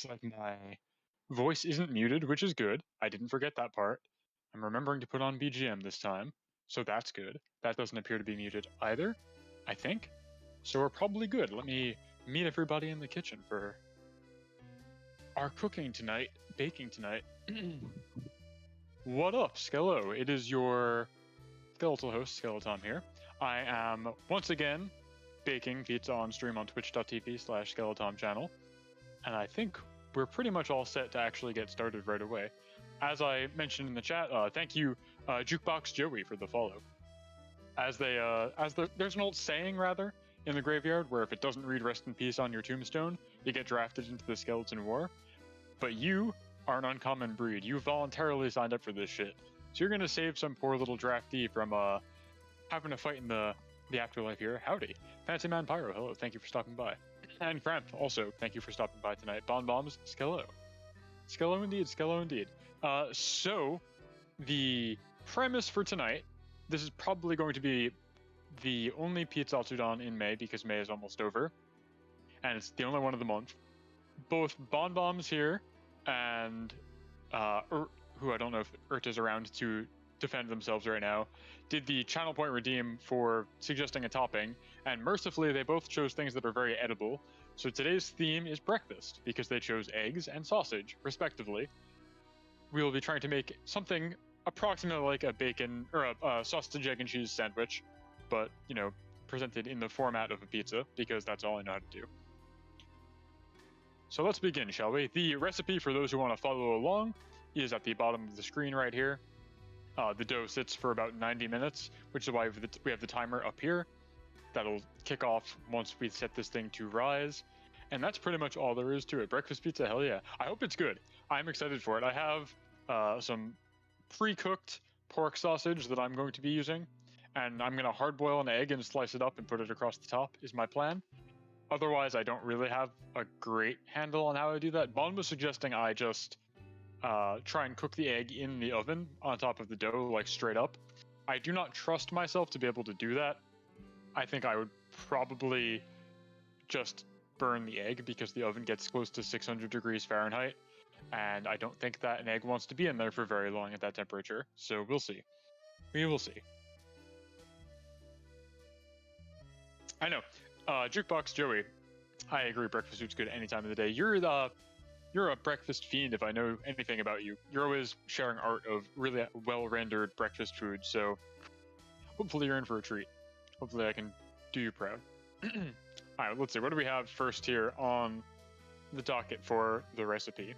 looks like my voice isn't muted, which is good. I didn't forget that part. I'm remembering to put on BGM this time, so that's good. That doesn't appear to be muted either, I think. So we're probably good. Let me meet everybody in the kitchen for our cooking tonight, baking tonight. What up, Skelo? It is your skeletal host, Skeletom here. I am, once again, baking pizza on stream on twitch.tv/Skeletom channel. And I think we're pretty much all set to actually get started right away. As I mentioned in the chat, thank you, Jukebox Joey, for the follow. There's an old saying, rather, in the graveyard, where if it doesn't read rest in peace on your tombstone, you get drafted into the Skeleton War. But you are an uncommon breed. You voluntarily signed up for this shit. So you're going to save some poor little draftee from having to fight in the afterlife here. Howdy. Fancy Man Pyro, hello, thank you for stopping by. And Cramp, also, thank you for stopping by tonight. Bon Bombs, Skelo. Skelo indeed, Skelo indeed. So, the premise for tonight, this is probably going to be the only PIZZATSUDAN in May, because May is almost over. And it's the only one of the month. Both Bon Bombs here and who I don't know if Ertt is around to defend themselves right now, did the channel point redeem for suggesting a topping, and mercifully they both chose things that are very edible. So today's theme is breakfast, because they chose eggs and sausage, respectively. We will be trying to make something approximately like a bacon or a sausage, egg, and cheese sandwich, but, you know, presented in the format of a pizza, because that's all I know how to do. So let's begin, shall we? The recipe, for those who want to follow along, is at the bottom of the screen right here. The dough sits for about 90 minutes, which is why we have the timer up here. That'll kick off once we set this thing to rise. And that's pretty much all there is to it. Breakfast pizza, hell yeah. I hope it's good. I'm excited for it. I have some pre-cooked pork sausage that I'm going to be using. And I'm going to hard-boil an egg and slice it up and put it across the top, is my plan. Otherwise, I don't really have a great handle on how I do that. Bon was suggesting I just try and cook the egg in the oven on top of the dough, like straight up. I do not trust myself to be able to do that. I think I would probably just burn the egg, because the oven gets close to 600 degrees Fahrenheit, and I don't think that an egg wants to be in there for very long at that temperature. So we'll see. We will see. I know. Jukebox Joey, I agree, breakfast food's good any time of the day. You're a breakfast fiend, if I know anything about you. You're always sharing art of really well-rendered breakfast food, so hopefully you're in for a treat. Hopefully I can do you proud. Alright, let's see, what do we have first here on the docket for the recipe?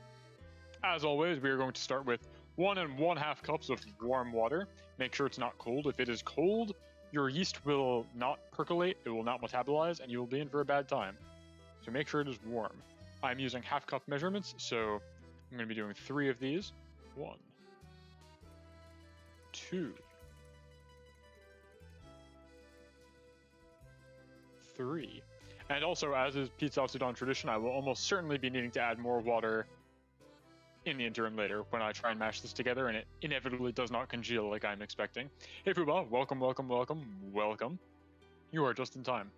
As always, we are going to start with 1 1/2 cups of warm water. Make sure it's not cold. If it is cold, your yeast will not percolate, it will not metabolize, and you will be in for a bad time. So make sure it is warm. I'm using 1/2 cup measurements, so I'm going to be doing 3 of these. 1, 2, 3. And also, as is PIZZATSUDAN tradition, I will almost certainly be needing to add more water in the interim later when I try and mash this together and it inevitably does not congeal like I'm expecting. Hey Fuba, welcome, welcome, welcome, welcome. You are just in time.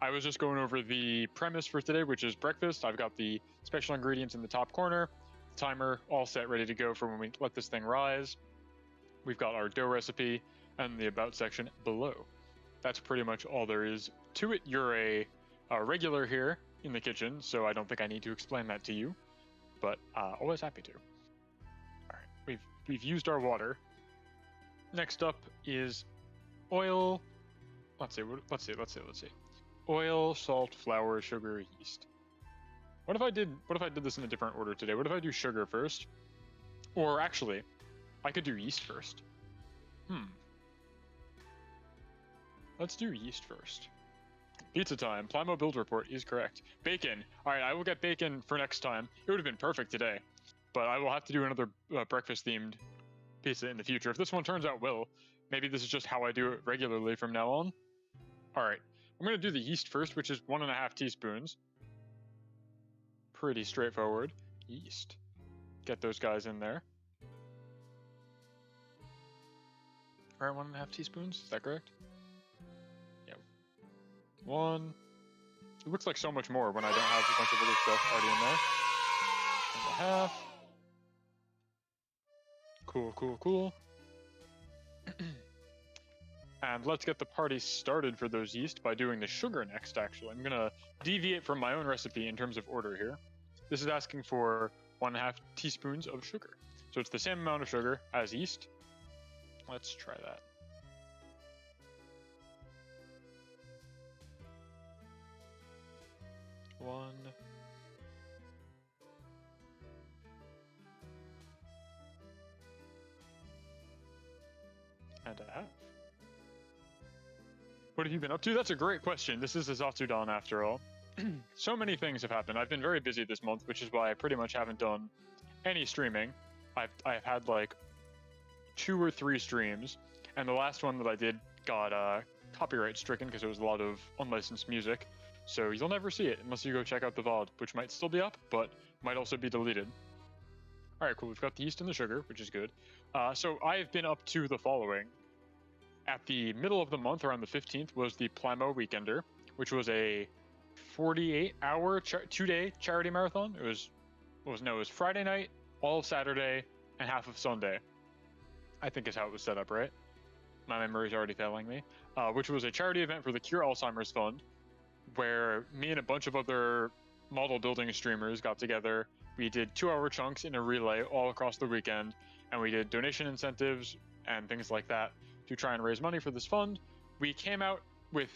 I was just going over the premise for today, which is breakfast. I've got the special ingredients in the top corner, the timer all set, ready to go for when we let this thing rise. We've got our dough recipe and the about section below. That's pretty much all there is to it. You're a regular here in the kitchen, so I don't think I need to explain that to you, but always happy to. All right, we've used our water. Next up is oil. Let's see. Oil, salt, flour, sugar, yeast. What if I did this in a different order today? What if I do sugar first? Or actually, I could do yeast first. Let's do yeast first. Pizza time. Plimo build report is correct. Bacon. All right, I will get bacon for next time. It would have been perfect today, but I will have to do another breakfast-themed pizza in the future. If this one turns out well, maybe this is just how I do it regularly from now on. All right, I'm going to do the yeast first, which is 1 1/2 teaspoons. Pretty straightforward. Yeast. Get those guys in there. All right, 1 1/2 teaspoons. Is that correct? Yeah. 1. It looks like so much more when I don't have a bunch of other stuff already in there. and a half. Cool, cool, cool. And let's get the party started for those yeast by doing the sugar next, actually. I'm going to deviate from my own recipe in terms of order here. This is asking for 1.5 teaspoons of sugar. So it's the same amount of sugar as yeast. Let's try that. One. And a half. What have you been up to? That's a great question. This is a Zatsudan after all. So many things have happened. I've been very busy this month, which is why I pretty much haven't done any streaming. I've had like 2 or 3 streams, and the last one that I did got copyright stricken because it was a lot of unlicensed music. So you'll never see it unless you go check out the VOD, which might still be up, but might also be deleted. All right, cool. We've got the yeast and the sugar, which is good. So I've been up to the following. At the middle of the month, around the 15th, was the Plamo Weekender, which was a 48-hour, 2-day charity marathon. It was Friday night, all of Saturday, and half of Sunday. I think is how it was set up, right? My memory's already failing me. Which was a charity event for the Cure Alzheimer's Fund, where me and a bunch of other model building streamers got together. We did 2-hour chunks in a relay all across the weekend, and we did donation incentives and things like that to try and raise money for this fund. We came out with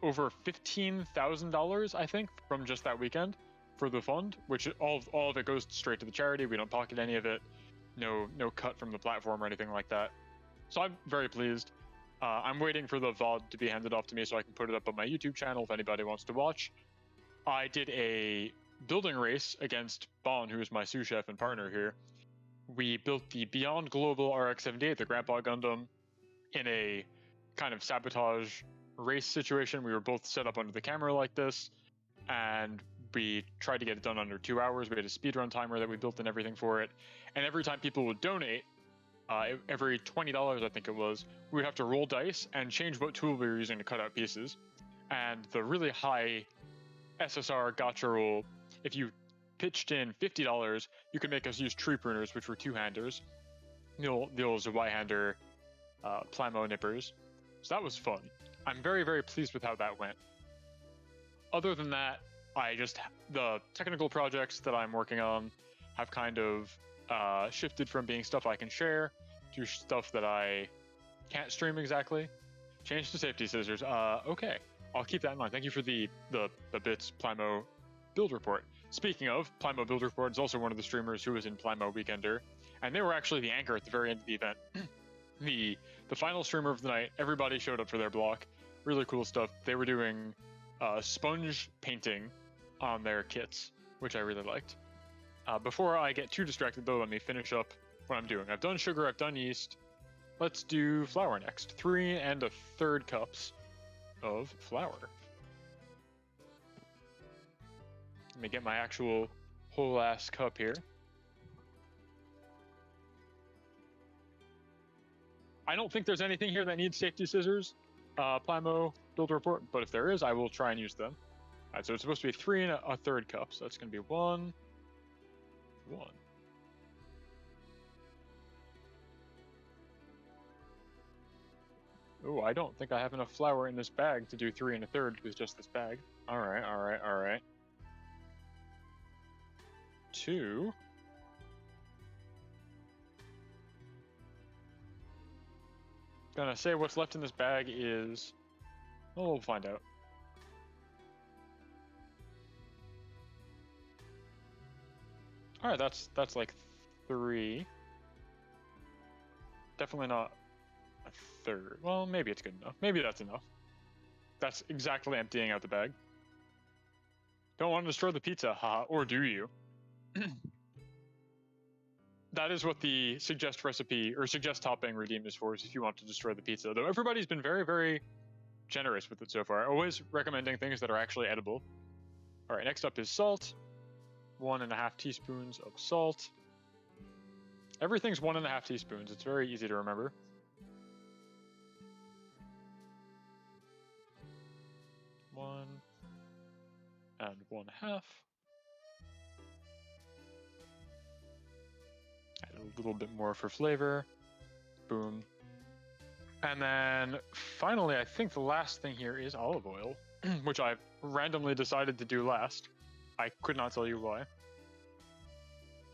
over $15,000, I think, from just that weekend for the fund, which all of it goes straight to the charity. We don't pocket any of it. No cut from the platform or anything like that. So I'm very pleased. I'm waiting for the VOD to be handed off to me so I can put it up on my YouTube channel if anybody wants to watch. I did a building race against Bon, who is my sous chef and partner here. We built the Beyond Global RX-78, the Grandpa Gundam, in a kind of sabotage race situation. We were both set up under the camera like this, and we tried to get it done under 2 hours. We had a speedrun timer that we built and everything for it. And every time people would donate, every $20, I think it was, we would have to roll dice and change what tool we were using to cut out pieces. And the really high SSR gotcha rule, if you pitched in $50, you could make us use tree pruners, which were 2-handers, the old Zweihander Plamo nippers. So that was fun. I'm very, very pleased with how that went. Other than that, the technical projects that I'm working on have kind of shifted from being stuff I can share to stuff that I can't stream exactly. Change to safety scissors. Okay, I'll keep that in mind. Thank you for the bits Plamo build report. Speaking of, Plamo build report is also one of the streamers who was in Plamo Weekender, and they were actually the anchor at the very end of the event. The final streamer of the night, everybody showed up for their block. Really cool stuff. They were doing sponge painting on their kits, which I really liked. Before I get too distracted, though, let me finish up what I'm doing. I've done sugar, I've done yeast. Let's do flour next. 3 1/3 cups of flour. Let me get my actual whole-ass cup here. I don't think there's anything here that needs safety scissors, Plamo build report, but if there is, I will try and use them. All right, so it's supposed to be 3 1/3 cups. So that's going to be 1. Oh, I don't think I have enough flour in this bag to do 3 1/3 with just this bag. All right. 2. Gonna say what's left in this bag is... Oh, we'll find out. Alright, that's like 3. Definitely not a 1/3. Well, maybe it's good enough. Maybe that's enough. That's exactly emptying out the bag. Don't want to destroy the pizza, haha, or do you? That is what the suggest recipe or suggest topping redeem is for, is if you want to destroy the pizza. Though everybody's been very, very generous with it so far. Always recommending things that are actually edible. All right, next up is salt. 1 1/2 teaspoons of salt. Everything's 1 1/2 teaspoons. It's very easy to remember. One and 1/2. a little bit more for flavor. Boom. And then finally, I think the last thing here is olive oil, which I've randomly decided to do last. I could not tell you why.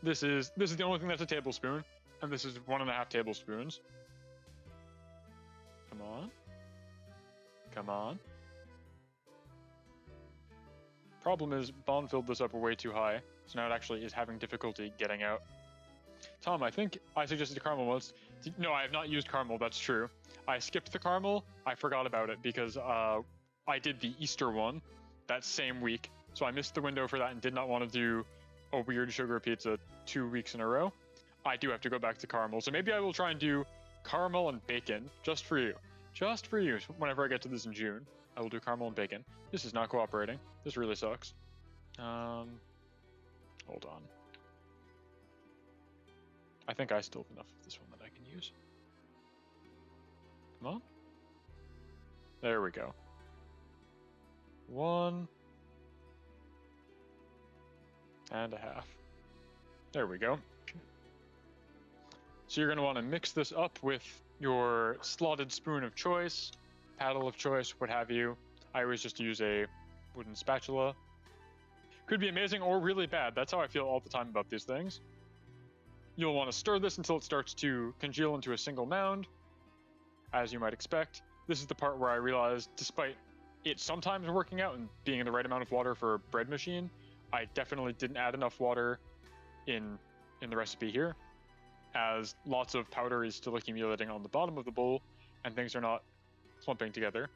This is the only thing that's a tablespoon, and this is 1.5 tablespoons. Come on. Come on. Problem is, Bon filled this up way too high, so now it actually is having difficulty getting out. Tom, I think I suggested caramel once. No, I have not used caramel, that's true. I skipped the caramel, I forgot about it because I did the Easter one that same week, so I missed the window for that and did not want to do a weird sugar pizza 2 weeks in a row. I do have to go back to caramel, so maybe I will try and do caramel and bacon, just for you. Just for you, whenever I get to this in June. I will do caramel and bacon. This is not cooperating. This really sucks. Hold on. I think I still have enough of this one that I can use. Come on. There we go. 1.5. There we go. So you're going to want to mix this up with your slotted spoon of choice, paddle of choice, what have you. I always just use a wooden spatula. Could be amazing or really bad. That's how I feel all the time about these things. You'll want to stir this until it starts to congeal into a single mound, as you might expect. This is the part where I realized, despite it sometimes working out and being in the right amount of water for a bread machine, I definitely didn't add enough water in the recipe here, as lots of powder is still accumulating on the bottom of the bowl and things are not clumping together.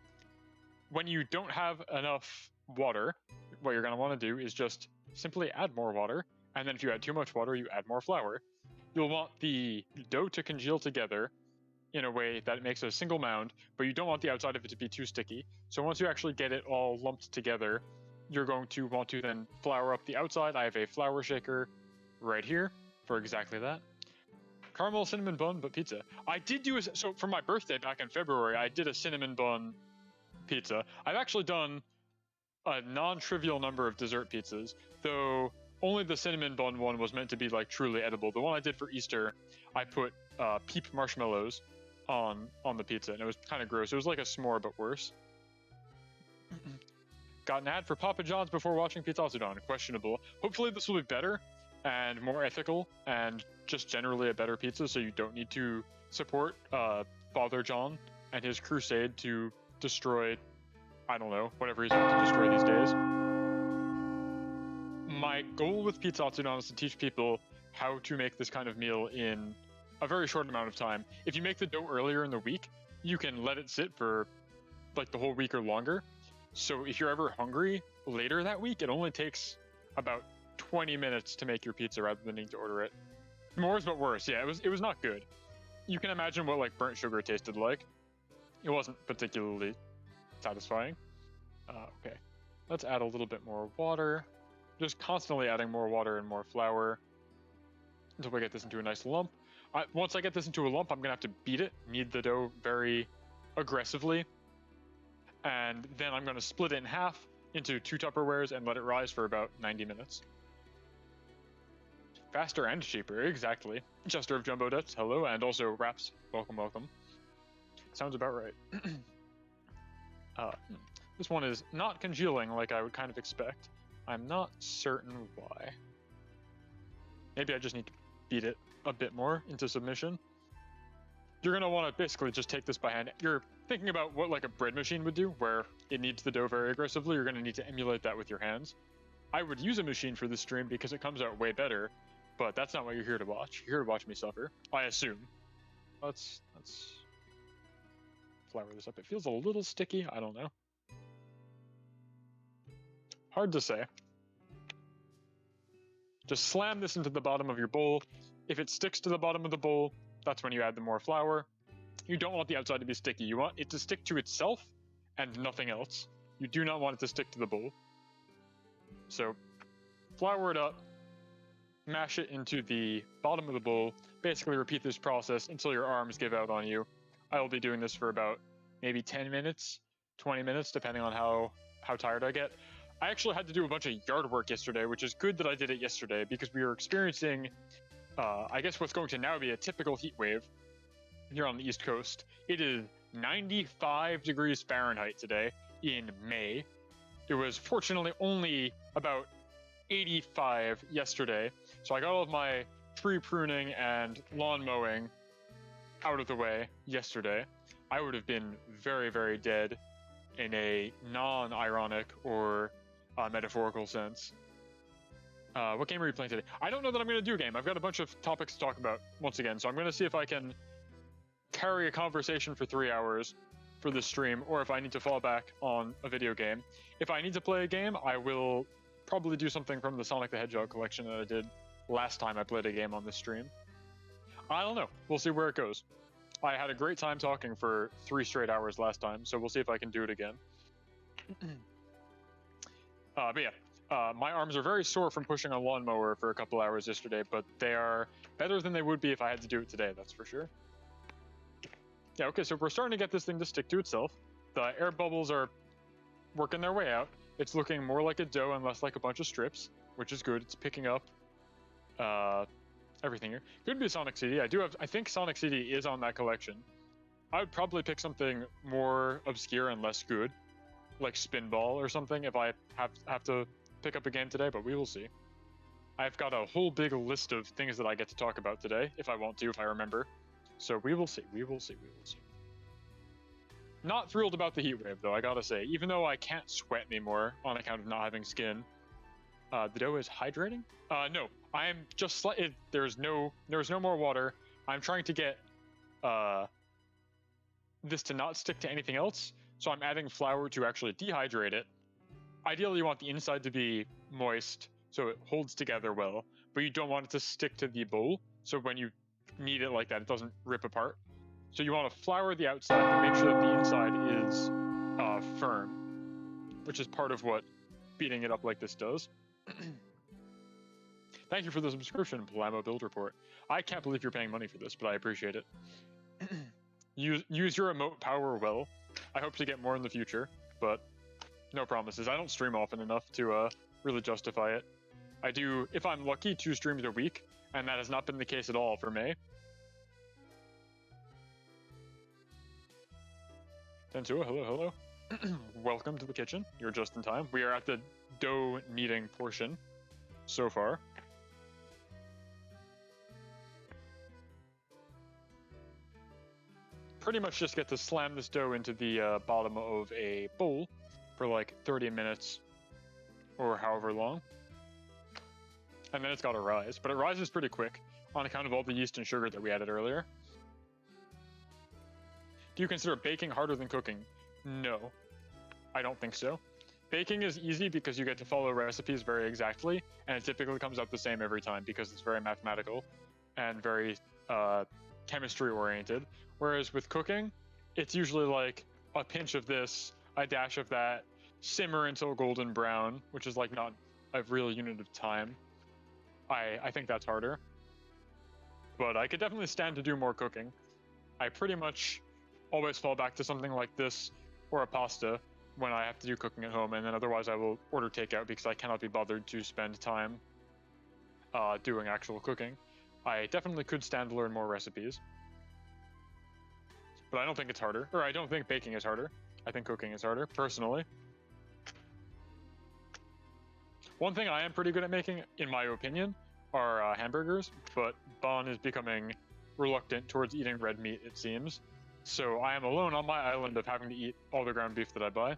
When you don't have enough water, what you're going to want to do is just simply add more water, and then if you add too much water, you add more flour. You'll want the dough to congeal together in a way that it makes a single mound, but you don't want the outside of it to be too sticky. So once you actually get it all lumped together, you're going to want to then flour up the outside. I have a flour shaker right here for exactly that. Caramel cinnamon bun, but pizza. I did do so for my birthday back in February, I did a cinnamon bun pizza. I've actually done a non-trivial number of dessert pizzas, though only the cinnamon bun one was meant to be like truly edible. The one I did for Easter, I put peep marshmallows on the pizza, and it was kind of gross. It was like a s'more, but worse. Got an ad for Papa John's before watching PIZZATSUDAN. Questionable. Hopefully this will be better and more ethical and just generally a better pizza, so you don't need to support Father John and his crusade to destroy, I don't know, whatever he's going to destroy these days. My goal with PIZZATSUDAN is to teach people how to make this kind of meal in a very short amount of time. If you make the dough earlier in the week, you can let it sit for like the whole week or longer. So if you're ever hungry later that week, it only takes about 20 minutes to make your pizza rather than needing to order it. More is but worse. Yeah, it was not good. You can imagine what like burnt sugar tasted like. It wasn't particularly satisfying. Okay, let's add a little bit more water. Just constantly adding more water and more flour until we get this into a nice lump. Once I get this into a lump, I'm gonna have to beat it, knead the dough very aggressively, and then I'm gonna split it in half into 2 Tupperwares and let it rise for about 90 minutes. Faster and cheaper, exactly. Chester of Jumbo Ducks, hello, and also Wraps, welcome, welcome. Sounds about right. This one is not congealing like I would kind of expect. I'm not certain why. Maybe I just need to beat it a bit more into submission. You're going to want to basically just take this by hand. You're thinking about what like a bread machine would do, where it kneads the dough very aggressively. You're going to need to emulate that with your hands. I would use a machine for this stream because it comes out way better, but that's not what you're here to watch. You're here to watch me suffer, I assume. Let's flour this up. It feels a little sticky. I don't know. Hard to say. Just slam this into the bottom of your bowl. If it sticks to the bottom of the bowl, that's when you add the more flour. You don't want the outside to be sticky. You want it to stick to itself and nothing else. You do not want it to stick to the bowl. So, flour it up, mash it into the bottom of the bowl, basically repeat this process until your arms give out on you. I will be doing this for about maybe 10 minutes, 20 minutes, depending on how tired I get. I actually had to do a bunch of yard work yesterday, which is good that I did it yesterday because we were experiencing I guess what's going to now be a typical heat wave here on the East Coast. It is 95 degrees Fahrenheit today in May. It was fortunately only about 85 yesterday, so I got all of my tree pruning and lawn mowing out of the way yesterday. I would have been very, very dead in a non-ironic or metaphorical sense. What game are you playing today? I don't know that I'm going to do a game. I've got a bunch of topics to talk about once again, so I'm going to see if I can carry a conversation for 3 hours for this stream, or if I need to fall back on a video game. If I need to play a game, I will probably do something from the Sonic the Hedgehog collection that I did last time I played a game on this stream. I don't know. We'll see where it goes. I had a great time talking for 3 straight hours last time, so we'll see if I can do it again. But yeah, my arms are very sore from pushing a lawnmower for a couple hours yesterday, but they are better than they would be if I had to do it today, that's for sure. Yeah, okay, so we're starting to get this thing to stick to itself. The air bubbles are working their way out. It's looking more like a dough and less like a bunch of strips, which is good. It's picking up everything here. Could be Sonic CD. I think Sonic CD is on that collection. I would probably pick something more obscure and less good, like Spinball or something, if I have to pick up a game today, but we will see. I've got a whole big list of things that I get to talk about today, if I want to, if I remember. So we will see, we will see, we will see. Not thrilled about the heat wave, though, I gotta say. Even though I can't sweat anymore on account of not having skin. The dough is hydrating? No, I'm just there's no more water. I'm trying to get this to not stick to anything else, so I'm adding flour to actually dehydrate it. Ideally, you want the inside to be moist, so it holds together well, but you don't want it to stick to the bowl, so when you knead it like that, it doesn't rip apart. So you want to flour the outside, but make sure that the inside is firm, which is part of what beating it up like this does. Thank you for the subscription, Palamo Build Report. I can't believe you're paying money for this, but I appreciate it. Use your emote power well. I hope to get more in the future, but no promises. I don't stream often enough to really justify it. I do, if I'm lucky, 2 streams a week, and that has not been the case at all for May. Tensua, hello, hello. Welcome to the kitchen. You're just in time. We are at the dough kneading portion so far. Pretty much just get to slam this dough into the bottom of a bowl for like 30 minutes or however long. And then it's got to rise, but it rises pretty quick on account of all the yeast and sugar that we added earlier. Do you consider baking harder than cooking? No, I don't think so. Baking is easy because you get to follow recipes very exactly, and it typically comes out the same every time because it's very mathematical and very chemistry oriented. Whereas with cooking, it's usually like a pinch of this, a dash of that, simmer until golden brown, which is like not a real unit of time. I think that's harder. But I could definitely stand to do more cooking. I pretty much always fall back to something like this or a pasta when I have to do cooking at home, and then otherwise I will order takeout because I cannot be bothered to spend time doing actual cooking. I definitely could stand to learn more recipes. But I don't think it's harder, or I don't think baking is harder. I think cooking is harder, personally. One thing I am pretty good at making, in my opinion, are hamburgers, but Bon is becoming reluctant towards eating red meat, it seems. So I am alone on my island of having to eat all the ground beef that I buy.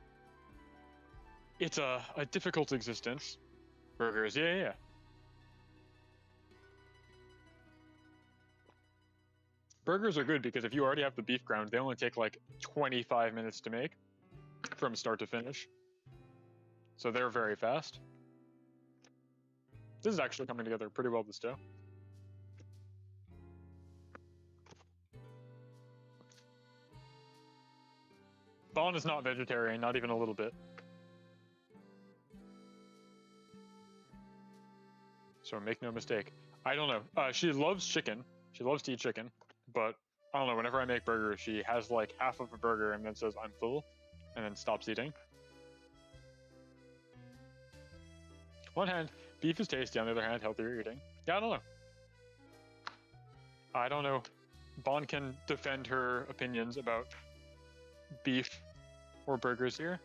It's a difficult existence. Burgers, yeah. Burgers are good because if you already have the beef ground, they only take like 25 minutes to make from start to finish. So they're very fast. This is actually coming together pretty well, this dough. Bon is not vegetarian, not even a little bit. So make no mistake. I don't know. She loves chicken. She loves to eat chicken. But I don't know, whenever I make burgers, she has like half of a burger and then says, I'm full, and then stops eating. On one hand, beef is tasty, on the other hand, healthier eating. Yeah, I don't know. I don't know. Bon can defend her opinions about beef or burgers here.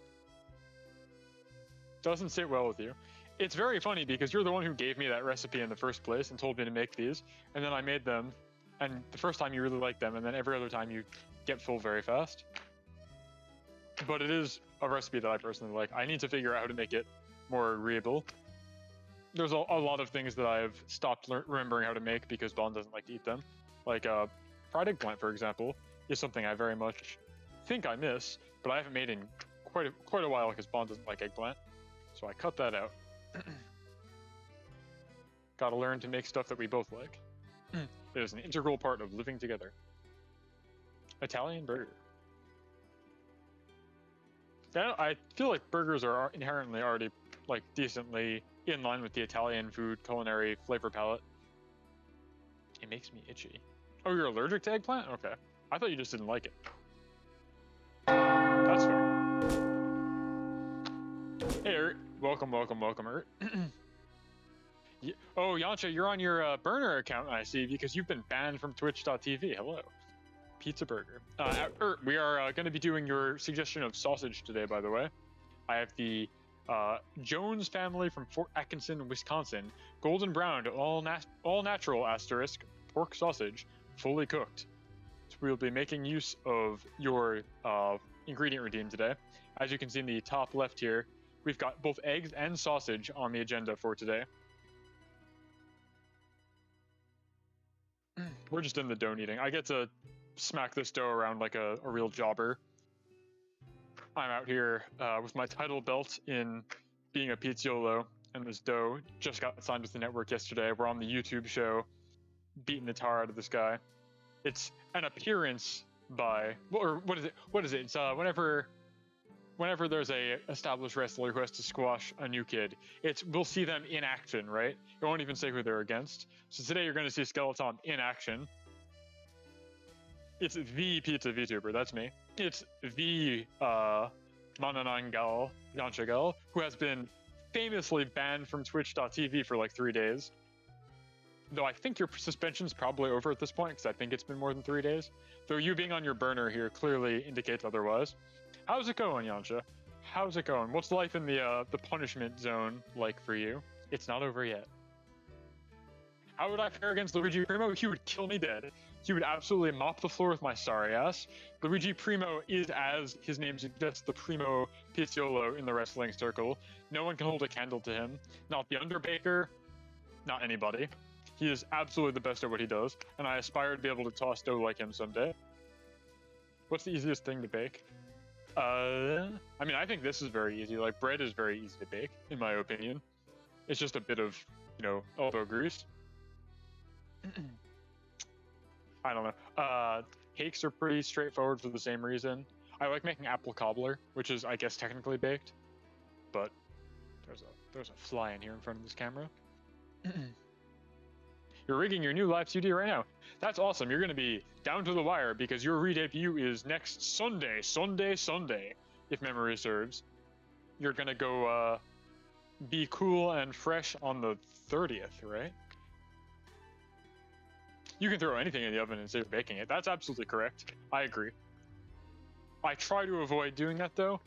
Doesn't sit well with you. It's very funny because you're the one who gave me that recipe in the first place and told me to make these, and then I made them, and the first time you really liked them, and then every other time you get full very fast. But it is a recipe that I personally like. I need to figure out how to make it more agreeable. There's a lot of things that I've stopped remembering how to make because Bon doesn't like to eat them. Like fried eggplant, for example, is something I very much think I miss, but I haven't made in quite a while because Bon doesn't like eggplant. So I cut that out. Gotta learn to make stuff that we both like. It is an integral part of living together. Italian burger. Yeah, I feel like burgers are inherently already like decently in line with the Italian food culinary flavor palette. It makes me itchy. Oh, you're allergic to eggplant? Okay. I thought you just didn't like it. That's fair. Hey, Ertt. Welcome, Ertt. Oh, Yancha, you're on your burner account, I see, because you've been banned from Twitch.tv. Hello. Pizza burger. Ertt, we are going to be doing your suggestion of sausage today, by the way. I have the Jones family from Fort Atkinson, Wisconsin. Golden brown, all natural asterisk pork sausage, fully cooked. So we'll be making use of your ingredient redeem today. As you can see in the top left here, we've got both eggs and sausage on the agenda for today. We're just in the dough kneading. I get to smack this dough around like a real jobber. I'm out here with my title belt in being a pizzaiolo, and this dough just got signed with the network yesterday. We're on the YouTube show, beating the tar out of this guy. It's an appearance by, or what is it? What is it? It's whenever there's a established wrestler who has to squash a new kid, we'll see them in action, right? It won't even say who they're against. So today you're going to see Skeletom in action. It's the pizza VTuber, that's me. It's the Mananangal Yanchagal, who has been famously banned from Twitch.tv for like 3 days. Though I think your suspension's probably over at this point, because I think it's been more than 3 days. Though you being on your burner here clearly indicates otherwise. How's it going, Yancha? How's it going? What's life in the punishment zone like for you? It's not over yet. How would I fare against Luigi Primo? He would kill me dead. He would absolutely mop the floor with my sorry ass. Luigi Primo is, as his name suggests, the primo pizzaiolo in the wrestling circle. No one can hold a candle to him. Not the underbaker, not anybody. He is absolutely the best at what he does, and I aspire to be able to toss dough like him someday. What's the easiest thing to bake? I mean, I think this is very easy. Like, bread is very easy to bake, in my opinion. It's just a bit of, elbow grease. I don't know. Cakes are pretty straightforward for the same reason. I like making apple cobbler, which is, I guess, technically baked. But there's a fly in here in front of this camera. You're rigging your new live 2D right now. That's awesome. You're going to be down to the wire because your re-debut is next Sunday, if memory serves. You're going to go be cool and fresh on the 30th, right? You can throw anything in the oven and say you're baking it. That's absolutely correct. I agree. I try to avoid doing that, though,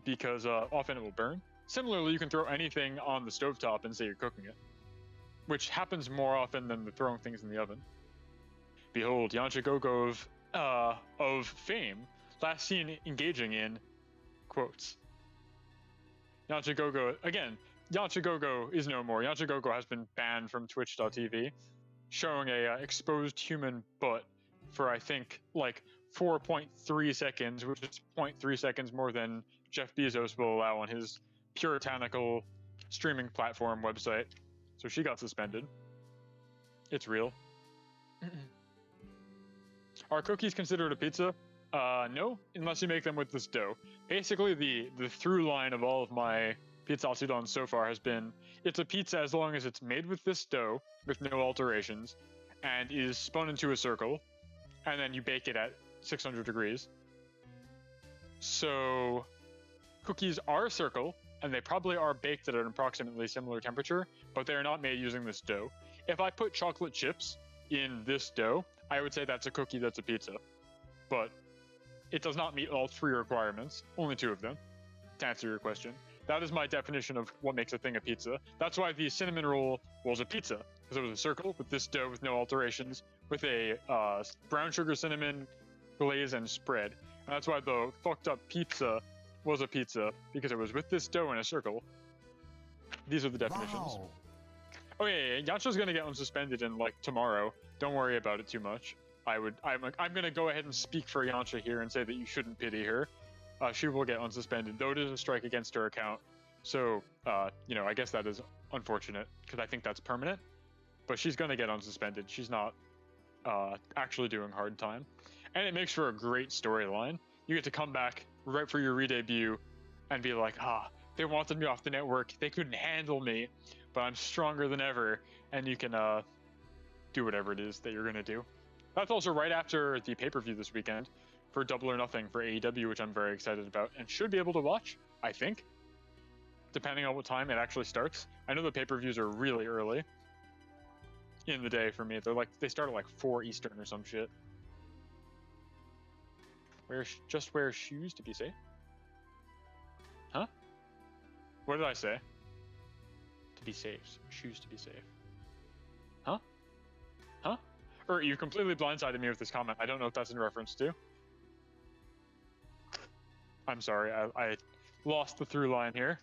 because often it will burn. Similarly, you can throw anything on the stovetop and say you're cooking it, which happens more often than the throwing things in the oven. Behold, Yancha Gogo of fame, last seen engaging in quotes. Yancha Gogo, again, Yancha Gogo is no more. Yancha Gogo has been banned from Twitch.tv, showing a exposed human butt for, I think, like 4.3 seconds, which is 0.3 seconds more than Jeff Bezos will allow on his puritanical streaming platform website. So she got suspended. It's real. Are cookies considered a pizza? No, unless you make them with this dough. Basically, the through line of all of my PIZZATSUDAN so far has been, it's a pizza as long as it's made with this dough, with no alterations, and is spun into a circle, and then you bake it at 600 degrees. So, cookies are a circle, and they probably are baked at an approximately similar temperature, but they are not made using this dough. If I put chocolate chips in this dough, I would say that's a cookie, that's a pizza. But it does not meet all 3 requirements, only 2 of them, to answer your question. That is my definition of what makes a thing a pizza. That's why the cinnamon roll was a pizza, because it was a circle with this dough with no alterations, with a brown sugar cinnamon glaze and spread. And that's why the fucked up pizza was a pizza, because it was with this dough in a circle. These are the definitions. Wow. Oh yeah, Yacha's gonna get unsuspended in like tomorrow. Don't worry about it too much. I'm gonna go ahead and speak for Yancha here and say that you shouldn't pity her. She will get unsuspended, though it is a strike against her account. So, you know, I guess that is unfortunate, because I think that's permanent. But she's gonna get unsuspended. She's not actually doing hard time. And it makes for a great storyline. You get to come back right for your re-debut and be like, they wanted me off the network. They couldn't handle me, but I'm stronger than ever. And you can do whatever it is that you're gonna do. That's also right after the pay-per-view this weekend for Double or Nothing for AEW, which I'm very excited about and should be able to watch, I think, depending on what time it actually starts. I know the pay-per-views are really early in the day for me. They start at like 4 Eastern or some shit. Just wear shoes to be safe? Huh? What did I say? To be safe. Shoes to be safe. Huh? Huh? Or you completely blindsided me with this comment. I don't know if that's in reference to. I'm sorry, I lost the through line here.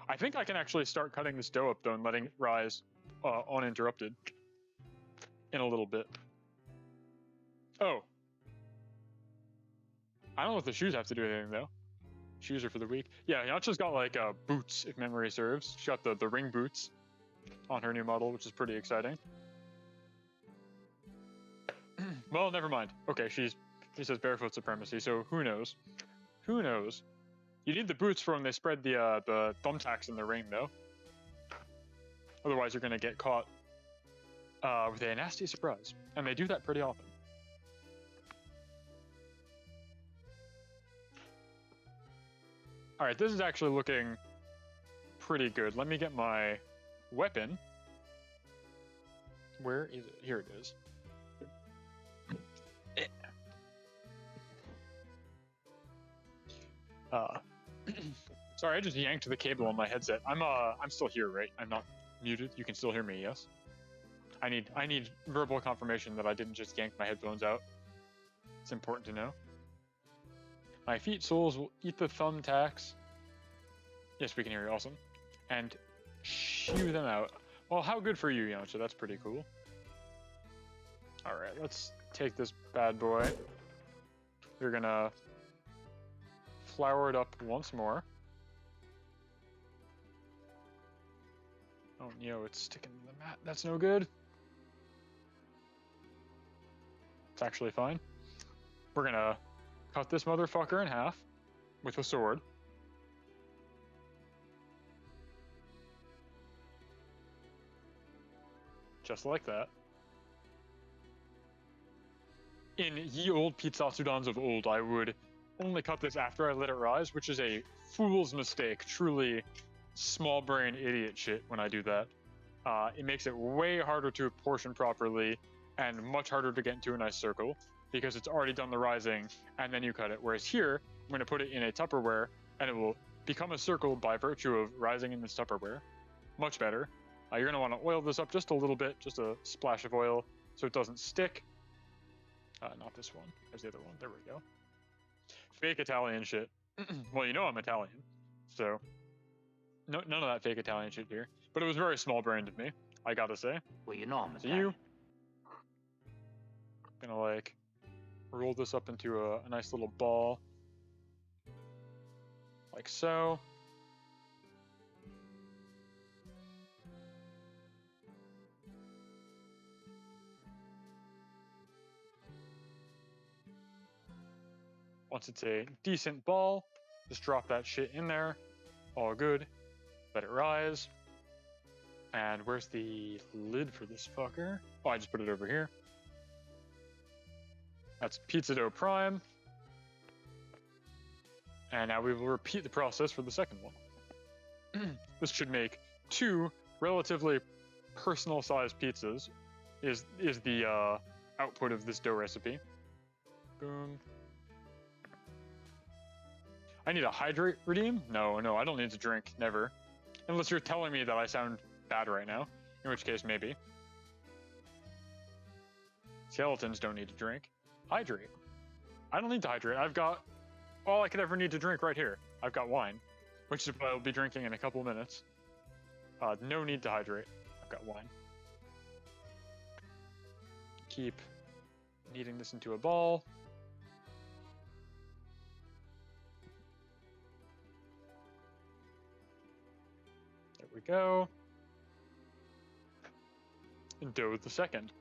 I think I can actually start cutting this dough up though and letting it rise uninterrupted in a little bit. Oh. I don't know if the shoes have to do anything though. Shoes are for the week. Yeah, Yancha's got like boots, if memory serves. She got the ring boots on her new model, which is pretty exciting. Well, never mind. Okay, he says barefoot supremacy, so who knows? Who knows? You need the boots for when they spread the thumbtacks in the ring, though. Otherwise, you're gonna get caught with a nasty surprise, and they do that pretty often. All right, this is actually looking pretty good. Let me get my weapon. Where is it? Here it is. Sorry, I just yanked the cable on my headset. I'm still here, right? I'm not muted. You can still hear me, yes? I need verbal confirmation that I didn't just yank my headphones out. It's important to know. My feet soles will eat the thumbtacks. Yes, we can hear you. Awesome. And shoo them out. Well, how good for you, Yancha? That's pretty cool. All right, let's take this bad boy. We're gonna flour it up once more. Oh, no, it's sticking to the mat. That's no good. It's actually fine. We're gonna cut this motherfucker in half with a sword. Just like that. In ye old PIZZATSUDANs of old, I would only cut this after I let it rise, which is a fool's mistake. Truly small brain idiot shit when I do that. It makes it way harder to portion properly and much harder to get into a nice circle because it's already done the rising and then you cut it. Whereas here, I'm going to put it in a Tupperware and it will become a circle by virtue of rising in this Tupperware. Much better. You're going to want to oil this up just a little bit, just a splash of oil so it doesn't stick. Not this one. There's the other one. There we go. Fake Italian shit. Well, you know I'm Italian, so none of that fake Italian shit here. But it was very small-brained of me, I gotta say. Well, you know I'm So Italian. gonna like roll this up into a nice little ball, like so. Once it's a decent ball, just drop that shit in there. All good. Let it rise. And where's the lid for this fucker? Oh, I just put it over here. That's pizza dough prime. And now we will repeat the process for the second one. This should make 2 relatively personal-sized pizzas is the output of this dough recipe. Boom. I need a hydrate redeem? No, I don't need to drink, never. Unless you're telling me that I sound bad right now, in which case maybe. Skeletons don't need to drink. Hydrate. I don't need to hydrate. I've got all I could ever need to drink right here. I've got wine, which is what I'll be drinking in a couple minutes. No need to hydrate. I've got wine. Keep kneading this into a ball. There we go. And dough the second.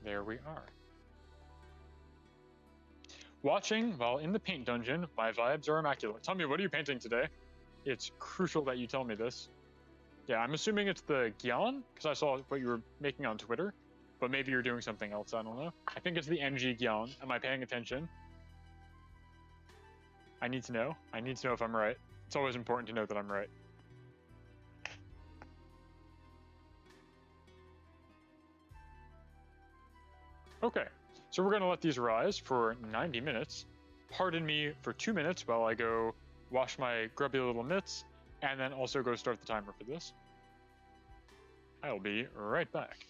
There we are. Watching while in the paint dungeon, my vibes are immaculate. Tell me, what are you painting today? It's crucial that you tell me this. Yeah, I'm assuming it's the Gyan, because I saw what you were making on Twitter, but maybe you're doing something else, I don't know. I think it's the MG Gyan. Am I paying attention? I need to know. I need to know if I'm right. It's always important to know that I'm right. Okay, so we're going to let these rise for 90 minutes. Pardon me for 2 minutes while I go wash my grubby little mitts, and then also go start the timer for this. I'll be right back.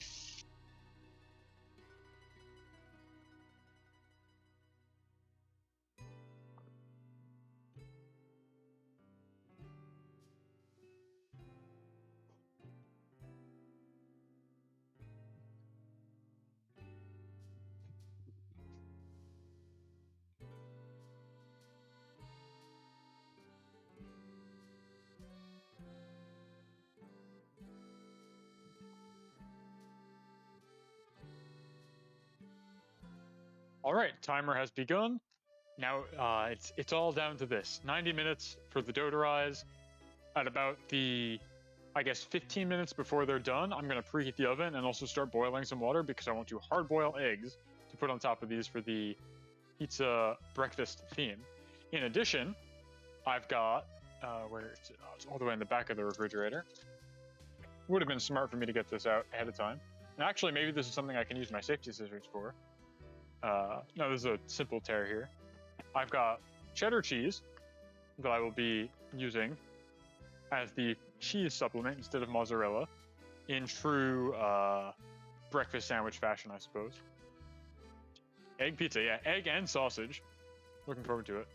All right, timer has begun. Now it's all down to this: 90 minutes for the dough to rise. At about the, I guess, 15 minutes before they're done, I'm gonna preheat the oven and also start boiling some water because I want to hard boil eggs to put on top of these for the pizza breakfast theme. In addition, I've got where is it? Oh, it's all the way in the back of the refrigerator. Would have been smart for me to get this out ahead of time. And actually, maybe this is something I can use my safety scissors for. No, this is a simple tear here. I've got cheddar cheese that I will be using as the cheese supplement instead of mozzarella in true breakfast sandwich fashion, I suppose. Egg pizza, yeah, egg and sausage. Looking forward to it.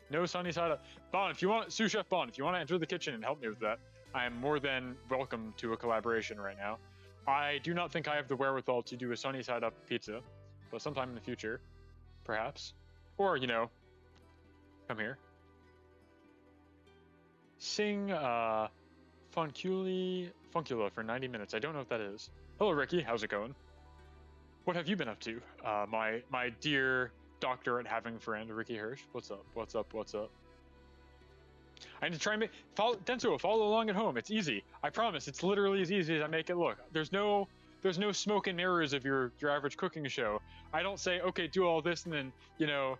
No sunny side up. Bon, if you want, sous chef Bon, if you want to enter the kitchen and help me with that, I am more than welcome to a collaboration right now. I do not think I have the wherewithal to do a sunny side up pizza, but sometime in the future, perhaps. Or, you know, come here. Sing Funkula for 90 minutes. I don't know what that is. Hello, Ricky. How's it going? What have you been up to? My dear doctor at having friend, Ricky Hirsch. What's up? What's up? What's up? I need to try and Denso, follow along at home. It's easy. I promise. It's literally as easy as I make it look. There's no smoke and mirrors of your average cooking show. I don't say, okay, do all this and then, you know,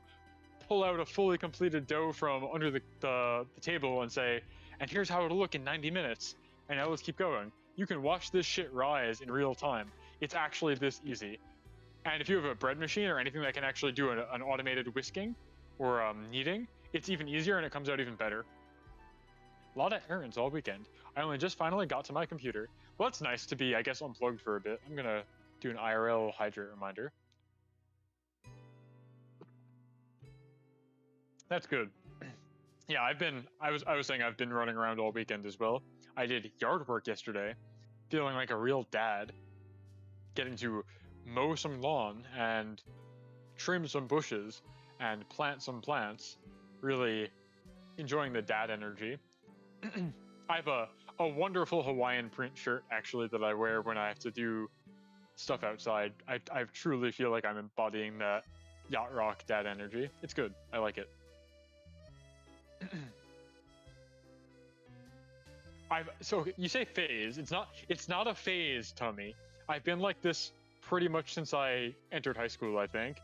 pull out a fully completed dough from under the table and say, and here's how it'll look in 90 minutes. And now let's keep going. You can watch this shit rise in real time. It's actually this easy. And if you have a bread machine or anything that can actually do an automated whisking or kneading, it's even easier and it comes out even better. A lot of errands all weekend. I only just finally got to my computer. Well, that's nice to be, I guess, unplugged for a bit. I'm gonna do an IRL hydrate reminder. That's good. Yeah, I was saying I've been running around all weekend as well. I did yard work yesterday, feeling like a real dad, getting to mow some lawn and trim some bushes and plant some plants, really enjoying the dad energy. I have a wonderful Hawaiian print shirt, actually, that I wear when I have to do stuff outside. I truly feel like I'm embodying that yacht rock dad energy. It's good. I like it. So you say phase. It's not a phase, Tommy. I've been like this pretty much since I entered high school, I think.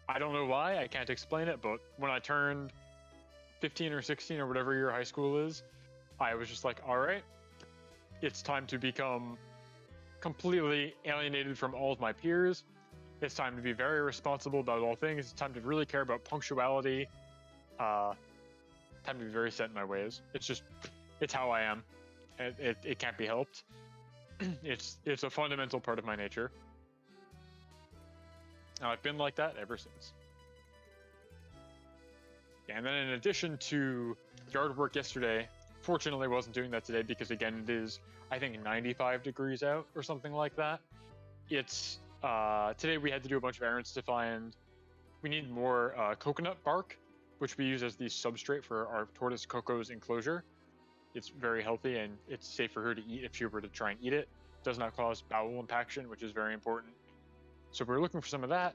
I don't know why, I can't explain it, but when I turned 15 or 16 or whatever your high school is, I was just like, all right, it's time to become completely alienated from all of my peers. It's time to be very responsible about all things. It's time to really care about punctuality. Time to be very set in my ways. It's how I am. It can't be helped. It's a fundamental part of my nature. And I've been like that ever since. And then in addition to yard work yesterday, fortunately wasn't doing that today because again, it is, I think, 95 degrees out or something like that. It's, today we had to do a bunch of errands to find, we need more coconut bark, which we use as the substrate for our tortoise Coco's enclosure. It's very healthy and it's safe for her to eat if she were to try and eat it. It does not cause bowel impaction, which is very important. So we were looking for some of that.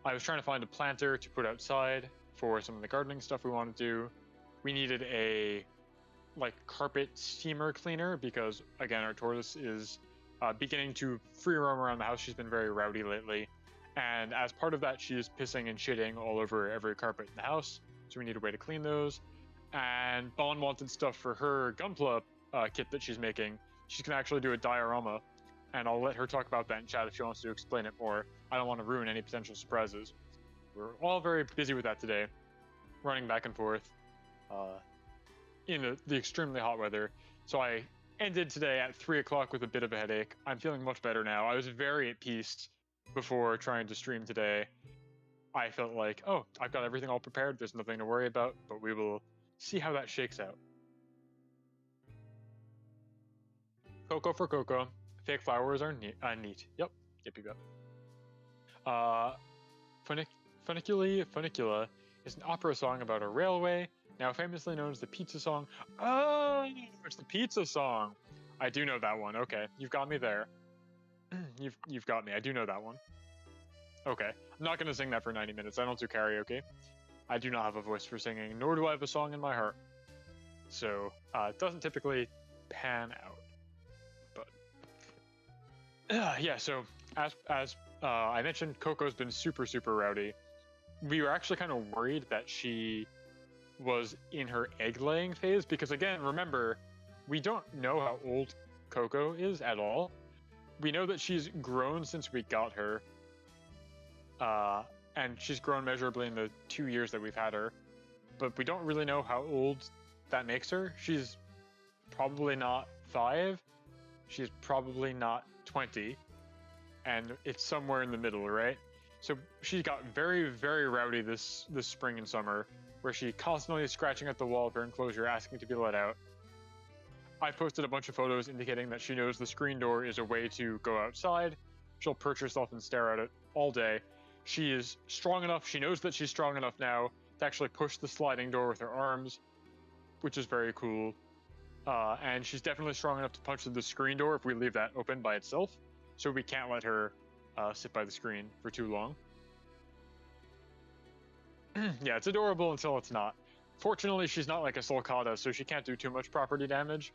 I was trying to find a planter to put outside for some of the gardening stuff we want to do. We needed a carpet steamer cleaner because again, our tortoise is beginning to free roam around the house. She's been very rowdy lately. And as part of that, she is pissing and shitting all over every carpet in the house. So we need a way to clean those. And Bon wanted stuff for her Gunpla kit that she's making. She's going to actually do a diorama. And I'll let her talk about that in chat if she wants to explain it more. I don't want to ruin any potential surprises. We're all very busy with that today, running back and forth in the extremely hot weather. So I ended today at 3 o'clock with a bit of a headache. I'm feeling much better now. I was very at peace before trying to stream today. I felt like, oh, I've got everything all prepared. There's nothing to worry about, but we will see how that shakes out. Cocoa for cocoa. Fake flowers are neat. Yep. Funicula is an opera song about a railway, now famously known as the pizza song. Oh, it's the pizza song. I do know that one. Okay, you've got me there. You've got me. I do know that one. Okay, I'm not gonna sing that for 90 minutes. I don't do karaoke. I do not have a voice for singing, nor do I have a song in my heart. So it doesn't typically pan out. Yeah, so as I mentioned, Coco's been super rowdy. We were actually kind of worried that she was in her egg-laying phase because, again, remember, we don't know how old Coco is at all. We know that she's grown since we got her, and she's grown measurably in the 2 years that we've had her, but we don't really know how old that makes her. She's probably not 5. She's probably not 20, and it's somewhere in the middle, right? So she got very rowdy this spring and summer, where she constantly is scratching at the wall of her enclosure asking to be let out. I posted a bunch of photos indicating that she knows the screen door is a way to go outside. She'll perch herself and stare at it all day. She is strong enough, she knows that she's strong enough now to actually push the sliding door with her arms, which is very cool. And she's definitely strong enough to punch through the screen door if we leave that open by itself. So we can't let her sit by the screen for too long. Yeah, it's adorable until it's not. Fortunately, she's not like a sulcata, so she can't do too much property damage,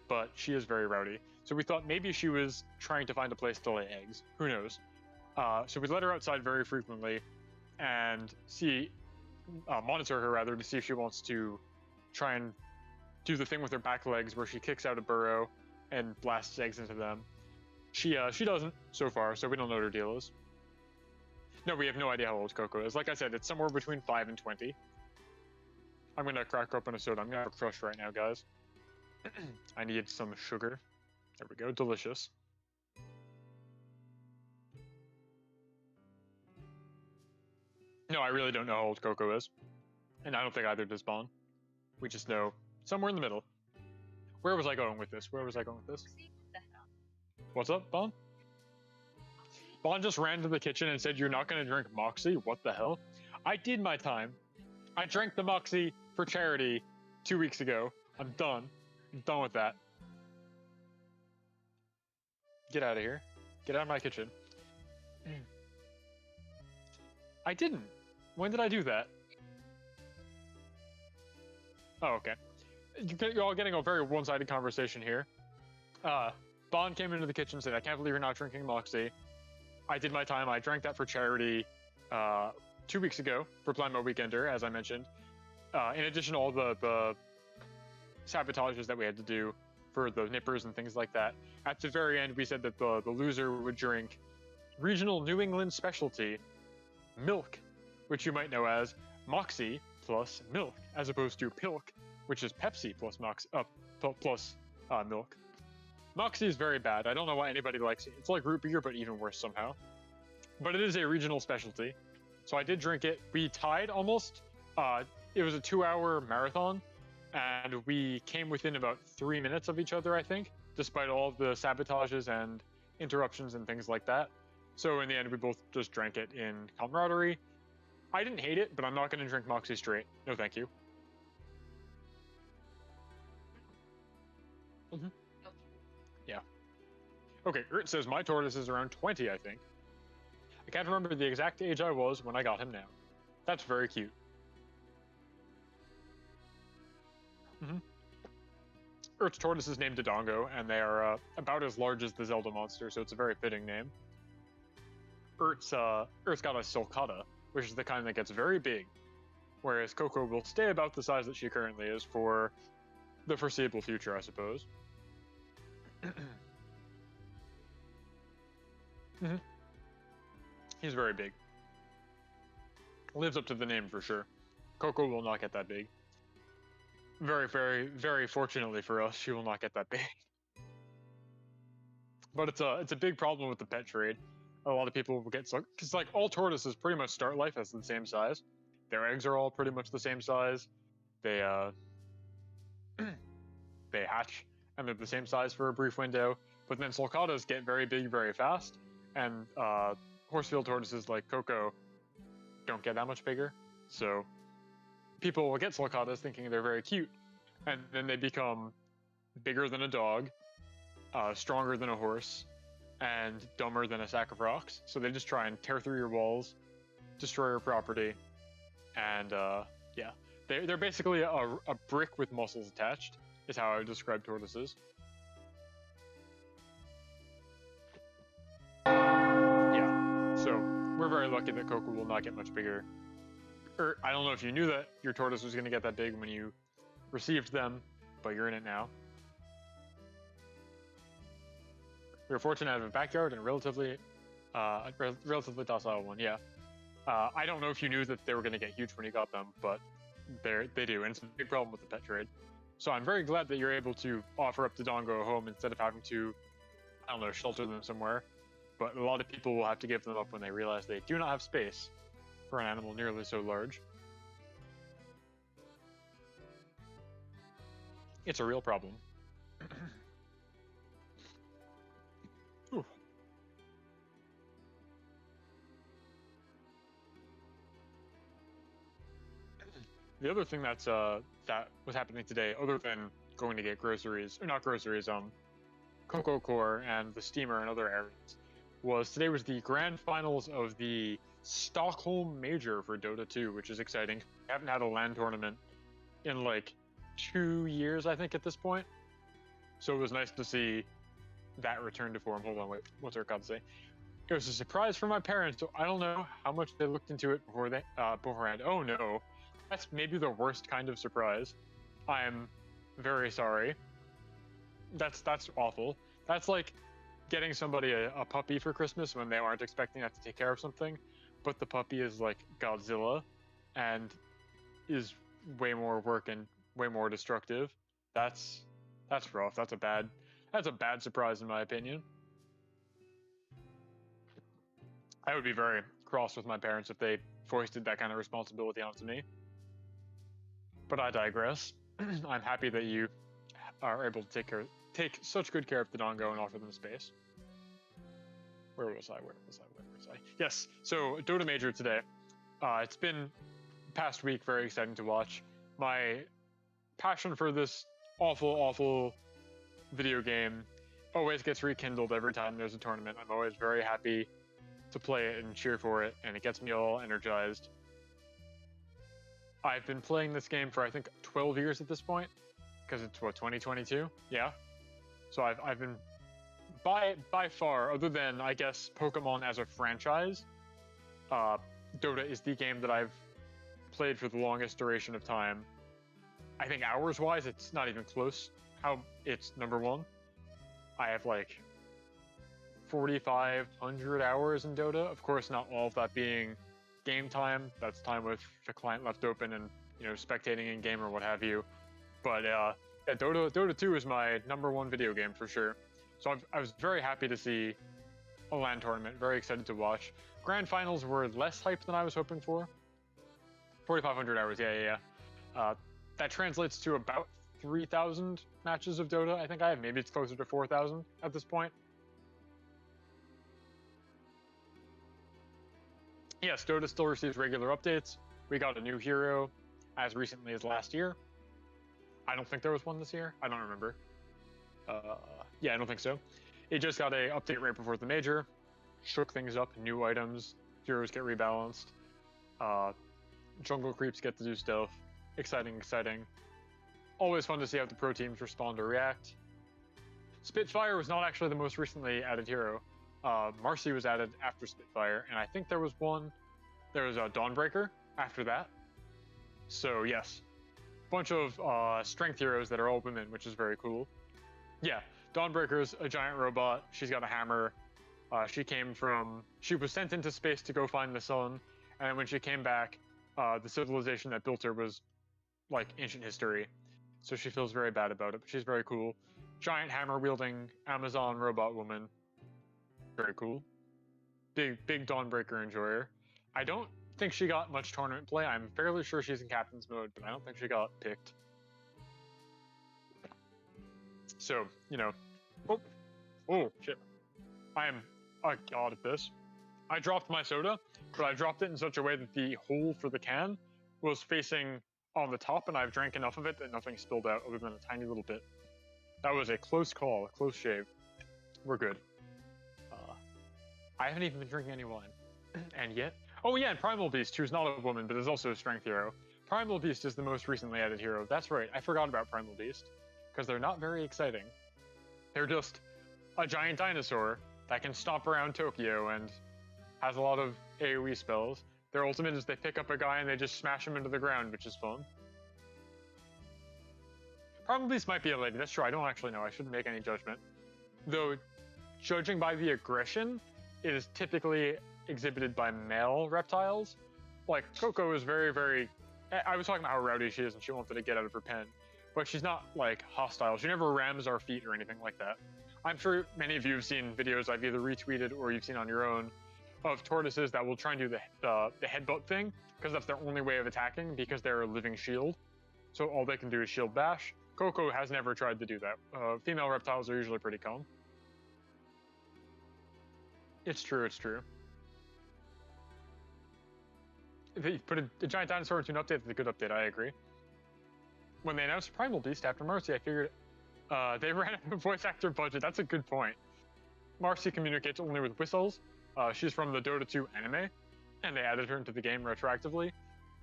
but she is very rowdy. So we thought maybe she was trying to find a place to lay eggs. Who knows? So we let her outside very frequently and monitor her rather, to see if she wants to try and do the thing with her back legs where she kicks out a burrow and blasts eggs into them. She doesn't so far, so we don't know what her deal is. No, we have no idea how old Coco is. Like I said, it's somewhere between 5 and 20. I'm gonna crack open a soda. I'm gonna have a crush right now, guys. I need some sugar. There we go, delicious. No, I really don't know how old Coco is. And I don't think either does Bon. We just know somewhere in the middle. Where was I going with this? What's up, Bon? Bon just ran to the kitchen and said, "You're not going to drink Moxie?" What the hell? I did my time. I drank the Moxie for charity 2 weeks ago. I'm done. I'm done with that. Get out of here. Get out of my kitchen. I didn't. When did I do that? Oh, okay. You're all getting a very one-sided conversation here. Bon came into the kitchen and said, "I can't believe you're not drinking Moxie." I did my time. I drank that for charity 2 weeks ago for Plimo Weekender, as I mentioned. In addition to all the sabotages that we had to do for the nippers and things like that. At the very end, we said that the loser would drink regional New England specialty, milk, which you might know as Moxie plus milk, as opposed to Pilk, which is Pepsi plus milk. Moxie is very bad. I don't know why anybody likes it. It's like root beer, but even worse somehow. But it is a regional specialty. So I did drink it. We tied almost. It was a 2-hour marathon, and we came within about 3 minutes of each other, I think, despite all of the sabotages and interruptions and things like that. So in the end, we both just drank it in camaraderie. I didn't hate it, but I'm not going to drink Moxie straight. No, thank you. Mm-hmm. Okay. Yeah. Okay, Ertt says my tortoise is around 20, I think. I can't remember the exact age I was when I got him now. That's very cute. Mm-hmm. Ert's tortoise is named Dodongo, and they are about as large as the Zelda monster, so it's a very fitting name. Ert's got a sulcata, which is the kind that gets very big, whereas Coco will stay about the size that she currently is for the foreseeable future, I suppose. Mm-hmm. He's very big. Lives up to the name for sure. Coco will not get that big. Very, very, very fortunately for us, she will not get that big. But it's a big problem with the pet trade. A lot of people will get because like all tortoises pretty much start life as the same size. Their eggs are all pretty much the same size. They they hatch and they're the same size for a brief window. But then sulcatas get very big very fast, and horsefield tortoises like Coco don't get that much bigger. So people will get sulcatas thinking they're very cute, and then they become bigger than a dog, stronger than a horse, and dumber than a sack of rocks. So they just try and tear through your walls, destroy your property, and yeah, they're basically a brick with muscles attached, is how I would describe tortoises. Yeah, so we're very lucky that Coco will not get much bigger. I don't know if you knew that your tortoise was going to get that big when you received them, but you're in it now. We were fortunate to have a backyard and a relatively docile one, yeah. I don't know if you knew that they were going to get huge when you got them, but they do, and it's a big problem with the pet trade. So I'm very glad that you're able to offer up Dodongo a home instead of having to, I don't know, shelter them somewhere. But a lot of people will have to give them up when they realize they do not have space for an animal nearly so large. It's a real problem. Ooh. The other thing that was happening today, other than going to get groceries, or not groceries, Coco Core and the steamer and other areas, was today was the grand finals of the Stockholm Major for Dota 2, which is exciting. We haven't had a LAN tournament in like 2 years, I think, at this point. So it was nice to see that return to form. Hold on, wait, what's our card say? It was a surprise for my parents, so I don't know how much they looked into it beforehand. Oh no, that's maybe the worst kind of surprise. I'm very sorry. That's awful. That's like getting somebody a puppy for Christmas when they aren't expecting to have to take care of something, but the puppy is like Godzilla and is way more work and way more destructive. That's rough. That's a bad surprise in my opinion. I would be very cross with my parents if they foisted that kind of responsibility onto me. But I digress. I'm happy that you are able to take such good care of the Dodongo and offer them space. Where was I? Yes, so Dota Major today. It's been past week very exciting to watch. My passion for this awful video game always gets rekindled every time there's a tournament. I'm always very happy to play it and cheer for it, and it gets me all energized. I've been playing this game for I think 12 years at this point, because it's what, 2022? Yeah. So I've been by far, other than I guess Pokemon as a franchise, Dota is the game that I've played for the longest duration of time. I think hours-wise, it's not even close how it's #1. I have like 4,500 hours in Dota. Of course, not all of that being game time. That's time with the client left open and, you know, spectating in game or what have you. But yeah, Dota 2 is my #1 video game for sure. So I was very happy to see a LAN tournament. Very excited to watch. Grand finals were less hype than I was hoping for. 4,500 hours, yeah. That translates to about 3,000 matches of Dota. I think I have. Maybe it's closer to 4,000 at this point. Yes, Dota still receives regular updates. We got a new hero as recently as last year. I don't think there was one this year. I don't remember. Yeah, I don't think so. It just got a update right before the major. Shook things up, new items, heroes get rebalanced. Jungle creeps get to do stuff. Exciting. Always fun to see how the pro teams respond or react. Spitfire was not actually the most recently added hero. Marcy was added after Spitfire, and I think there was a Dawnbreaker after that. So yes, bunch of strength heroes that are all women, which is very cool. Yeah, Dawnbreaker's a giant robot. She's got a hammer. She was sent into space to go find the sun, and when she came back, the civilization that built her was like ancient history. So she feels very bad about it, but she's very cool. Giant hammer wielding Amazon robot woman. Very cool. Big Dawnbreaker enjoyer. I don't think she got much tournament play. I'm fairly sure she's in captain's mode, but I don't think she got picked. So, you know. Oh shit. I am a god at this. I dropped my soda, but I dropped it in such a way that the hole for the can was facing on the top, and I've drank enough of it that nothing spilled out other than a tiny little bit. That was a close call, a close shave. We're good. I haven't even been drinking any wine. And yet... Oh yeah, and Primal Beast, who's not a woman, but is also a strength hero. Primal Beast is the most recently added hero. That's right, I forgot about Primal Beast. Because they're not very exciting. They're just a giant dinosaur that can stomp around Tokyo and has a lot of AoE spells. Their ultimate is they pick up a guy and they just smash him into the ground, which is fun. Primal Beast might be a lady, that's true, I don't actually know, I shouldn't make any judgment. Though, judging by the aggression, it is typically exhibited by male reptiles. Like, Coco is very... I was talking about how rowdy she is and she wanted to get out of her pen. But she's not, like, hostile. She never rams our feet or anything like that. I'm sure many of you have seen videos I've either retweeted or you've seen on your own of tortoises that will try and do the headbutt thing, because that's their only way of attacking, because they're a living shield. So all they can do is shield bash. Coco has never tried to do that. Female reptiles are usually pretty calm. It's true. If you put a giant dinosaur into an update, that's a good update, I agree. When they announced Primal Beast after Marcy, I figured they ran out of voice actor budget. That's a good point. Marcy communicates only with whistles. She's from the Dota 2 anime, and they added her into the game retroactively.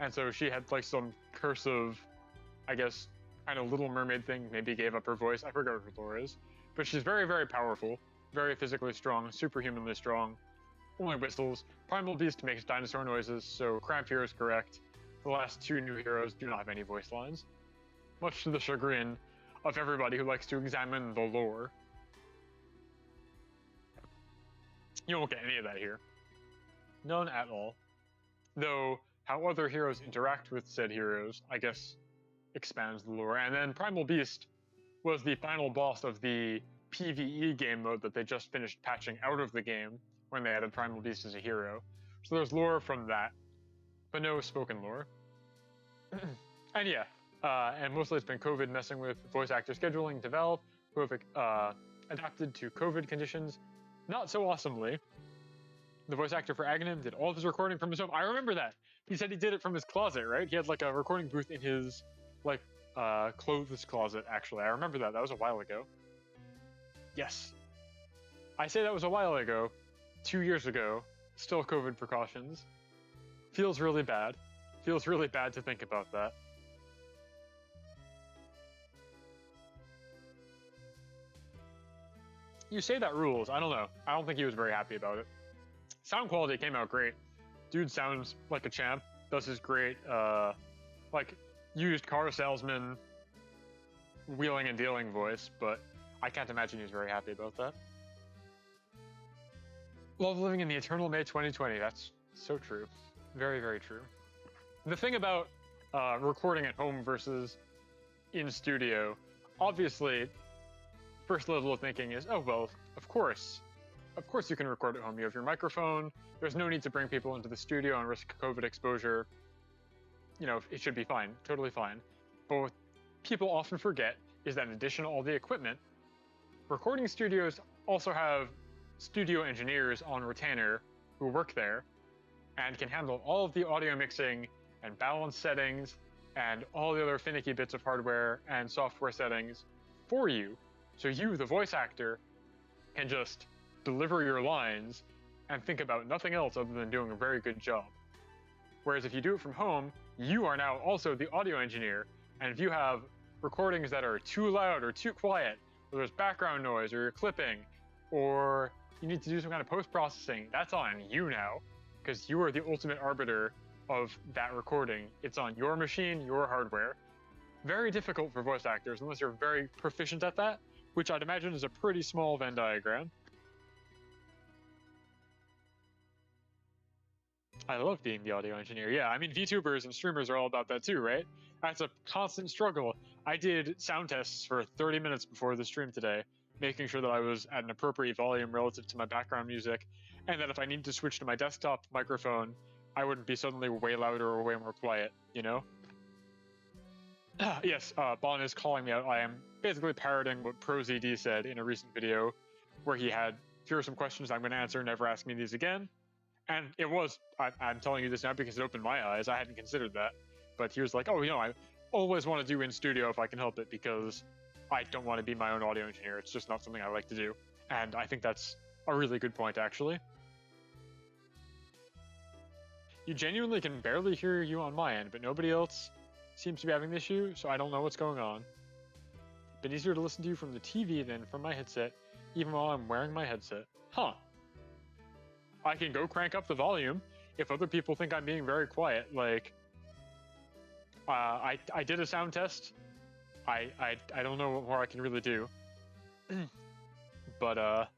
And so she had like some cursive, I guess, kind of Little Mermaid thing, maybe gave up her voice. I forget what her lore is. But she's very powerful, very physically strong, superhumanly strong. Only whistles. Primal Beast makes dinosaur noises, so Cramp here is correct. The last two new heroes do not have any voice lines. Much to the chagrin of everybody who likes to examine the lore. You won't get any of that here. None at all. Though, how other heroes interact with said heroes, I guess, expands the lore. And then Primal Beast was the final boss of the PvE game mode that they just finished patching out of the game when they added Primal Beast as a hero. So there's lore from that, but no spoken lore. And yeah, and mostly it's been COVID messing with voice actor scheduling to Valve, who have adapted to COVID conditions not so awesomely. The voice actor for Aghanim did all of his recording from his home. I remember that. He said he did it from his closet, right? He had like a recording booth in his like clothes closet, actually. I remember that. That was a while ago. Yes. I say that was a while ago. 2 years ago. Still COVID precautions. Feels really bad. Feels really bad to think about that. You say that rules. I don't know. I don't think he was very happy about it. Sound quality came out great. Dude sounds like a champ. Does his great, like, used car salesman wheeling and dealing voice, but I can't imagine he's very happy about that. Love living in the eternal May 2020. That's so true. Very, very true. The thing about recording at home versus in studio, obviously, first level of thinking is, oh, well, of course you can record at home. You have your microphone. There's no need to bring people into the studio and risk COVID exposure. You know, it should be fine, totally fine. But what people often forget is that in addition to all the equipment, recording studios also have studio engineers on retainer who work there and can handle all of the audio mixing and balance settings and all the other finicky bits of hardware and software settings for you. So you, the voice actor, can just deliver your lines and think about nothing else other than doing a very good job. Whereas if you do it from home, you are now also the audio engineer, and if you have recordings that are too loud or too quiet, or there's background noise, or you're clipping, or you need to do some kind of post-processing, that's on you now, because you are the ultimate arbiter of that recording. It's on your machine, your hardware. Very difficult for voice actors unless you're very proficient at that, which I'd imagine is a pretty small Venn diagram. I love being the audio engineer. Yeah, I mean, VTubers and streamers are all about that too, right? That's a constant struggle. I did sound tests for 30 minutes before the stream today, making sure that I was at an appropriate volume relative to my background music, and that if I needed to switch to my desktop microphone, I wouldn't be suddenly way louder or way more quiet, you know? Yes, Bon is calling me out. I am basically parroting what ProZD said in a recent video, where he had, here are some questions I'm going to answer, never ask me these again. And it was, I'm telling you this now because it opened my eyes. I hadn't considered that. But he was like, oh, you know, I always want to do in studio if I can help it because I don't want to be my own audio engineer. It's just not something I like to do. And I think that's a really good point, actually. You genuinely can barely hear you on my end, but nobody else seems to be having the issue, so I don't know what's going on. Been easier to listen to you from the TV than from my headset, even while I'm wearing my headset. Huh. I can go crank up the volume if other people think I'm being very quiet. Like, I did a sound test. I don't know what more I can really do. But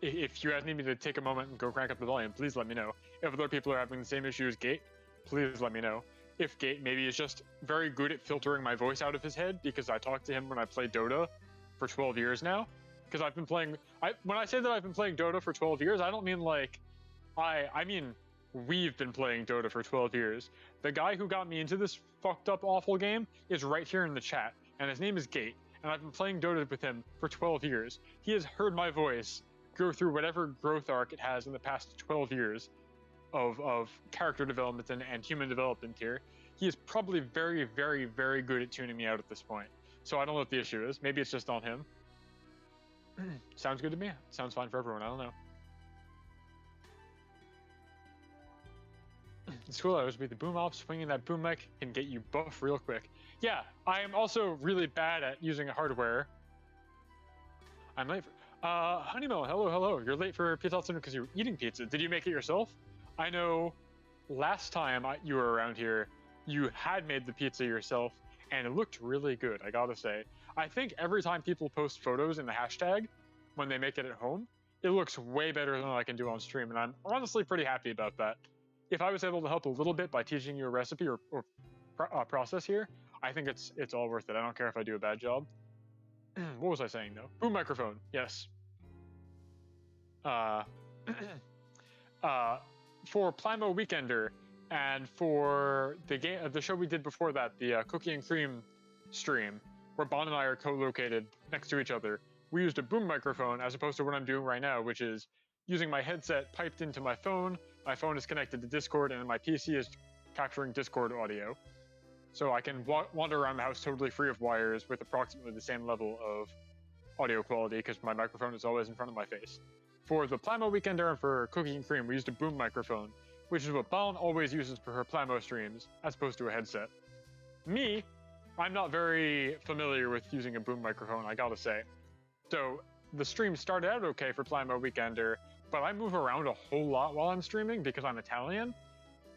if you guys need me to take a moment and go crank up the volume, please let me know. If other people are having the same issue as Gate, please let me know. If Gate maybe is just very good at filtering my voice out of his head because I talked to him when I played Dota for 12 years now. Because I've been playing, when I say that I've been playing Dota for 12 years, I don't mean like, I mean we've been playing Dota for 12 years. The guy who got me into this fucked up awful game is right here in the chat, and his name is Gate, and I've been playing Dota with him for 12 years. He has heard my voice go through whatever growth arc it has in the past 12 years of character development and human development here. He is probably very, very, very good at tuning me out at this point. So I don't know what the issue is. Maybe it's just on him. Sounds good to me. Sounds fine for everyone. I don't know. It's cool. I was with the boom op. Swinging that boom mic can get you buff real quick. Yeah, I am also really bad at using hardware. I'm late for... Honeymill, hello. You're late for PIZZATSUDAN because you were eating pizza. Did you make it yourself? I know last time you were around here, you had made the pizza yourself, and it looked really good, I gotta say. I think every time people post photos in the hashtag, when they make it at home, it looks way better than I can do on stream, and I'm honestly pretty happy about that. If I was able to help a little bit by teaching you a recipe or process here, I think it's all worth it. I don't care if I do a bad job. What was I saying, though? Boom microphone, yes. For Plimo Weekender, and for the show we did before that, the Cookie and Cream stream, where Bon and I are co-located next to each other, we used a boom microphone as opposed to what I'm doing right now, which is using my headset piped into my phone. My phone is connected to Discord, and my PC is capturing Discord audio. So I can wander around the house totally free of wires with approximately the same level of audio quality because my microphone is always in front of my face. For the Plimo Weekender and for Cookie and Cream, we used a boom microphone, which is what Bon always uses for her Plimo streams, as opposed to a headset. Me, I'm not very familiar with using a boom microphone, I gotta say. So the stream started out okay for Plimo Weekender, but I move around a whole lot while I'm streaming because I'm Italian,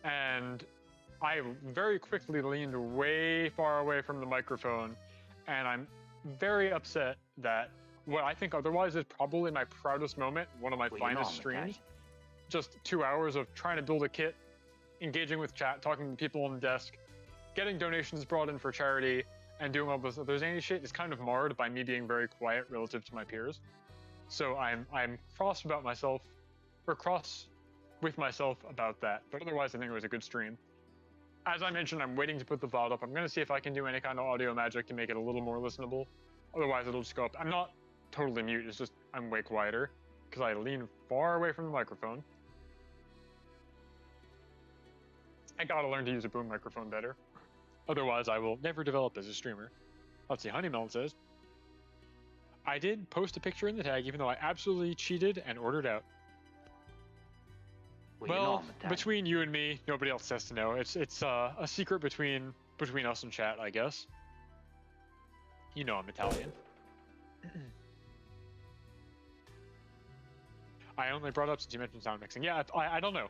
and I very quickly leaned way far away from the microphone, and I'm very upset that what I think otherwise is probably my proudest moment, one of my finest streams, just 2 hours of trying to build a kit, engaging with chat, talking to people on the desk, getting donations brought in for charity, and doing all this other zany shit is kind of marred by me being very quiet relative to my peers. So I'm cross about myself, or cross with myself about that. But otherwise, I think it was a good stream. As I mentioned, I'm waiting to put the VOD up. I'm going to see if I can do any kind of audio magic to make it a little more listenable. Otherwise, it'll just go up. I'm not totally mute. It's just I'm way quieter because I lean far away from the microphone. I gotta learn to use a boom microphone better. Otherwise, I will never develop as a streamer. Let's see, Honeymelon says, I did post a picture in the tag, even though I absolutely cheated and ordered out. Well, between you and me, nobody else has to know. It's a secret between us and chat, I guess. You know I'm Italian. I only brought up since you mentioned sound mixing. Yeah, I don't know.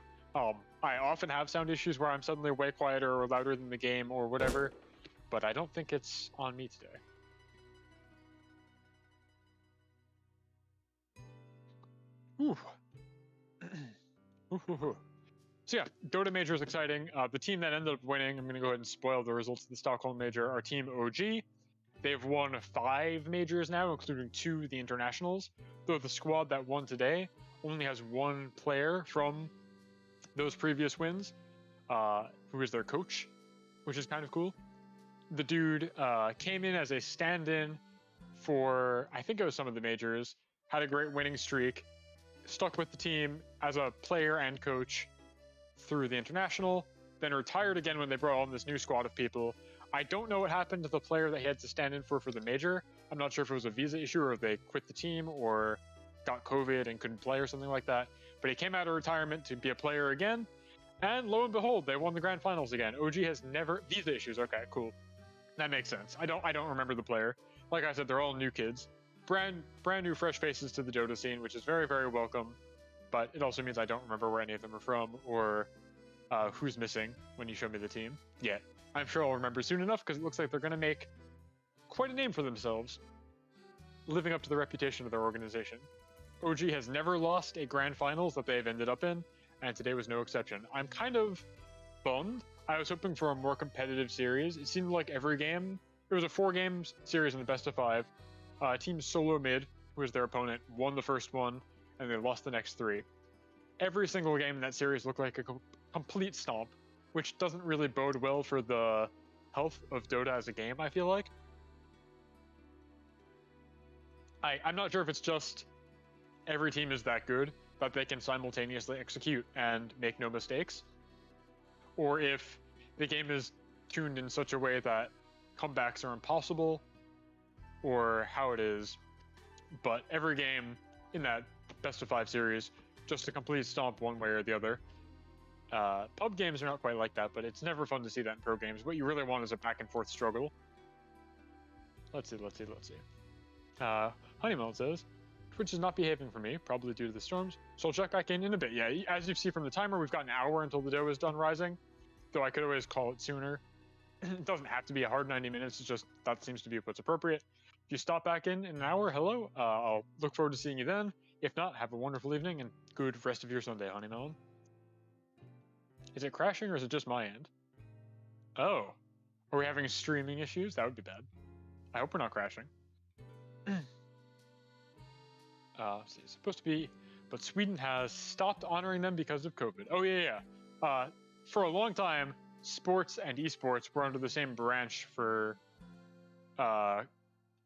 I often have sound issues where I'm suddenly way quieter or louder than the game or whatever, but I don't think it's on me today. Ooh. So yeah, Dota Major is exciting. The team that ended up winning, I'm going to go ahead and spoil the results of the Stockholm Major, our team OG. They've won 5 majors now, including 2 the internationals, though the squad that won today only has 1 player from those previous wins, who is their coach, which is kind of cool. The dude came in as a stand-in for, I think it was some of the majors, had a great winning streak, stuck with the team as a player and coach through the international, then retired again when they brought on this new squad of people. I don't know what happened to the player that he had to stand in for the major. I'm not sure if it was a visa issue or they quit the team or got COVID and couldn't play or something like that. But he came out of retirement to be a player again, and lo and behold, they won the grand finals again. OG has never visa issues. Okay, cool, that makes sense. I don't remember the player. Like I said, they're all new kids, brand new, fresh faces to the Dota scene, which is very, very welcome. But it also means I don't remember where any of them are from or who's missing when you show me the team. Yet I'm sure I'll remember soon enough because it looks like they're going to make quite a name for themselves, living up to the reputation of their organization. OG has never lost a grand finals that they've ended up in, and today was no exception. I'm kind of bummed. I was hoping for a more competitive series. It seemed like every game, it was a 4-game series in the best of 5. Team Solo Mid, who was their opponent, won the first one, and they lost the next 3. Every single game in that series looked like a complete stomp, which doesn't really bode well for the health of Dota as a game, I feel like. I'm not sure if it's just every team is that good that they can simultaneously execute and make no mistakes, or if the game is tuned in such a way that comebacks are impossible, or how it is. But every game in that best of 5 series, just a complete stomp one way or the other. Pub games are not quite like that, but it's never fun to see that in pro games. What you really want is a back and forth struggle. Let's see. Honeymelon says, Twitch is not behaving for me, probably due to the storms, so I'll check back in a bit. Yeah, as you see from the timer, we've got an hour until the dough is done rising, though I could always call it sooner. It doesn't have to be a hard 90 minutes, it's just that seems to be what's appropriate. If you stop back in an hour, hello, I'll look forward to seeing you then. If not, have a wonderful evening and good rest of your Sunday, Honeymelon. Is it crashing or is it just my end? Oh, are we having streaming issues? That would be bad. I hope we're not crashing. It's supposed to be, but Sweden has stopped honoring them because of COVID. Oh yeah. For a long time, sports and esports were under the same branch for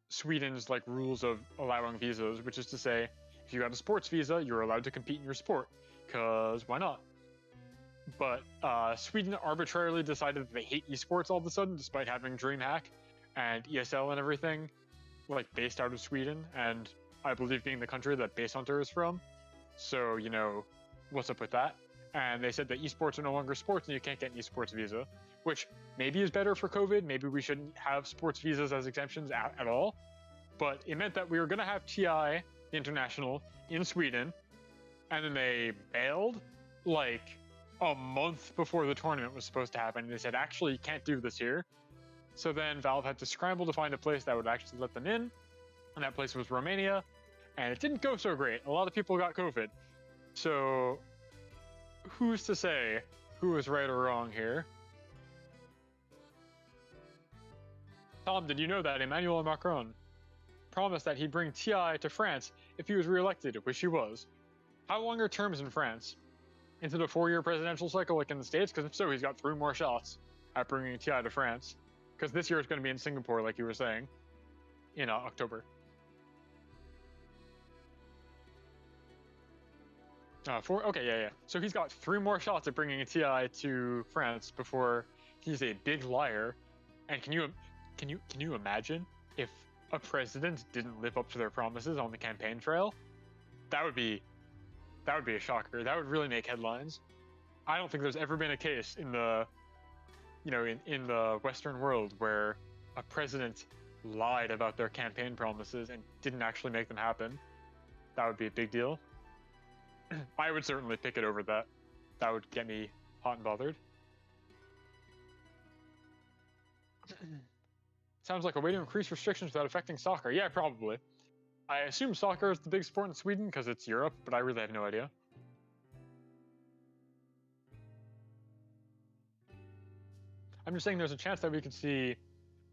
Sweden's like rules of allowing visas, which is to say, if you got a sports visa, you're allowed to compete in your sport, because why not? But Sweden arbitrarily decided that they hate esports all of a sudden, despite having DreamHack and ESL and everything, like based out of Sweden, and I believe being the country that Base Hunter is from. So, you know, what's up with that? And they said that esports are no longer sports and you can't get an esports visa, which maybe is better for COVID. Maybe we shouldn't have sports visas as exemptions at all. But it meant that we were going to have TI International in Sweden, and then they bailed like a month before the tournament was supposed to happen. They said, actually, you can't do this here. So then Valve had to scramble to find a place that would actually let them in, and that place was Romania, and it didn't go so great. A lot of people got COVID. So who's to say who was right or wrong here? Tom, did you know that Emmanuel Macron promised that he'd bring TI to France if he was re-elected, which he was? How long are terms in France? Into the 4-year presidential cycle like in the States? Because if so, he's got 3 more shots at bringing TI to France. Because this year it's going to be in Singapore, like you were saying, in October. Okay, yeah. So he's got 3 more shots at bringing a TI to France before he's a big liar. And can you imagine if a president didn't live up to their promises on the campaign trail? That would be a shocker. That would really make headlines. I don't think there's ever been a case in the, in the Western world where a president lied about their campaign promises and didn't actually make them happen. That would be a big deal. I would certainly pick it over that. That would get me hot and bothered. Sounds like a way to increase restrictions without affecting soccer. Yeah, probably. I assume soccer is the big sport in Sweden because it's Europe, but I really have no idea. I'm just saying there's a chance that we could see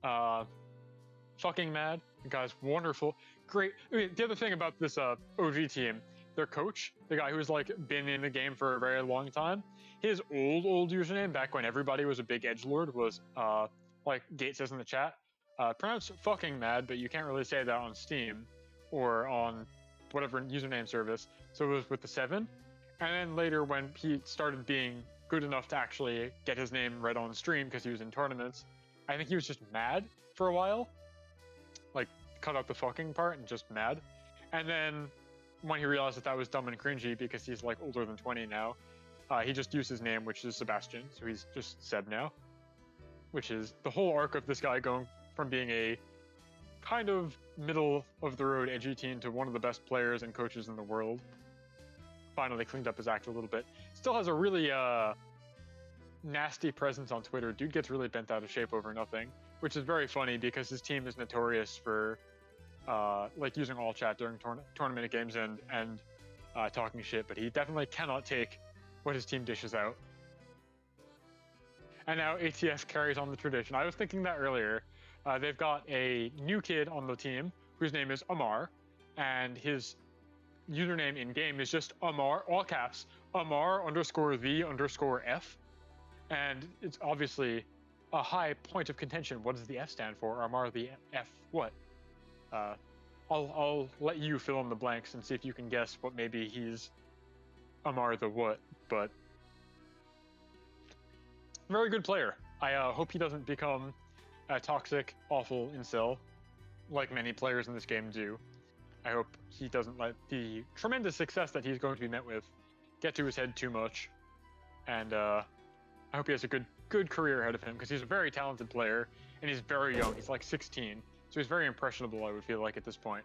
fucking mad. The guy's wonderful. Great. I mean, the other thing about this OG team, their coach, the guy who's like been in the game for a very long time, his old username back when everybody was a big edgelord was like Gate says in the chat, pronounced fucking mad, but you can't really say that on Steam or on whatever username service. So it was with the 7. And then later when he started being good enough to actually get his name read on stream because he was in tournaments, I think he was just mad for a while. Like, cut out the fucking part and just mad. And then when he realized that was dumb and cringy because he's like older than 20 now, he just used his name, which is Sebastian. So he's just Seb now. Which is the whole arc of this guy going from being a kind of middle of the road edgy teen to one of the best players and coaches in the world. Finally cleaned up his act a little bit. Still has a really nasty presence on Twitter. Dude gets really bent out of shape over nothing, which is very funny because his team is notorious for like using all chat during tournament games and talking shit, but he definitely cannot take what his team dishes out. And now ATF carries on the tradition. I was thinking that earlier. They've got a new kid on the team whose name is Amar, and his username in game is just Amar, all caps, Amar_the_F. And it's obviously a high point of contention. What does the F stand for? Amar the F what? I'll let you fill in the blanks and see if you can guess what maybe he's Amar the what, but very good player. I hope he doesn't become a toxic, awful incel like many players in this game do. I hope he doesn't let the tremendous success that he's going to be met with get to his head too much. And I hope he has a good career ahead of him because he's a very talented player and he's very young. He's like 16, so he's very impressionable, I would feel like, at this point.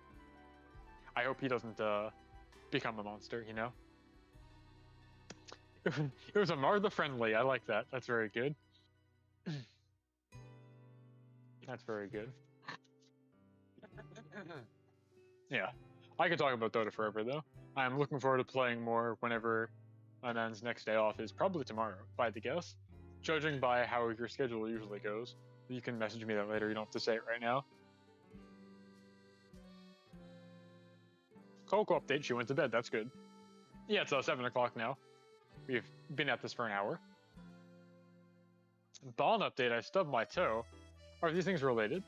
I hope he doesn't become a monster, you know? It was Amar the Friendly. I like that. That's very good. That's very good. Yeah. I could talk about Dota forever, though. I'm looking forward to playing more whenever my man's next day off is. Probably tomorrow, if I had to guess. Judging by how your schedule usually goes. You can message me that later. You don't have to say it right now. Coco update. She went to bed. That's good. Yeah, it's 7 o'clock now. We've been at this for an hour. Bon update. I stubbed my toe. Are these things related?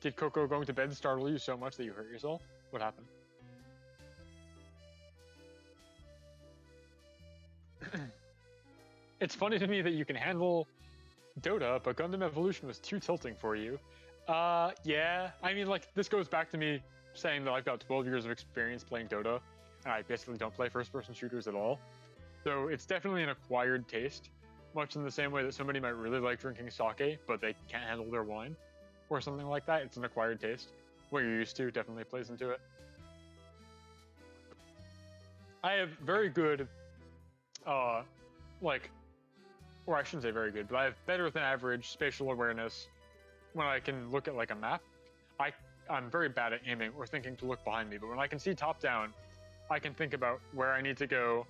Did Coco going to bed startle you so much that you hurt yourself? What happened? It's funny to me that you can handle Dota, but Gundam Evolution was too tilting for you. Yeah. I mean, like, this goes back to me saying that I've got 12 years of experience playing Dota, and I basically don't play first-person shooters at all. So it's definitely an acquired taste, much in the same way that somebody might really like drinking sake, but they can't handle their wine, or something like that. It's an acquired taste. What you're used to definitely plays into it. I have very good, like, or I shouldn't say very good, but I have better than average spatial awareness when I can look at like a map. I'm very bad at aiming or thinking to look behind me, but when I can see top down, I can think about where I need to go,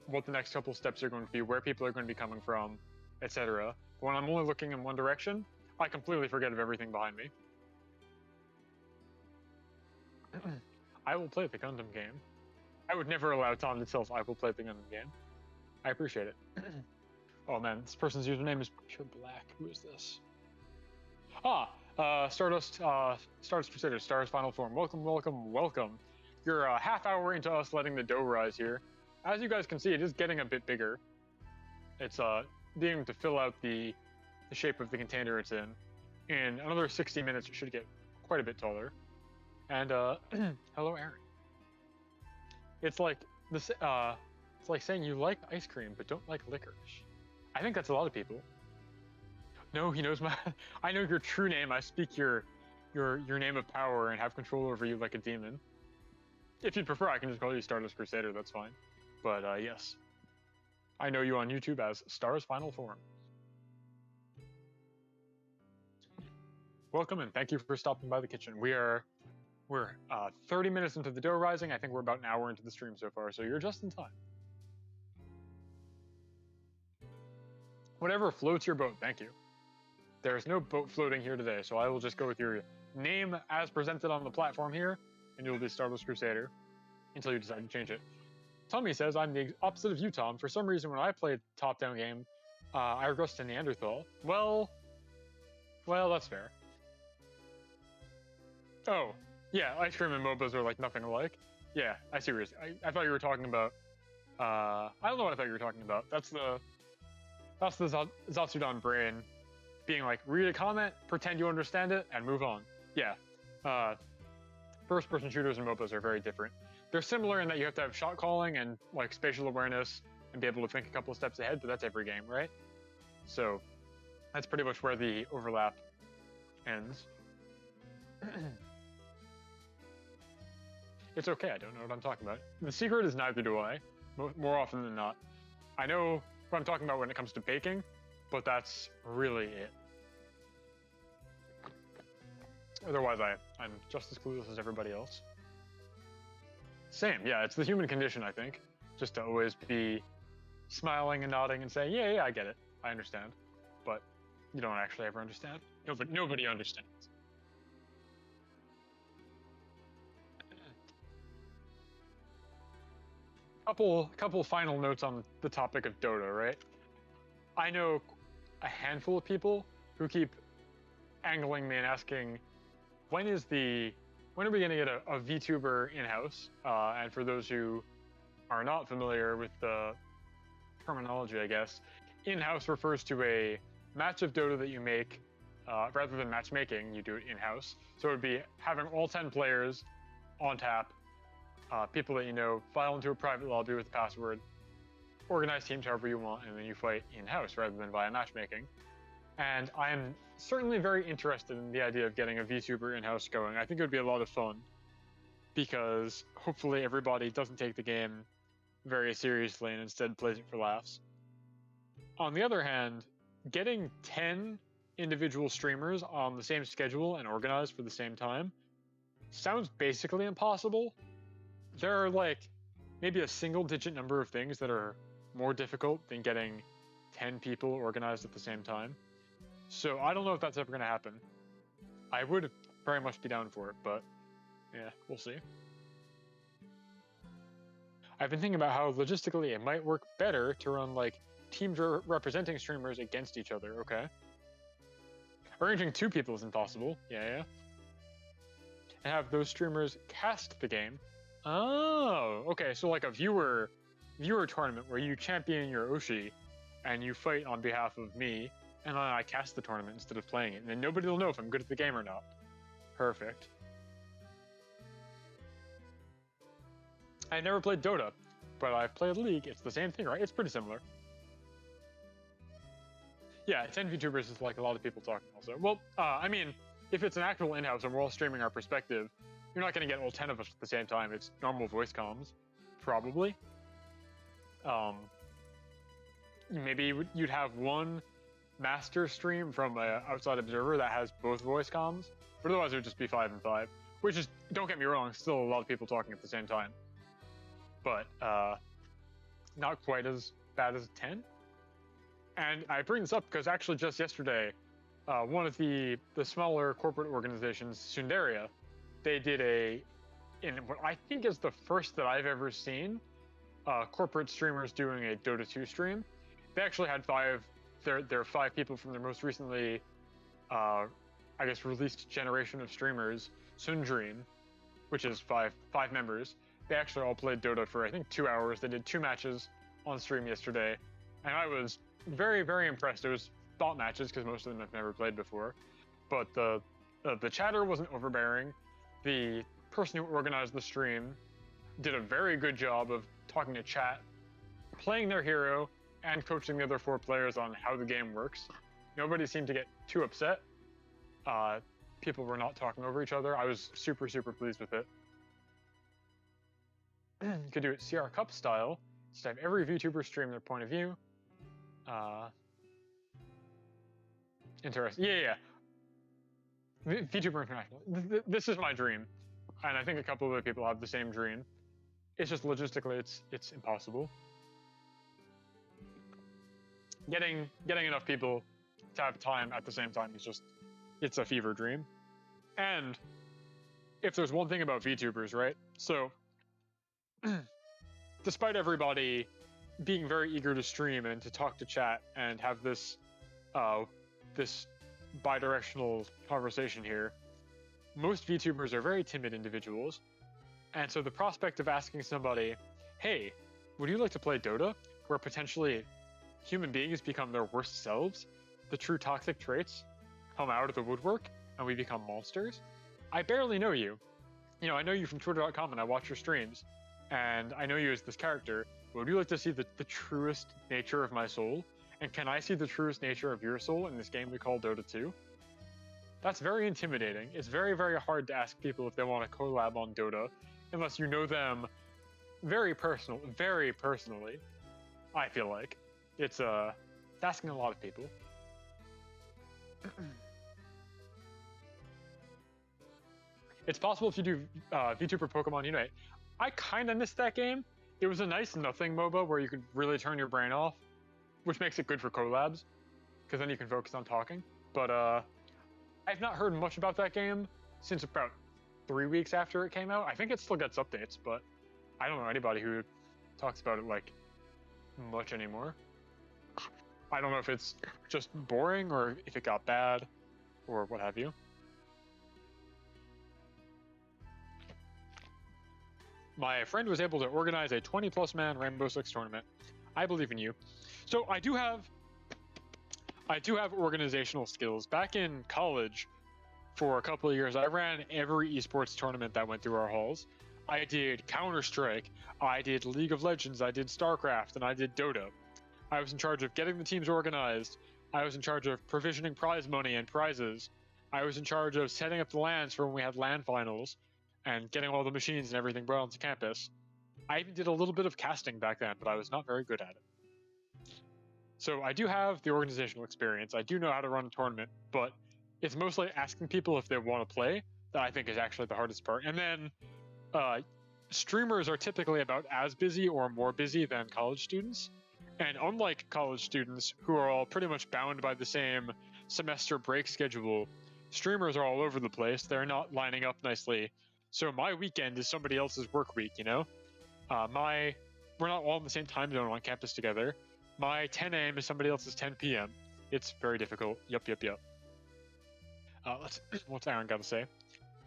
what the next couple steps are going to be, where people are going to be coming from, etc. When I'm only looking in one direction, I completely forget of everything behind me. I will play the Gundam game. I would never allow Tom to tell if I will play the Gundam game. I appreciate it. Oh man, this person's username is Pure Black. Who is this? Stardust Crusader, Stars Final Form. Welcome, welcome, welcome. You're a half hour into us letting the dough rise here. As you guys can see, it is getting a bit bigger. It's beginning to fill out the shape of the container it's in. In another 60 minutes, it should get quite a bit taller. And hello, Aaron. It's like this. It's like saying you like ice cream but don't like licorice. I think that's a lot of people. No, he knows my. I know your true name. I speak your name of power and have control over you like a demon. If you'd prefer, I can just call you Stardust Crusader. That's fine. But yes, I know you on YouTube as Stars Final Form. Welcome and thank you for stopping by the kitchen. We're 30 minutes into the dough rising. I think we're about an hour into the stream so far, so you're just in time. Whatever floats your boat, thank you. There's no boat floating here today, so I will just go with your name as presented on the platform here, and you'll be Stardust Crusader until you decide to change it. Tommy says, I'm the opposite of you, Tom. For some reason, when I played top-down game, I regressed to Neanderthal. Well, that's fair. Oh, yeah, ice cream and MOBAs are like nothing alike. Yeah, I see what you're saying. I thought you were talking about, I don't know what I thought you were talking about. That's the Zatsudan brain being like, read a comment, pretend you understand it, and move on. Yeah, first-person shooters and MOBAs are very different. They're similar in that you have to have shot calling and like spatial awareness and be able to think a couple of steps ahead, but that's every game, right? So that's pretty much where the overlap ends. It's okay, I don't know what I'm talking about. The secret is neither do I, more often than not. I know what I'm talking about when it comes to baking, but that's really it. Otherwise, I'm just as clueless as everybody else. Same, yeah, it's the human condition, I think. Just to always be smiling and nodding and saying, yeah, I get it, I understand. But you don't actually ever understand. Nobody understands. Couple final notes on the topic of Dota, right? I know a handful of people who keep angling me and asking, when are we going to get a VTuber in-house? And for those who are not familiar with the terminology, I guess, in-house refers to a match of Dota that you make, rather than matchmaking, you do it in-house. So it would be having all 10 players on tap, people that you know, file into a private lobby with a password, organize teams however you want, and then you fight in-house rather than via matchmaking. And I am certainly very interested in the idea of getting a VTuber in-house going. I think it would be a lot of fun, because hopefully everybody doesn't take the game very seriously and instead plays it for laughs. On the other hand, getting 10 individual streamers on the same schedule and organized for the same time sounds basically impossible. There are like maybe a single-digit number of things that are more difficult than getting 10 people organized at the same time. So I don't know if that's ever going to happen. I would very much be down for it, but yeah, we'll see. I've been thinking about how logistically it might work better to run like teams representing streamers against each other, okay? Arranging 2 people is impossible, yeah. And have those streamers cast the game. Oh, okay, so like a viewer tournament where you champion your Oshi and you fight on behalf of me, and then I cast the tournament instead of playing it, and then nobody will know if I'm good at the game or not. Perfect. I've never played Dota, but I've played League. It's the same thing, right? It's pretty similar. Yeah, 10 VTubers is like a lot of people talking also. Well, I mean, if it's an actual in-house and we're all streaming our perspective, you're not going to get all 10 of us at the same time. It's normal voice comms, probably. maybe you'd have one master stream from an outside observer that has both voice comms, but otherwise it would just be 5 and 5, which is, don't get me wrong, still a lot of people talking at the same time, but not quite as bad as 10. And I bring this up because actually just yesterday, one of the smaller corporate organizations, Sundaria, they did in what I think is the first that I've ever seen, corporate streamers doing a Dota 2 stream. They actually had there are 5 people from their most recently, I guess, released generation of streamers, Sundream, which is five members. They actually all played Dota for, I think, 2 hours. They did 2 matches on stream yesterday, and I was very, very impressed. It was thought matches because most of them have never played before, but the chatter wasn't overbearing. The person who organized the stream did a very good job of talking to chat, playing their hero, and coaching the other 4 players on how the game works. Nobody seemed to get too upset. People were not talking over each other. I was super, super pleased with it. You could do it CR Cup style. Just have every VTuber stream their point of view. Interesting. Yeah. VTuber International. This is my dream, and I think a couple of other people have the same dream. It's just logistically, it's impossible. Getting enough people to have time at the same time is just, it's a fever dream. And if there's one thing about VTubers, right? So, despite everybody being very eager to stream and to talk to chat and have this bi-directional conversation here, most VTubers are very timid individuals. And so the prospect of asking somebody, hey, would you like to play Dota, where potentially human beings become their worst selves, the true toxic traits come out of the woodwork, and we become monsters? I barely know you. You know, I know you from Twitter.com and I watch your streams, and I know you as this character. Would you like to see the truest nature of my soul? And can I see the truest nature of your soul in this game we call Dota 2? That's very intimidating. It's very, very hard to ask people if they want to collab on Dota, unless you know them very personally, I feel like. It's asking a lot of people. It's possible if you do VTuber Pokemon Unite. I kind of missed that game. It was a nice nothing MOBA where you could really turn your brain off, which makes it good for collabs, because then you can focus on talking. But I've not heard much about that game since about 3 weeks after it came out. I think it still gets updates, but I don't know anybody who talks about it like much anymore. I don't know if it's just boring or if it got bad or what have you. My friend was able to organize a 20+ man Rainbow Six tournament. I believe in you. So I do have organizational skills. Back in college, for a couple of years, I ran every esports tournament that went through our halls. I did Counter-Strike, I did League of Legends, I did StarCraft, and I did Dota. I was in charge of getting the teams organized. I was in charge of provisioning prize money and prizes. I was in charge of setting up the LANs for when we had LAN finals and getting all the machines and everything brought onto campus. I even did a little bit of casting back then, but I was not very good at it. So I do have the organizational experience. I do know how to run a tournament, but it's mostly asking people if they want to play that I think is actually the hardest part. And then streamers are typically about as busy or more busy than college students. And unlike college students who are all pretty much bound by the same semester break schedule, streamers are all over the place. They're not lining up nicely. So my weekend is somebody else's work week, you know? We're not all in the same time zone on campus together. My 10 a.m. is somebody else's 10 p.m. It's very difficult. Yup. What's Aaron got to say?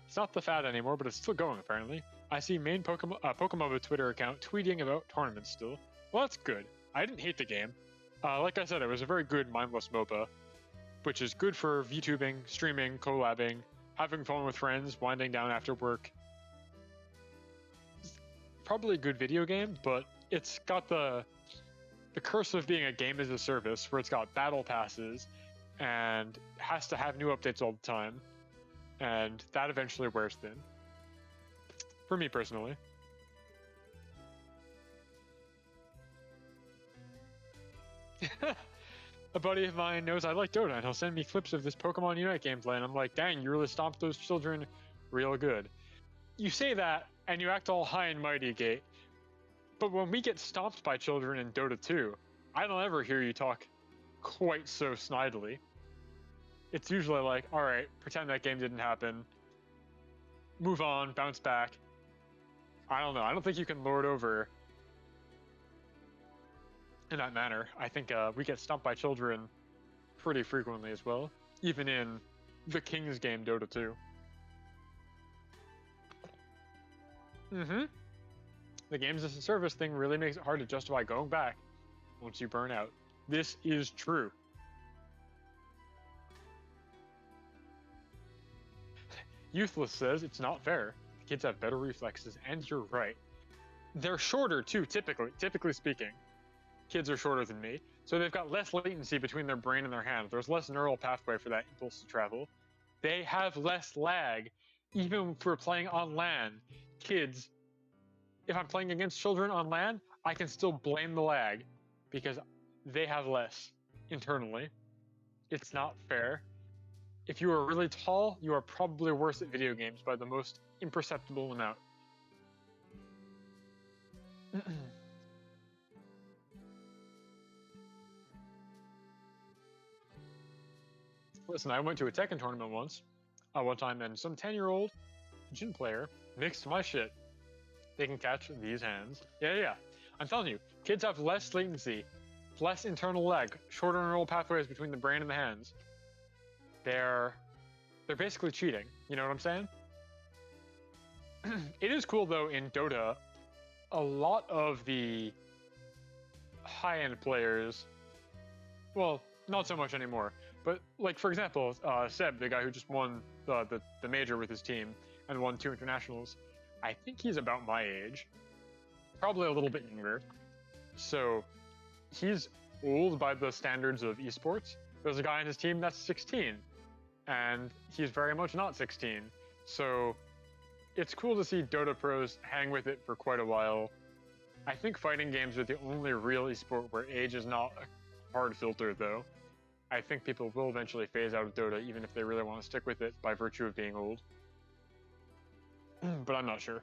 It's not the fad anymore, but it's still going apparently. I see main Pokemon Twitter account tweeting about tournaments still. Well, that's good. I didn't hate the game. Like I said, it was a very good mindless MOBA, which is good for VTubing, streaming, collabing, having fun with friends, winding down after work. It's probably a good video game, but it's got the curse of being a game as a service, where it's got battle passes and has to have new updates all the time, and that eventually wears thin. For me personally. A buddy of mine knows I like Dota, and he'll send me clips of this Pokemon Unite gameplay, and I'm like, dang, you really stomped those children real good. You say that, and you act all high and mighty, Gate, but when we get stomped by children in Dota 2, I don't ever hear you talk quite so snidely. It's usually like, alright, pretend that game didn't happen, move on, bounce back. I don't know, I don't think you can lord over in that manner. I think we get stomped by children pretty frequently as well, even in the King's game Dota 2. The games as a service thing really makes it hard to justify going back once you burn out. This is true. Youthless says it's not fair. The kids have better reflexes, and you're right. They're shorter too, typically speaking. Kids are shorter than me, so they've got less latency between their brain and their hand. There's less neural pathway for that impulse to travel. They have less lag, even if we're playing on LAN. Kids, if I'm playing against children on LAN, I can still blame the lag because they have less internally. It's not fair. If you are really tall, you are probably worse at video games by the most imperceptible amount. Listen, I went to a Tekken tournament once, one time, and some 10-year-old Jin player mixed my shit. They can catch these hands. Yeah. I'm telling you, kids have less latency, less internal lag, shorter neural pathways between the brain and the hands. They're basically cheating. You know what I'm saying? It is cool though in Dota. A lot of the high-end players, well, not so much anymore. But like for example, Seb, the guy who just won the major with his team and won 2 internationals, I think he's about my age, probably a little bit younger. So he's old by the standards of esports. There's a guy on his team that's 16, and he's very much not 16. So it's cool to see Dota pros hang with it for quite a while. I think fighting games are the only real esport where age is not a hard filter, though. I think people will eventually phase out of Dota, even if they really want to stick with it by virtue of being old. But I'm not sure.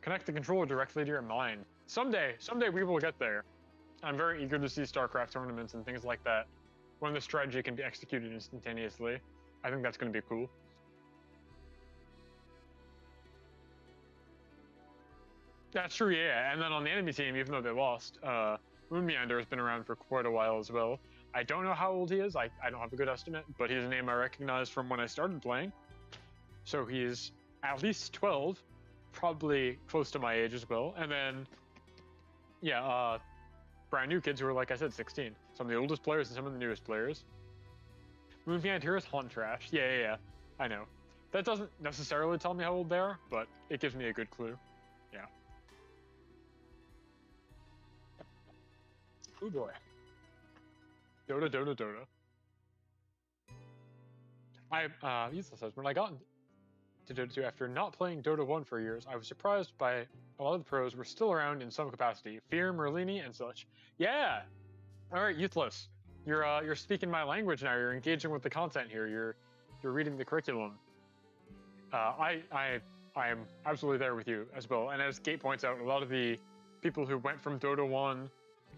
Connect the controller directly to your mind. Someday we will get there. I'm very eager to see StarCraft tournaments and things like that, when the strategy can be executed instantaneously. I think that's going to be cool. That's true, yeah. And then on the enemy team, even though they lost, Moonmeander has been around for quite a while as well. I don't know how old he is. I don't have a good estimate, but he's a name I recognize from when I started playing. So he's at least 12, probably close to my age as well. And then, yeah, brand new kids who are, like I said, 16. Some of the oldest players and some of the newest players. Moonmeander is haunt trash. Yeah. I know. That doesn't necessarily tell me how old they are, but it gives me a good clue. Yeah. Oh boy. Dota. Useless says, when I got to Dota 2 after not playing Dota 1 for years, I was surprised by a lot of the pros were still around in some capacity. Fear, Merlini, and such. Yeah! Alright, Youthless. You're speaking my language now. You're engaging with the content here. You're reading the curriculum. I am absolutely there with you as well. And as Gate points out, a lot of the people who went from Dota 1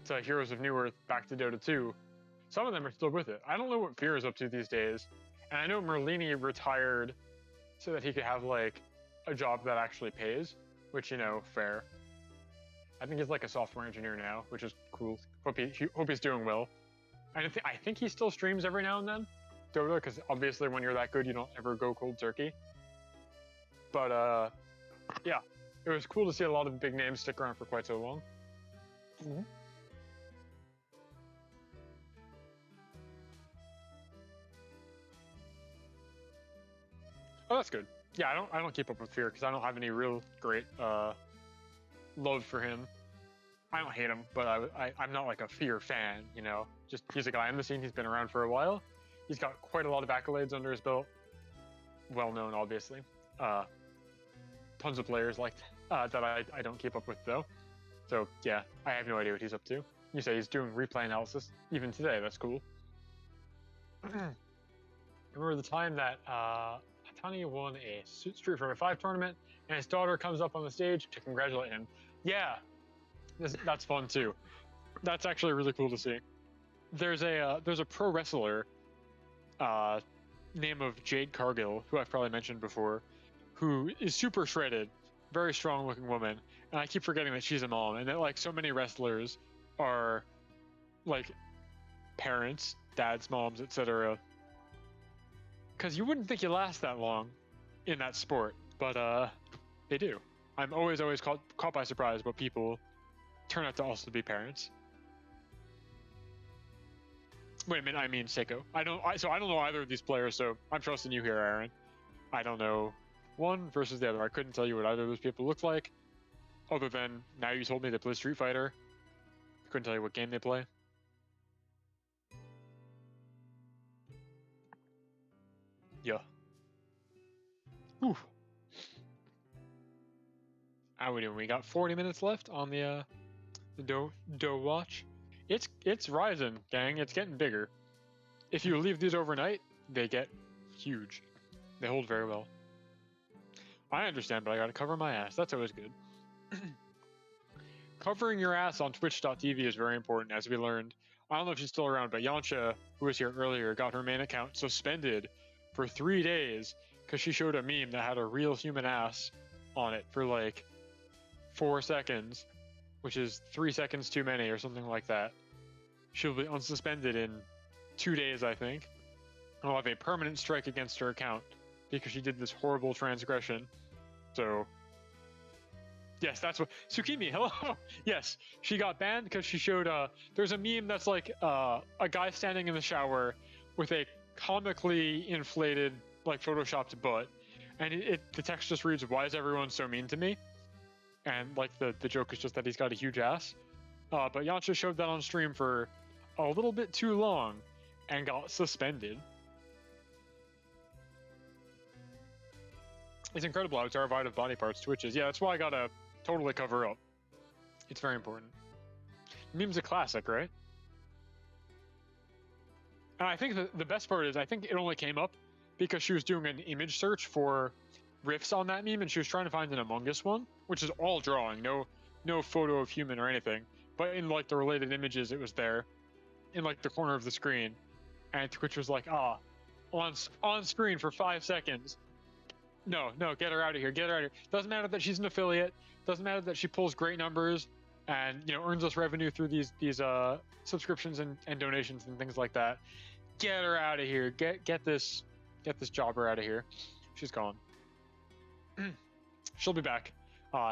to Heroes of New Earth back to Dota 2, some of them are still with it. I don't know what Fear is up to these days. And I know Merlini retired so that he could have, like, a job that actually pays, which, you know, fair. I think he's like a software engineer now, which is cool. Hope he's doing well. And I think he still streams every now and then, Dota, because obviously when you're that good, you don't ever go cold turkey. But, yeah, it was cool to see a lot of big names stick around for quite so long. Mm-hmm. Oh, that's good. Yeah, I don't keep up with Fear because I don't have any real great love for him. I don't hate him, but I'm not like a Fear fan, you know. Just he's a guy in the scene. He's been around for a while. He's got quite a lot of accolades under his belt. Well known, obviously. Tons of players like that I don't keep up with though. So yeah, I have no idea what he's up to. You say he's doing replay analysis even today. That's cool. Remember the time that Hatani won a Street Fighter 5 tournament, and his daughter comes up on the stage to congratulate him. Yeah, that's fun too. That's actually really cool to see. There's a pro wrestler name of Jade Cargill, who I've probably mentioned before, who is super shredded, very strong looking woman, and I keep forgetting that she's a mom, and that like so many wrestlers are like parents, dads, moms, etc. Because you wouldn't think you last that long in that sport, but they do. I'm always caught by surprise, but people turn out to also be parents. Wait a minute, I mean Seiko. I don't know either of these players, so I'm trusting you here, Aaron. I don't know one versus the other. I couldn't tell you what either of those people look like, other than now you told me they play Street Fighter. I couldn't tell you what game they play. Yeah. Whew. How we doing? We got 40 minutes left on the dough watch. It's rising, gang. It's getting bigger. If you leave these overnight, they get huge. They hold very well. I understand, but I gotta cover my ass. That's always good. Covering your ass on twitch.tv is very important, as we learned. I don't know if she's still around, but Yansha, who was here earlier, got her main account suspended for 3 days because she showed a meme that had a real human ass on it for like 4 seconds, which is 3 seconds too many or something like that. She'll be unsuspended in 2 days, I think. And I'll have a permanent strike against her account because she did this horrible transgression. So, yes, that's what... Tsukimi, hello! Yes, she got banned because she showed... there's a meme that's like a guy standing in the shower with a comically inflated, like, photoshopped butt. And the text just reads, "Why is everyone so mean to me?" And, like, the joke is just that he's got a huge ass. But Yansha showed that on stream for a little bit too long and got suspended. It's incredible how terrified of body parts Twitch is. Yeah, that's why I gotta totally cover up. It's very important. Meme's a classic, right? And I think the best part is, I think it only came up because she was doing an image search for riffs on that meme, and she was trying to find an Among Us one, which is all drawing, no photo of human or anything. But in like the related images, it was there, in like the corner of the screen, and Twitch was like, on screen for 5 seconds. No, get her out of here, get her out of here. Doesn't matter that she's an affiliate. Doesn't matter that she pulls great numbers and, you know, earns us revenue through these subscriptions and donations and things like that. Get her out of here. Get this jobber out of here. She's gone. She'll be back.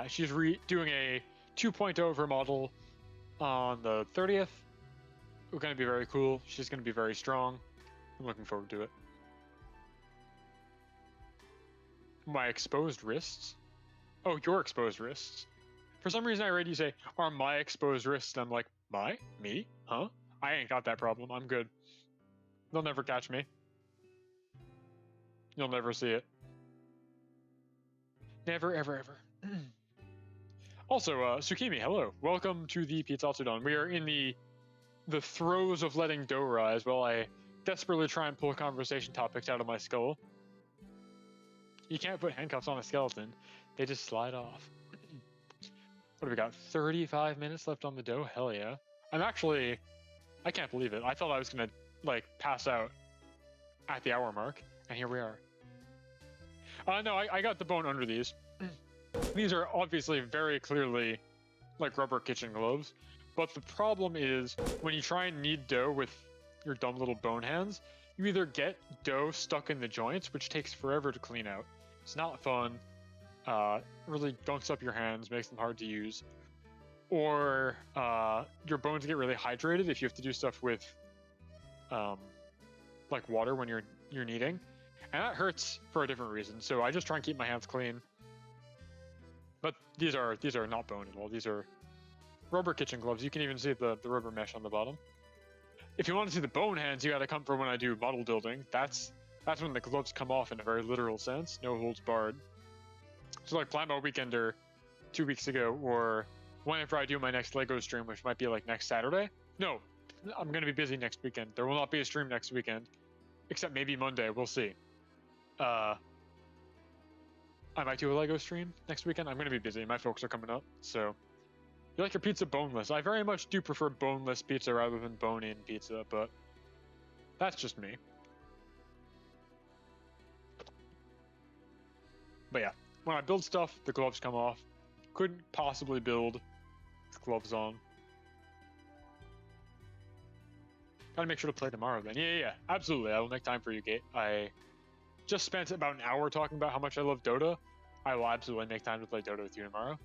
She's doing a 2.0 of her model on the 30th. We're going to be very cool. She's going to be very strong. I'm looking forward to it. My exposed wrists? Oh, your exposed wrists. For some reason I read you say, "Are my exposed wrists?" And I'm like, me? Huh? I ain't got that problem. I'm good. They'll never catch me. You'll never see it. Never, ever, ever. Also, Tsukimi, hello. Welcome to the PIZZATSUDAN. We are in the throes of letting dough rise while I desperately try and pull conversation topics out of my skull. You can't put handcuffs on a skeleton. They just slide off. What have we got? 35 minutes left on the dough? Hell yeah. I can't believe it. I thought I was gonna, like, pass out at the hour mark, and here we are. No, I got the bone under these. These are obviously very clearly, like, rubber kitchen gloves, but the problem is, when you try and knead dough with your dumb little bone hands, you either get dough stuck in the joints, which takes forever to clean out. It's not fun. Really gunks up your hands, makes them hard to use. Or your bones get really hydrated if you have to do stuff with like water when you're kneading. And that hurts for a different reason. So I just try and keep my hands clean. But these are not bone at all. These are rubber kitchen gloves. You can even see the rubber mesh on the bottom. If you want to see the bone hands, you gotta come for when I do model building. That's when the gloves come off in a very literal sense. No holds barred. So like Plamo Weekender 2 weeks ago, or whenever I do my next LEGO stream, which might be like next Saturday. No, I'm going to be busy next weekend. There will not be a stream next weekend, except maybe Monday. We'll see. I might do a LEGO stream next weekend. I'm going to be busy. My folks are coming up, so... You like your pizza boneless? I very much do prefer boneless pizza rather than bone-in pizza, but that's just me. But yeah, when I build stuff, the gloves come off. Couldn't possibly build with gloves on. Gotta make sure to play tomorrow then. Yeah, absolutely. I will make time for you, Kate. I just spent about an hour talking about how much I love Dota. I will absolutely make time to play Dota with you tomorrow.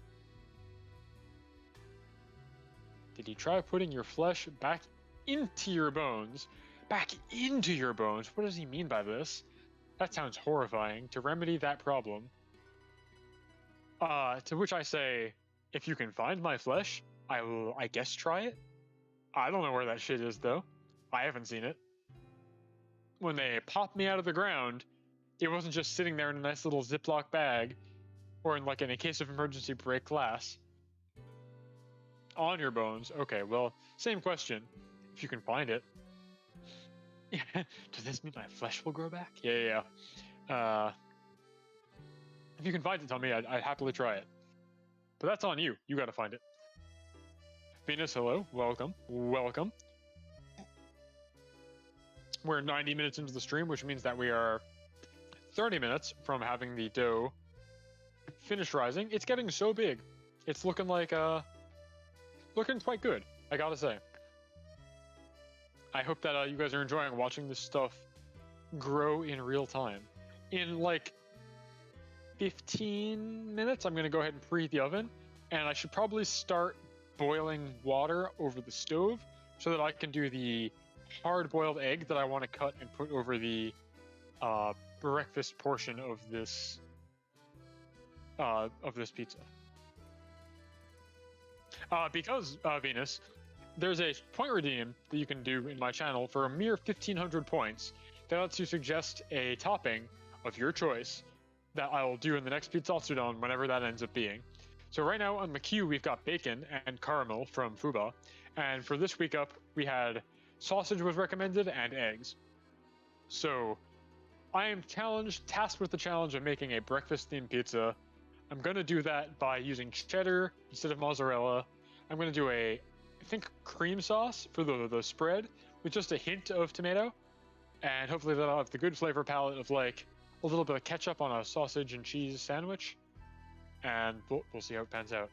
Did you try putting your flesh back into your bones? Back into your bones? What does he mean by this? That sounds horrifying. To remedy that problem. To which I say, if you can find my flesh, I will, I guess, try it. I don't know where that shit is, though. I haven't seen it. When they popped me out of the ground, it wasn't just sitting there in a nice little Ziploc bag, or in like in a case of emergency break glass. On your bones. Okay, well, same question. If you can find it. Does this mean my flesh will grow back? Yeah. If you can find it, tell me. I'd happily try it. But that's on you. You gotta find it. Venus, hello. Welcome. Welcome. We're 90 minutes into the stream, which means that we are 30 minutes from having the dough finish rising. It's getting so big. It's looking like, looking quite good, I gotta say. I hope that you guys are enjoying watching this stuff grow in real time. In like 15 minutes, I'm gonna go ahead and preheat the oven, and I should probably start boiling water over the stove so that I can do the hard-boiled egg that I want to cut and put over the breakfast portion of this pizza. Because, Venus, there's a point redeem that you can do in my channel for a mere 1,500 points that lets you suggest a topping of your choice that I'll do in the next PIZZATSUDAN, whenever that ends up being. So right now on the queue, we've got bacon and caramel from Fuba, and for this week up, we had sausage was recommended and eggs. So I am tasked with the challenge of making a breakfast-themed pizza. I'm going to do that by using cheddar instead of mozzarella. I'm going to do I think, cream sauce for the spread with just a hint of tomato. And hopefully that'll have the good flavor palette of like a little bit of ketchup on a sausage and cheese sandwich. And we'll see how it pans out.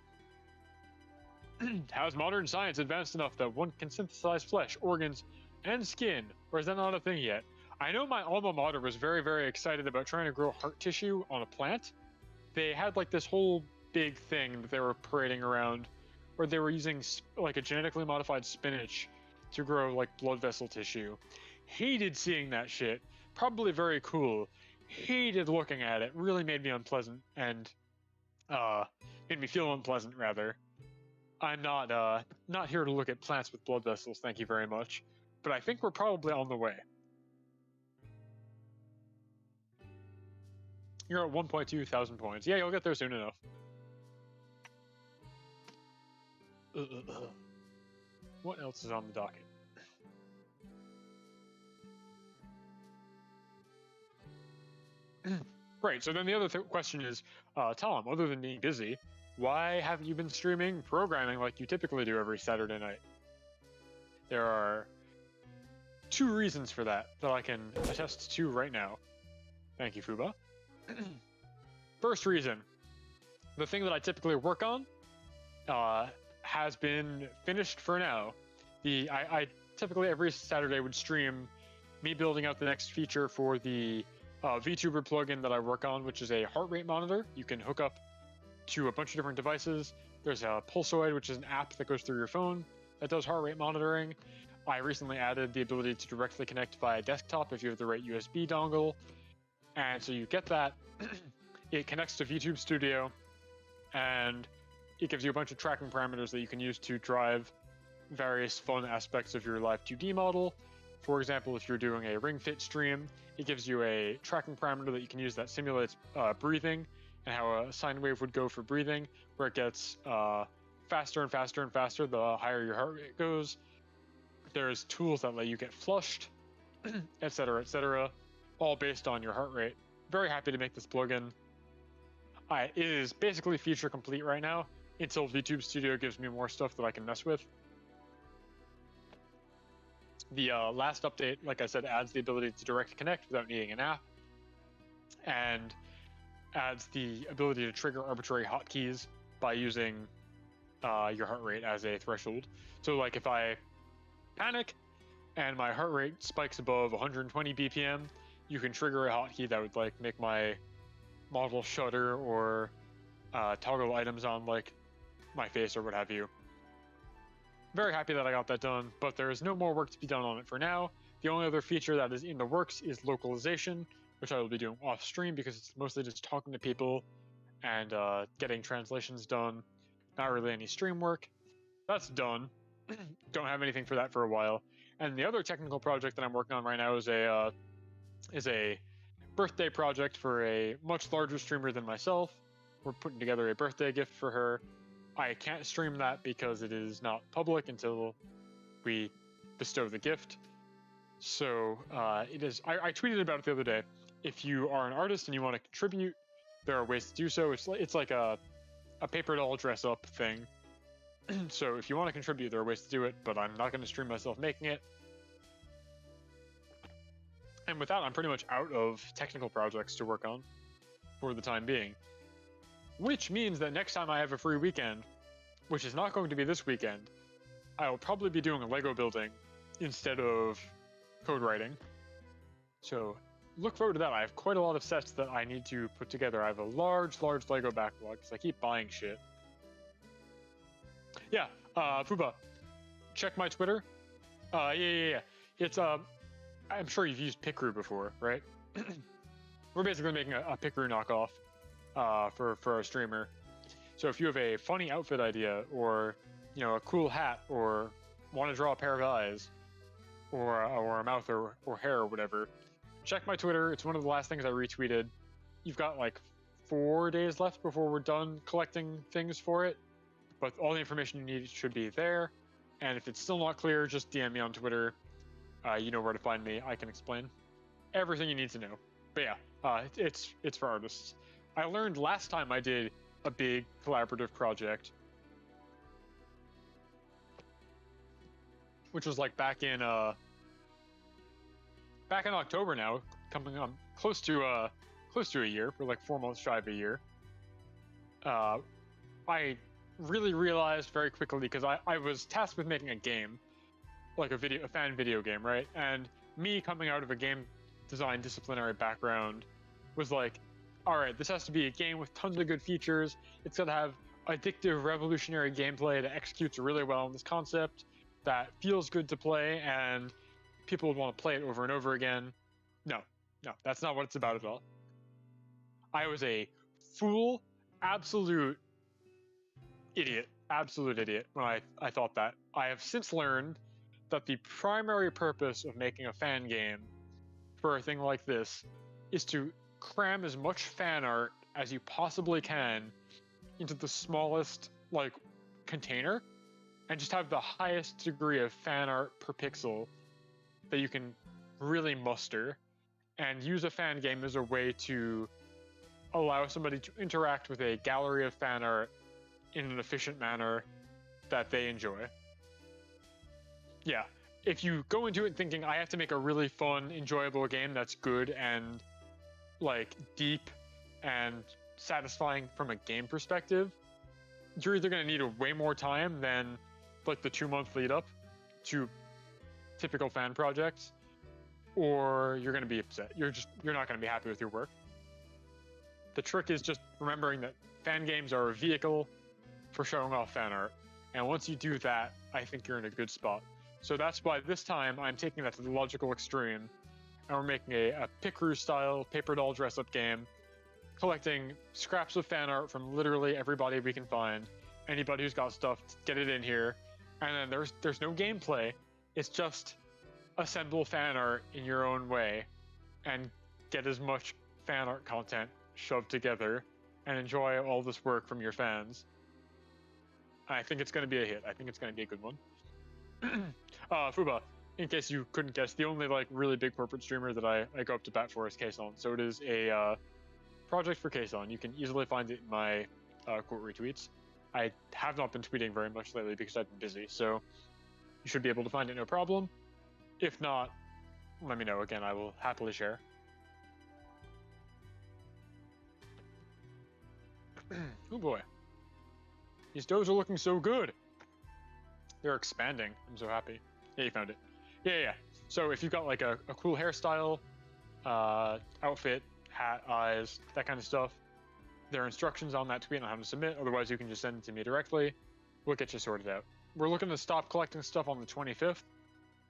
Has modern science advanced enough that one can synthesize flesh, organs, and skin? Or is that not a thing yet? I know my alma mater was very, very excited about trying to grow heart tissue on a plant. They had like this whole big thing that they were parading around where they were using like a genetically modified spinach to grow like blood vessel tissue. Hated seeing that shit. Probably very cool. Hated looking at it. Really made me unpleasant and made me feel unpleasant rather. I'm not here to look at plants with blood vessels, thank you very much. But I think we're probably on the way. You're at 1.2 thousand points. Yeah, you'll get there soon enough. What else is on the docket? Right, so then the other question is, Tom, other than being busy, why haven't you been streaming programming like you typically do every Saturday night? There are 2 reasons for that I can attest to right now. Thank you, Fuba. First reason, the thing that I typically work on has been finished for now. I typically every Saturday would stream me building out the next feature for the vtuber plugin that I work on, which is a heart rate monitor. You can hook up to a bunch of different devices. There's a Pulsoid, which is an app that goes through your phone that does heart rate monitoring. I recently added the ability to directly connect via desktop if you have the right USB dongle. And so you get that. It connects to VTube Studio, and it gives you a bunch of tracking parameters that you can use to drive various fun aspects of your live 2D model. For example, if you're doing a ring fit stream, it gives you a tracking parameter that you can use that simulates breathing and how a sine wave would go for breathing, where it gets faster and faster and faster the higher your heart rate goes. There's tools that let you get flushed, etc., all based on your heart rate. Very happy to make this plugin. It is basically feature complete right now until VTube Studio gives me more stuff that I can mess with. The last update, like I said, adds the ability to direct connect without needing an app, and adds the ability to trigger arbitrary hotkeys by using your heart rate as a threshold. So like if I panic and my heart rate spikes above 120 BPM, you can trigger a hotkey that would like make my model shudder or toggle items on like my face or what have you. Very happy that I got that done, but there is no more work to be done on it for now. The only other feature that is in the works is localization, which I will be doing off stream because it's mostly just talking to people and getting translations done. Not really any stream work. That's done. Don't have anything for that for a while. And the other technical project that I'm working on right now is a birthday project for a much larger streamer than myself. We're putting together a birthday gift for her. I can't stream that because it is not public until we bestow the gift. So it is. I tweeted about it the other day. If you are an artist and you want to contribute, there are ways to do so. It's like a paper doll dress up thing. So if you want to contribute, there are ways to do it, but I'm not going to stream myself making it. And with that, I'm pretty much out of technical projects to work on for the time being. Which means that next time I have a free weekend, which is not going to be this weekend, I will probably be doing Lego building instead of code writing. So look forward to that. I have quite a lot of sets that I need to put together. I have a large Lego backlog because I keep buying shit. Yeah, Fuba, check my Twitter. Yeah. It's, I'm sure you've used Pickroo before, right? We're basically making a Pickroo knockoff for our streamer. So if you have a funny outfit idea, or a cool hat, or want to draw a pair of eyes, or a mouth or hair or whatever, check my Twitter. It's one of the last things I retweeted. You've got like 4 days left before we're done collecting things for it, but all the information you need should be there. And if it's still not clear, just DM me on Twitter. You know where to find me. I can explain everything you need to know. But yeah, it's for artists. I learned last time I did a big collaborative project, which was like back in October now, coming on close to a year. We're like 4 months shy of a year. I really realized very quickly, because I was tasked with making a game, like a fan video game, right? And me coming out of a game design disciplinary background was like, all right, this has to be a game with tons of good features. It's got to have addictive, revolutionary gameplay that executes really well on this concept, that feels good to play, and people would want to play it over and over again. No, that's not what it's about at all. I was a fool, absolute idiot when I thought that. I have since learned that the primary purpose of making a fan game for a thing like this is to cram as much fan art as you possibly can into the smallest container, and just have the highest degree of fan art per pixel that you can really muster, and use a fan game as a way to allow somebody to interact with a gallery of fan art in an efficient manner that they enjoy. Yeah, if you go into it thinking I have to make a really fun, enjoyable game that's good and deep and satisfying from a game perspective, you're either going to need way more time than the 2-month lead up to typical fan projects, or you're going to be upset. You're not going to be happy with your work. The trick is just remembering that fan games are a vehicle for showing off fan art, and once you do that, I think you're in a good spot. So that's why this time I'm taking that to the logical extreme, and we're making a Pickroo style paper doll dress up game, collecting scraps of fan art from literally everybody we can find. Anybody who's got stuff, get it in here. And then there's no gameplay. It's just assemble fan art in your own way and get as much fan art content shoved together and enjoy all this work from your fans. I think it's going to be a hit. I think it's going to be a good one. Fuba, in case you couldn't guess, the only like really big corporate streamer that I go up to bat for is Kason. So it is a project for Kason. You can easily find it in my quote retweets. I have not been tweeting very much lately because I've been busy, so you should be able to find it no problem. If not, let me know. Again, I will happily share. Oh boy. These doughs are looking so good. They're expanding. I'm so happy. Yeah, you found it. Yeah. So if you've got like a cool hairstyle, outfit, hat, eyes, that kind of stuff, there are instructions on that tweet on how to submit. Otherwise, you can just send it to me directly. We'll get you sorted out. We're looking to stop collecting stuff on the 25th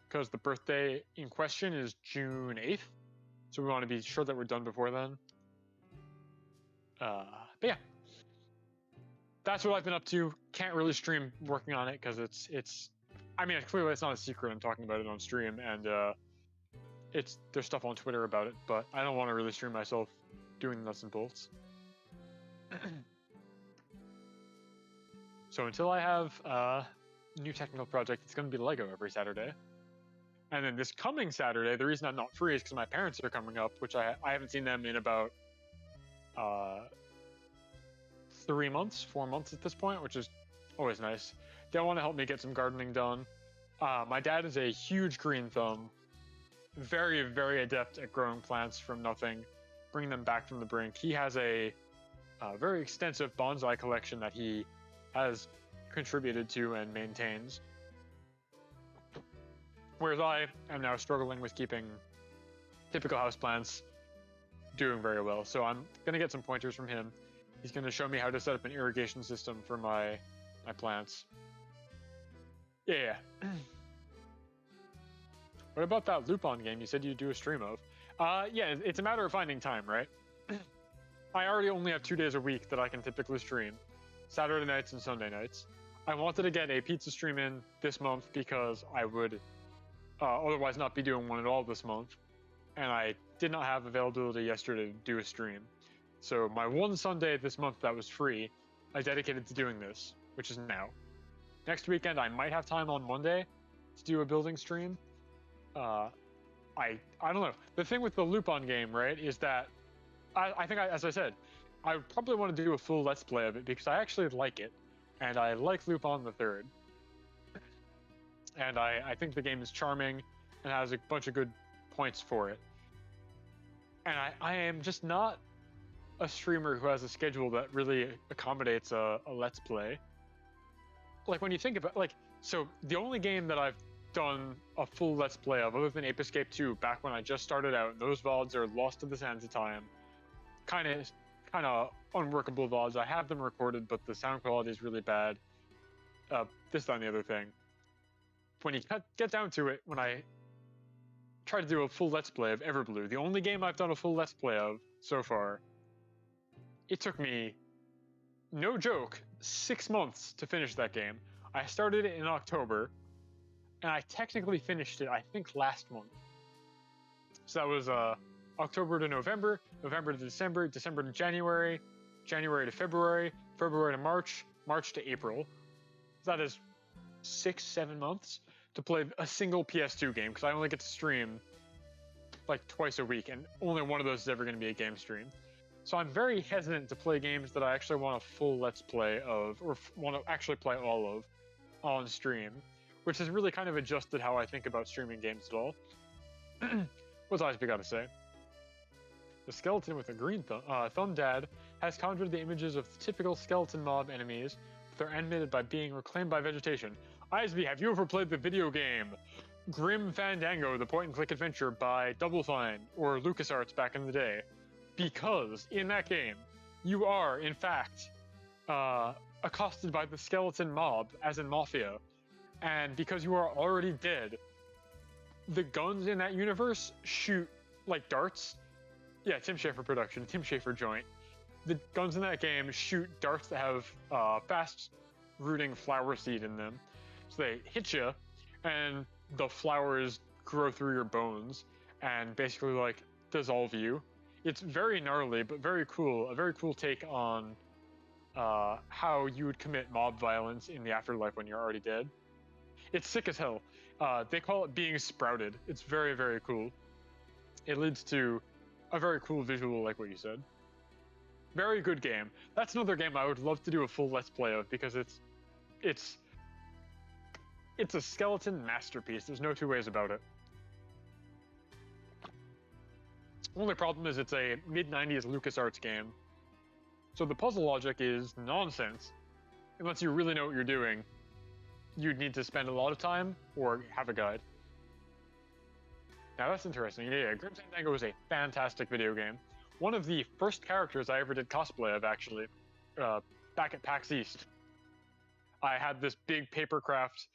because the birthday in question is June 8th. So we want to be sure that we're done before then. But yeah. That's what I've been up to. Can't really stream working on it because it's I mean, clearly it's not a secret. I'm talking about it on stream, and there's stuff on Twitter about it, but I don't want to really stream myself doing the nuts and bolts. So until I have a new technical project, it's going to be Lego every Saturday. And then this coming Saturday, the reason I'm not free is because my parents are coming up, which I haven't seen them in about 4 months at this point, which is always nice. They want to help me get some gardening done. My dad is a huge green thumb, very, very adept at growing plants from nothing, bringing them back from the brink. He has a very extensive bonsai collection that he has contributed to and maintains. Whereas I am now struggling with keeping typical houseplants doing very well. So I'm going to get some pointers from him. He's going to show me how to set up an irrigation system for my plants. Yeah. What about that Lupin game you said you'd do a stream of? Yeah, it's a matter of finding time, right? I already only have 2 days a week that I can typically stream. Saturday nights and Sunday nights. I wanted to get a pizza stream in this month because I would otherwise not be doing one at all this month. And I did not have availability yesterday to do a stream. So my one Sunday this month that was free, I dedicated to doing this, which is now. Next weekend, I might have time on Monday to do a building stream. I don't know. The thing with the Lupin game, right, is that I think, as I said, I would probably want to do a full Let's Play of it because I actually like it. And I like Lupin the Third. And I think the game is charming and has a bunch of good points for it. And I am just not a streamer who has a schedule that really accommodates a Let's Play. Like, when you think about, like, so the only game that I've done a full Let's Play of, other than Ape Escape 2, back when I just started out, and those VODs are lost to the sands of time. Kind of unworkable VODs. I have them recorded, but the sound quality is really bad. This, that, and the other thing. When you get down to it, when I try to do a full Let's Play of Everblue, the only game I've done a full Let's Play of so far, it took me, no joke, 6 months to finish that game. I started it in October, and I technically finished it, I think, last month. So that was October to November, November to December, December to January, January to February, February to March, March to April. So that is 6-7 months to play a single PS2 game, because I only get to stream like twice a week, and only one of those is ever going to be a game stream. So I'm very hesitant to play games that I actually want a full Let's Play of, or want to actually play all of, on stream, which has really kind of adjusted how I think about streaming games at all. What's ISP got to say? The skeleton with a green thumb dad has conjured the images of the typical skeleton mob enemies, but they're animated by being reclaimed by vegetation. ISB, have you ever played the video game Grim Fandango, the point-and-click adventure by Double Fine, or LucasArts back in the day? Because in that game, you are, in fact, accosted by the skeleton mob, as in Mafia. And because you are already dead, the guns in that universe shoot like darts. Yeah, Tim Schafer production, Tim Schafer joint. The guns in that game shoot darts that have fast-rooting flower seed in them. So they hit you, and the flowers grow through your bones and basically, like, dissolve you. It's very gnarly, but very cool. A very cool take on how you would commit mob violence in the afterlife when you're already dead. It's sick as hell. They call it being sprouted. It's very, very cool. It leads to a very cool visual, like what you said. Very good game. That's another game I would love to do a full Let's Play of, because it's a skeleton masterpiece. There's no two ways about it. Only problem is it's a mid-90s LucasArts game, so the puzzle logic is nonsense. Unless you really know what you're doing, you'd need to spend a lot of time or have a guide. Now that's interesting. Yeah, Grim Fandango is a fantastic video game. One of the first characters I ever did cosplay of, actually, back at PAX East. I had this big papercraft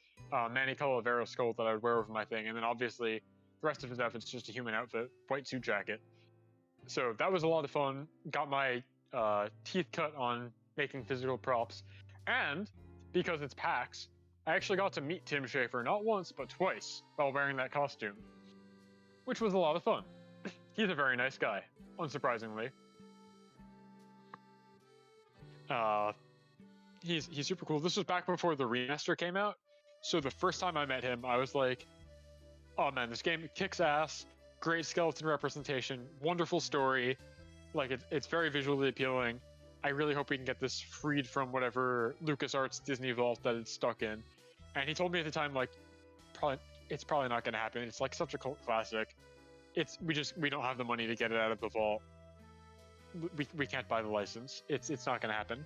Manny Calavera skull that I would wear over my thing, and then obviously the rest of his outfit's just a human outfit, white suit jacket. So that was a lot of fun. Got my teeth cut on making physical props, and because it's PAX, I actually got to meet Tim Schafer not once but twice while wearing that costume, which was a lot of fun. He's a very nice guy, unsurprisingly. He's super cool. This was back before the remaster came out, so the first time I met him, I was like, oh man, this game kicks ass, great skeleton representation, wonderful story, like it's very visually appealing. I really hope we can get this freed from whatever LucasArts Disney vault that it's stuck in. And he told me at the time, like, it's probably not going to happen. It's like such a cult classic. We don't have the money to get it out of the vault. We can't buy the license. It's not going to happen.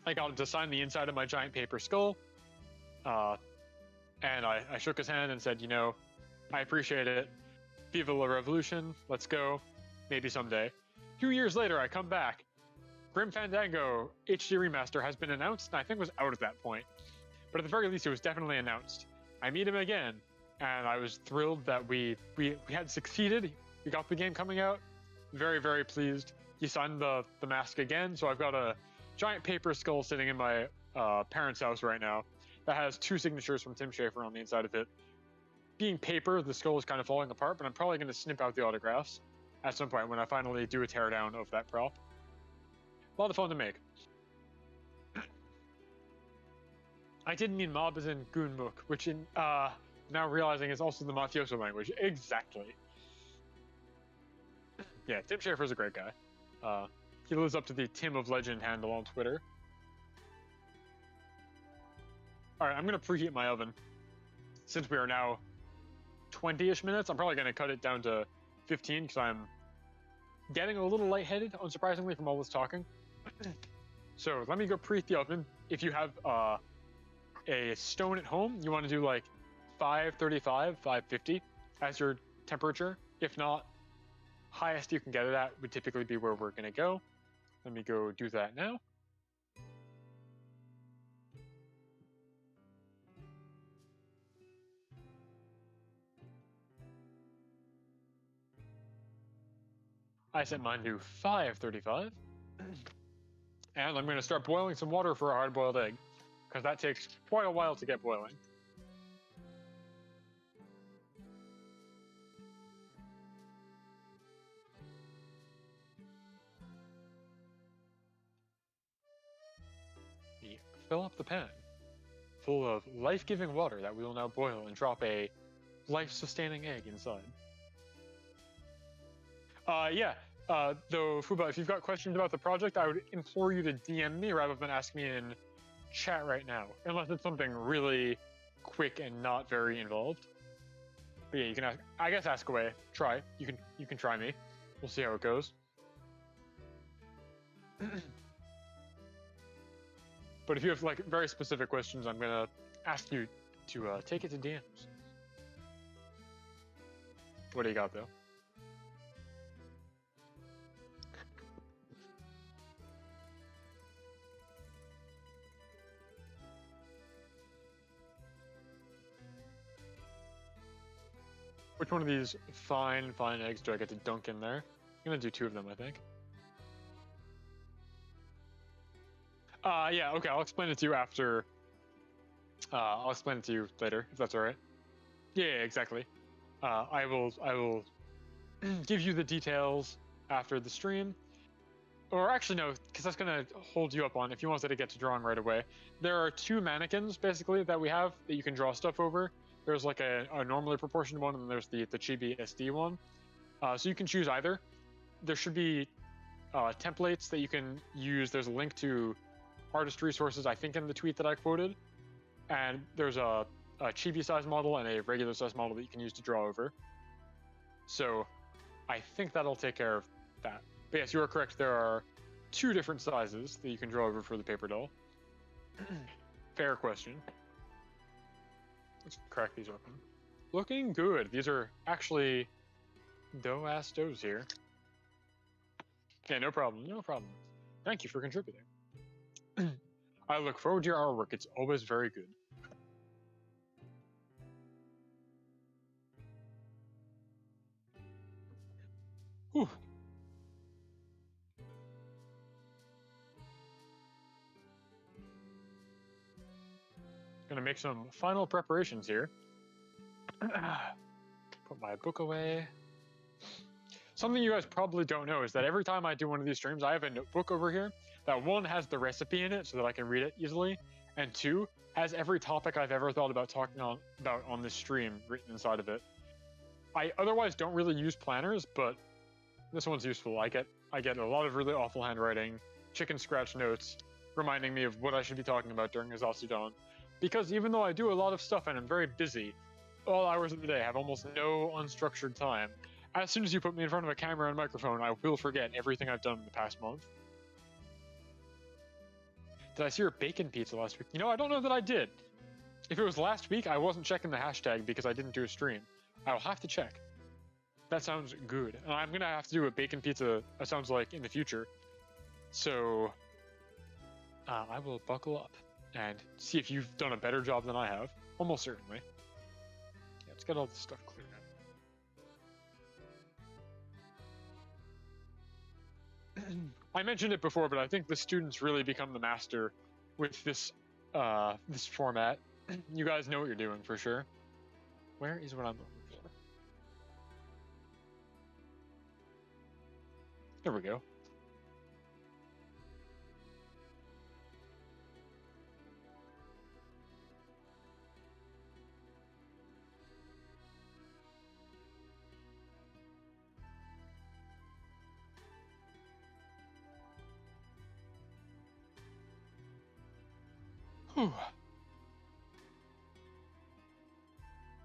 I got him to sign the inside of my giant paper skull, and I shook his hand and said, you know, I appreciate it. Viva la Revolution. Let's go. Maybe someday. 2 years later, I come back. Grim Fandango HD Remaster has been announced, and I think it was out at that point. But at the very least, it was definitely announced. I meet him again, and I was thrilled that we had succeeded. We got the game coming out. Very, very pleased. He signed the mask again, so I've got a giant paper skull sitting in my parents' house right now that has 2 signatures from Tim Schafer on the inside of it. Being paper, the skull is kind of falling apart, but I'm probably going to snip out the autographs at some point when I finally do a teardown of that prop. A lot of fun to make. I didn't mean mob as in goonmook, which in now realizing is also the mafioso language. Exactly. Yeah, Tim Schafer's a great guy. He lives up to the Tim of Legend handle on Twitter. Alright, I'm going to preheat my oven. Since we are now 20-ish minutes, I'm probably going to cut it down to 15 because I'm getting a little lightheaded, unsurprisingly, from all this talking. So let me go preheat the oven. If you have a stone at home, you want to do like 535, 550 as your temperature. If not, highest you can get it at would typically be where we're going to go. Let me go do that now. I set mine to 535. And I'm going to start boiling some water for a hard-boiled egg, because that takes quite a while to get boiling. We fill up the pan full of life-giving water that we will now boil and drop a life-sustaining egg inside. Though, Fuba, if you've got questions about the project, I would implore you to DM me rather than ask me in chat right now, unless it's something really quick and not very involved. But yeah, you can ask. I guess ask away. Try. You can try me. We'll see how it goes. But if you have like very specific questions, I'm gonna ask you to take it to DMs. What do you got though? Which one of these fine eggs do I get to dunk in there? I'm gonna do 2 of them, I think. Yeah, okay, I'll explain it to you after. I'll explain it to you later, if that's alright. Yeah, exactly. I will give you the details after the stream. or actually no, because that's gonna hold you up on if you wanted to get to drawing right away. There are two mannequins basically that we have that you can draw stuff over. There's like a normally proportioned one, and then there's the Chibi SD one. So you can choose either. There should be templates that you can use. There's a link to artist resources, I think, in the tweet that I quoted, and there's a chibi size model and a regular size model that you can use to draw over. So I think that'll take care of that. But yes, you are correct. There are two different sizes that you can draw over for the paper doll. Fair question. Let's crack these open. Looking good. These are actually dough-ass doughs here. Yeah, no problem. No problem. Thank you for contributing. I look forward to your artwork. It's always very good. Whew. Gonna make some final preparations here. Put my book away. Something you guys probably don't know is that every time I do one of these streams, I have a notebook over here that one has the recipe in it so that I can read it easily, and two has every topic I've ever thought about talking about on this stream written inside of it. I otherwise don't really use planners, but this one's useful. I get a lot of really awful handwriting, chicken scratch notes, reminding me of what I should be talking about during Zatsudan. Because even though I do a lot of stuff and I'm very busy, all hours of the day, I have almost no unstructured time. As soon as you put me in front of a camera and microphone, I will forget everything I've done in the past month. Did I see your bacon pizza last week? You know, I don't know that I did. If it was last week, I wasn't checking the hashtag because I didn't do a stream. I'll have to check. That sounds good. And I'm going to have to do a bacon pizza, it sounds like, in the future. So, I will buckle up and see if you've done a better job than I have. Almost certainly. Yeah, let's get all this stuff cleared out. I mentioned it before, but I think the students really become the master with this this format. You guys know what you're doing for sure. Where is what I'm looking for? There we go. Whew.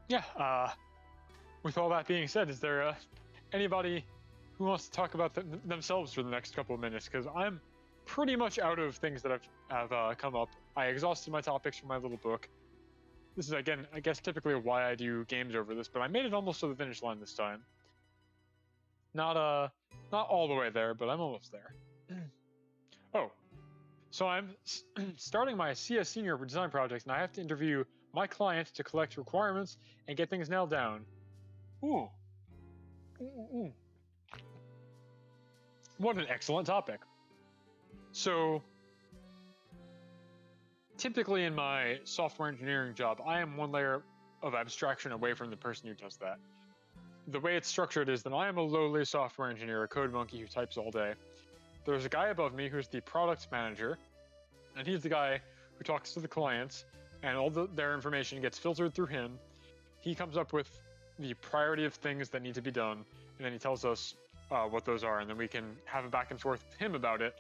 Yeah, with all that being said, is there anybody who wants to talk about themselves for the next couple of minutes? Because I'm pretty much out of things that have come up. I exhausted my topics from my little book. This is, again, I guess typically why I do games over this, but I made it almost to the finish line this time. Not all the way there, but I'm almost there. Oh, so I'm starting my CS Senior design project, and I have to interview my client to collect requirements and get things nailed down. Ooh. What an excellent topic. So, typically in my software engineering job, I am one layer of abstraction away from the person who does that. The way it's structured is that I am a lowly software engineer, a code monkey who types all day. There's a guy above me who's the product manager, and he's the guy who talks to the clients, and all their information gets filtered through him. He comes up with the priority of things that need to be done, and then he tells us what those are, and then we can have a back and forth with him about it.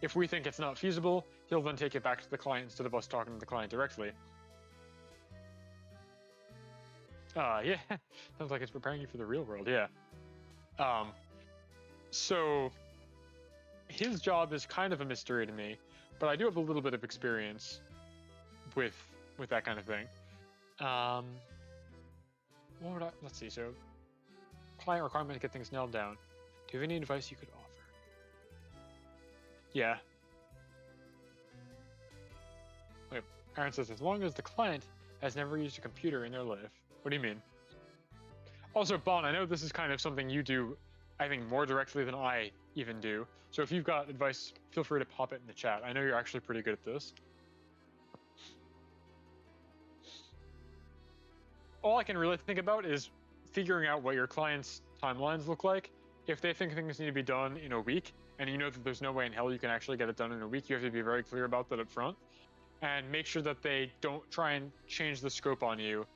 If we think it's not feasible, he'll then take it back to the client instead of us talking to the client directly. Yeah, sounds like it's preparing you for the real world, yeah. So his job is kind of a mystery to me, but I do have a little bit of experience with that kind of thing. What would let's see, so client requirement to get things nailed down. Do you have any advice you could offer? Yeah. Wait, Aaron says, as long as the client has never used a computer in their life. What do you mean? Also, Bon, I know this is kind of something you do, I think, more directly than I even do. So if you've got advice, feel free to pop it in the chat. I know you're actually pretty good at this. All I can really think about is figuring out what your clients' timelines look like if they think things need to be done in a week, and you know that there's no way in hell you can actually get it done in a week, you have to be very clear about that up front, and make sure that they don't try and change the scope on you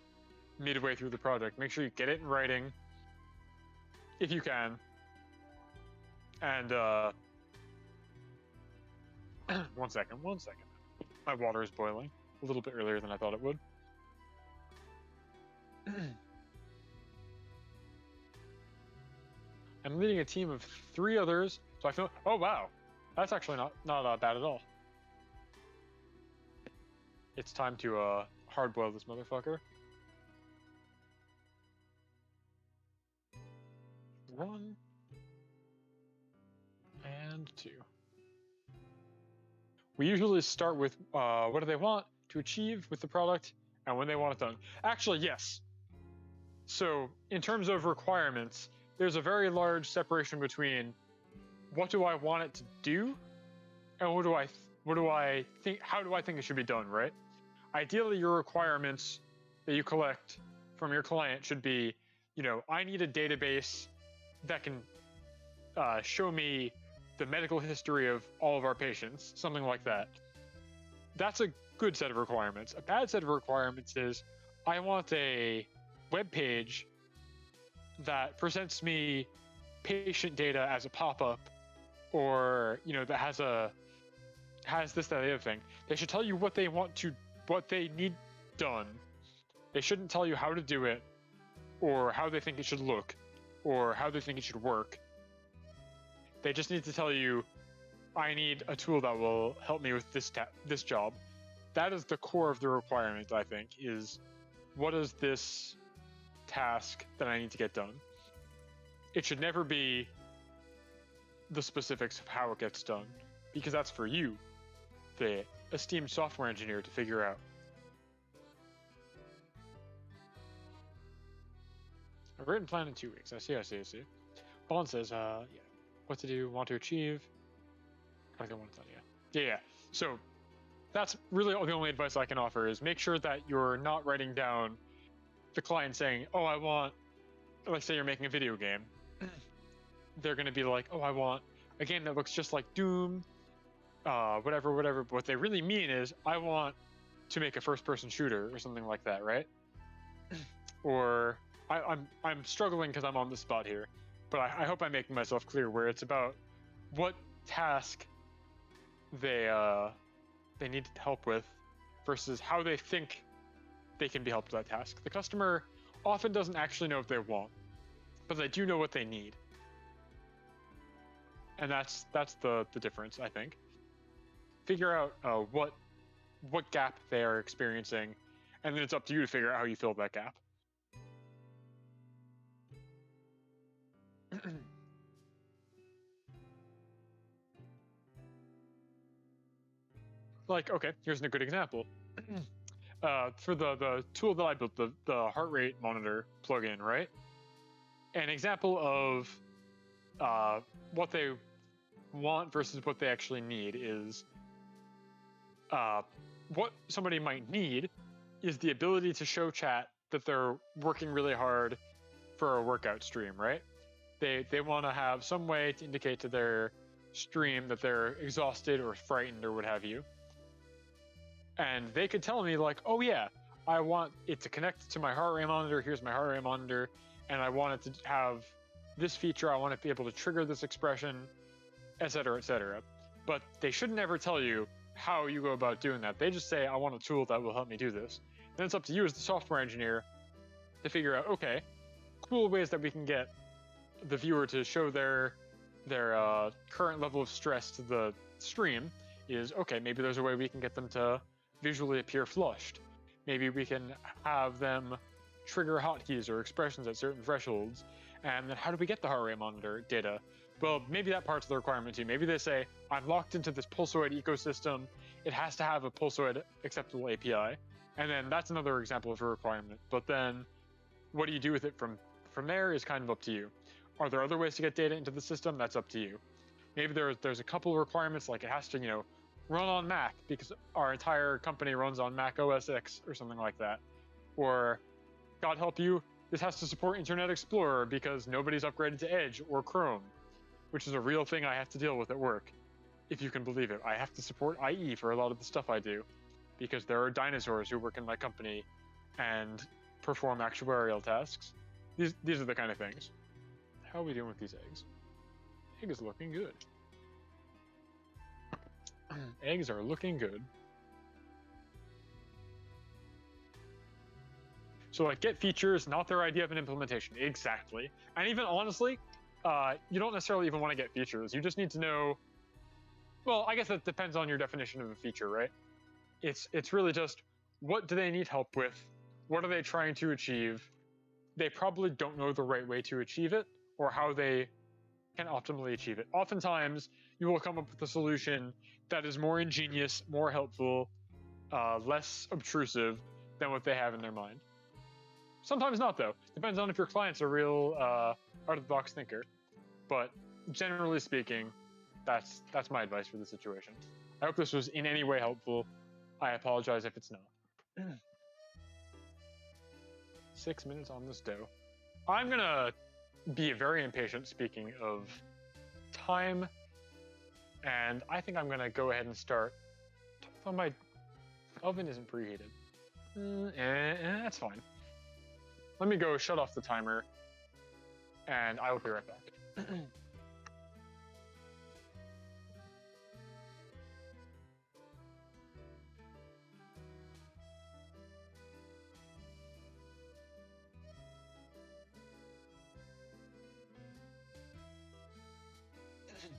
midway through the project. Make sure you get it in writing, if you can. And one second. My water is boiling a little bit earlier than I thought it would. I'm leading a team of 3 others, so I feel. Oh wow, that's actually not bad at all. It's time to hard boil this motherfucker. 1 and 2. We usually start with what do they want to achieve with the product and when they want it done. Actually, yes. So in terms of requirements, there's a very large separation between what do I want it to do and what do I think, how do I think it should be done, right? Ideally, your requirements that you collect from your client should be, you know, I need a database that can show me the medical history of all of our patients, something like that. That's a good set of requirements. A bad set of requirements is I want a web page that presents me patient data as a pop-up, or you know, that has this, that, the other thing. They should tell you what they need done. They shouldn't tell you how to do it, or how they think it should look, or how they think it should work. They just need to tell you, I need a tool that will help me with this job. That is the core of the requirement, I think, is what is this task that I need to get done? It should never be the specifics of how it gets done, because that's for you, the esteemed software engineer, to figure out. A written plan in 2 weeks. I see. Bon says, yeah. What to do, want to achieve. I think I want it done, yeah. So that's really the only advice I can offer, is make sure that you're not writing down the client saying, oh, I want, let's say you're making a video game. They're going to be like, oh, I want a game that looks just like Doom, whatever. But what they really mean is, I want to make a first-person shooter or something like that, right? Or I'm struggling because I'm on the spot here, but I hope I'm making myself clear, where it's about what task they need help with versus how they think they can be helped with that task. The customer often doesn't actually know what they want, but they do know what they need. And that's the difference, I think. Figure out what gap they are experiencing, and then it's up to you to figure out how you fill that gap. Like, okay, here's a good example. For the tool that I built, the heart rate monitor plugin, right? An example of what they want versus what they actually need is what somebody might need is the ability to show chat that they're working really hard for a workout stream, right? They want to have some way to indicate to their stream that they're exhausted or frightened or what have you. And they could tell me like, oh yeah, I want it to connect to my heart rate monitor. Here's my heart rate monitor. And I want it to have this feature. I want to be able to trigger this expression, etc., etc. But they should never tell you how you go about doing that. They just say, I want a tool that will help me do this. Then it's up to you as the software engineer to figure out, okay, cool ways that we can get the viewer to show their current level of stress to the stream is, okay, maybe there's a way we can get them to visually appear flushed. Maybe we can have them trigger hotkeys or expressions at certain thresholds. And then how do we get the heart rate monitor data? Well, maybe that part's the requirement too. Maybe they say, I'm locked into this Pulsoid ecosystem. It has to have a Pulsoid acceptable API. And then that's another example of a requirement. But then what do you do with it from there is kind of up to you. Are there other ways to get data into the system? That's up to you. Maybe there's a couple of requirements, like it has to, run on Mac because our entire company runs on Mac OS X or something like that. Or, God help you, This has to support Internet Explorer because nobody's upgraded to Edge or Chrome, which is a real thing I have to deal with at work. If you can believe it, I have to support IE for a lot of the stuff I do because there are dinosaurs who work in my company and perform actuarial tasks. These are the kind of things. How are we doing with these eggs? Egg is looking good. Eggs are looking good. So like get features, not their idea of an implementation. Exactly. And even honestly, you don't necessarily even want to get features. You just need to know, well, I guess that depends on your definition of a feature, right? It's really just, what do they need help with? What are they trying to achieve? They probably don't know the right way to achieve it or how they can optimally achieve it. Oftentimes, you will come up with a solution that is more ingenious, more helpful, less obtrusive than what they have in their mind. Sometimes not, though. Depends on if your client's a real out-of-the-box thinker. But generally speaking, that's my advice for the situation. I hope this was in any way helpful. I apologize if it's not. 6 minutes on this dough. I'm gonna be very impatient, speaking of time, and I think I'm gonna go ahead and start. Oh, my oven isn't preheated. That's fine. Let me go shut off the timer, and I will be right back.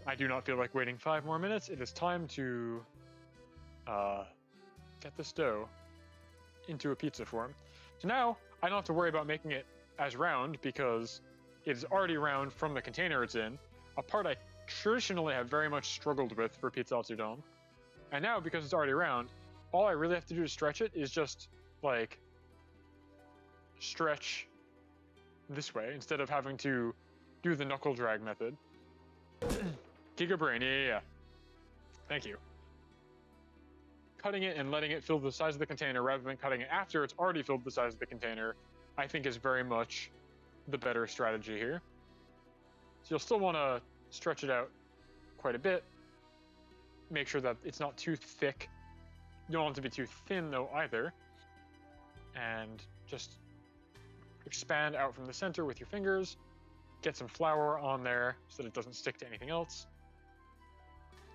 I do not feel like waiting 5 more minutes. It is time to get this dough into a pizza form. So now I don't have to worry about making it as round because it is already round from the container it's in, a part I traditionally have very much struggled with for PIZZATSUDAN. And now, because it's already round, all I really have to do to stretch it is just, like, stretch this way instead of having to do the knuckle drag method. Giga brain, yeah. Thank you. Cutting it and letting it fill the size of the container rather than cutting it after it's already filled the size of the container, I think is very much the better strategy here. So you'll still want to stretch it out quite a bit. Make sure that it's not too thick. You don't want it to be too thin though either. And just expand out from the center with your fingers. Get some flour on there so that it doesn't stick to anything else.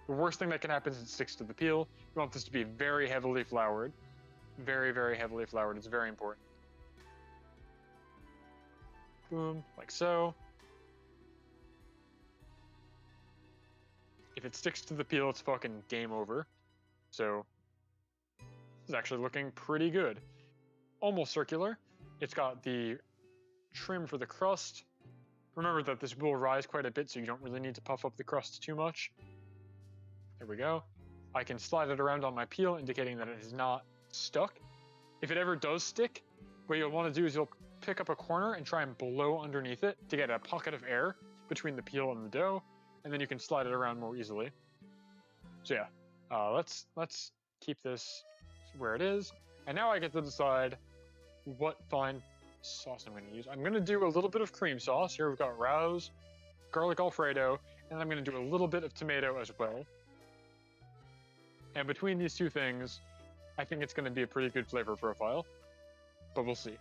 The worst thing that can happen is it sticks to the peel. You want this to be very heavily floured. Very, very heavily floured. It's very important. Boom, like so. If it sticks to the peel, it's fucking game over. So, this is actually looking pretty good. Almost circular. It's got the trim for the crust. Remember that this will rise quite a bit, so you don't really need to puff up the crust too much. There we go. I can slide it around on my peel, indicating that it is not stuck. If it ever does stick, what you'll want to do is you'll pick up a corner and try and blow underneath it to get a pocket of air between the peel and the dough, and then you can slide it around more easily. So yeah, let's keep this where it is. And now I get to decide what fine sauce I'm going to use. I'm going to do a little bit of cream sauce. Here we've got Rouse, garlic Alfredo, and I'm going to do a little bit of tomato as well. And between these two things, I think it's going to be a pretty good flavor profile, but we'll see.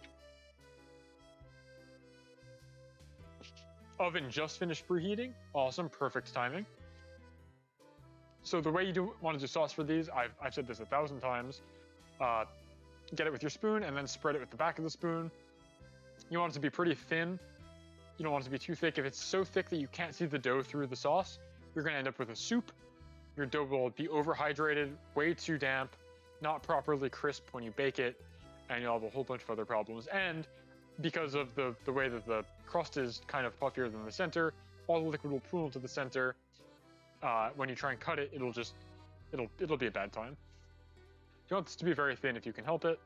Oven just finished preheating. Awesome, perfect timing. So the way you want to do sauce for these, I've said this 1,000 times. Get it with your spoon and then spread it with the back of the spoon. You want it to be pretty thin. You don't want it to be too thick. If it's so thick that you can't see the dough through the sauce, you're going to end up with a soup. Your dough will be overhydrated, way too damp, not properly crisp when you bake it, and you'll have a whole bunch of other problems. And because of the way that the crust is kind of puffier than the center, all the liquid will pool into the center. When you try and cut it, it'll be a bad time. You want this to be very thin if you can help it.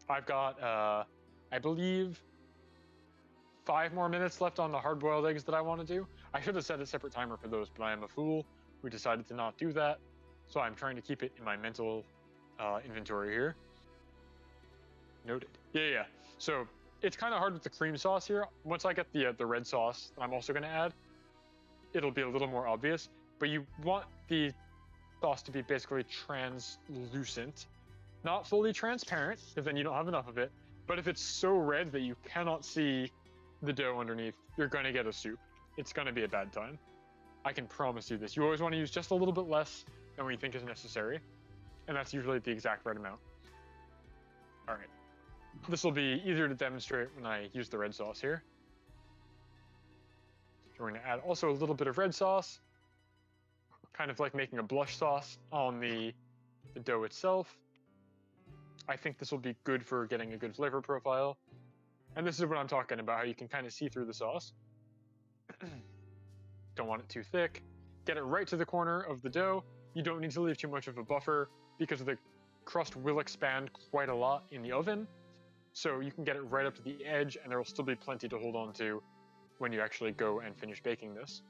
I've got, I believe, 5 more minutes left on the hard-boiled eggs that I want to do. I should have set a separate timer for those, but I am a fool who decided to not do that. So I'm trying to keep it in my mental inventory here. Noted. Yeah. So it's kind of hard with the cream sauce here. Once I get the red sauce that I'm also going to add, it'll be a little more obvious. But you want the sauce to be basically translucent, not fully transparent, because then you don't have enough of it. But if it's so red that you cannot see the dough underneath, you're going to get a soup. It's going to be a bad time. I can promise you this. You always want to use just a little bit less than what you think is necessary, and that's usually the exact right amount. All right. This will be easier to demonstrate when I use the red sauce here. So we're going to add also a little bit of red sauce, kind of like making a blush sauce on the dough itself. I think this will be good for getting a good flavor profile. And this is what I'm talking about, how you can kind of see through the sauce. Don't want it too thick. Get it right to the corner of the dough. You don't need to leave too much of a buffer because the crust will expand quite a lot in the oven. So you can get it right up to the edge and there will still be plenty to hold on to when you actually go and finish baking this.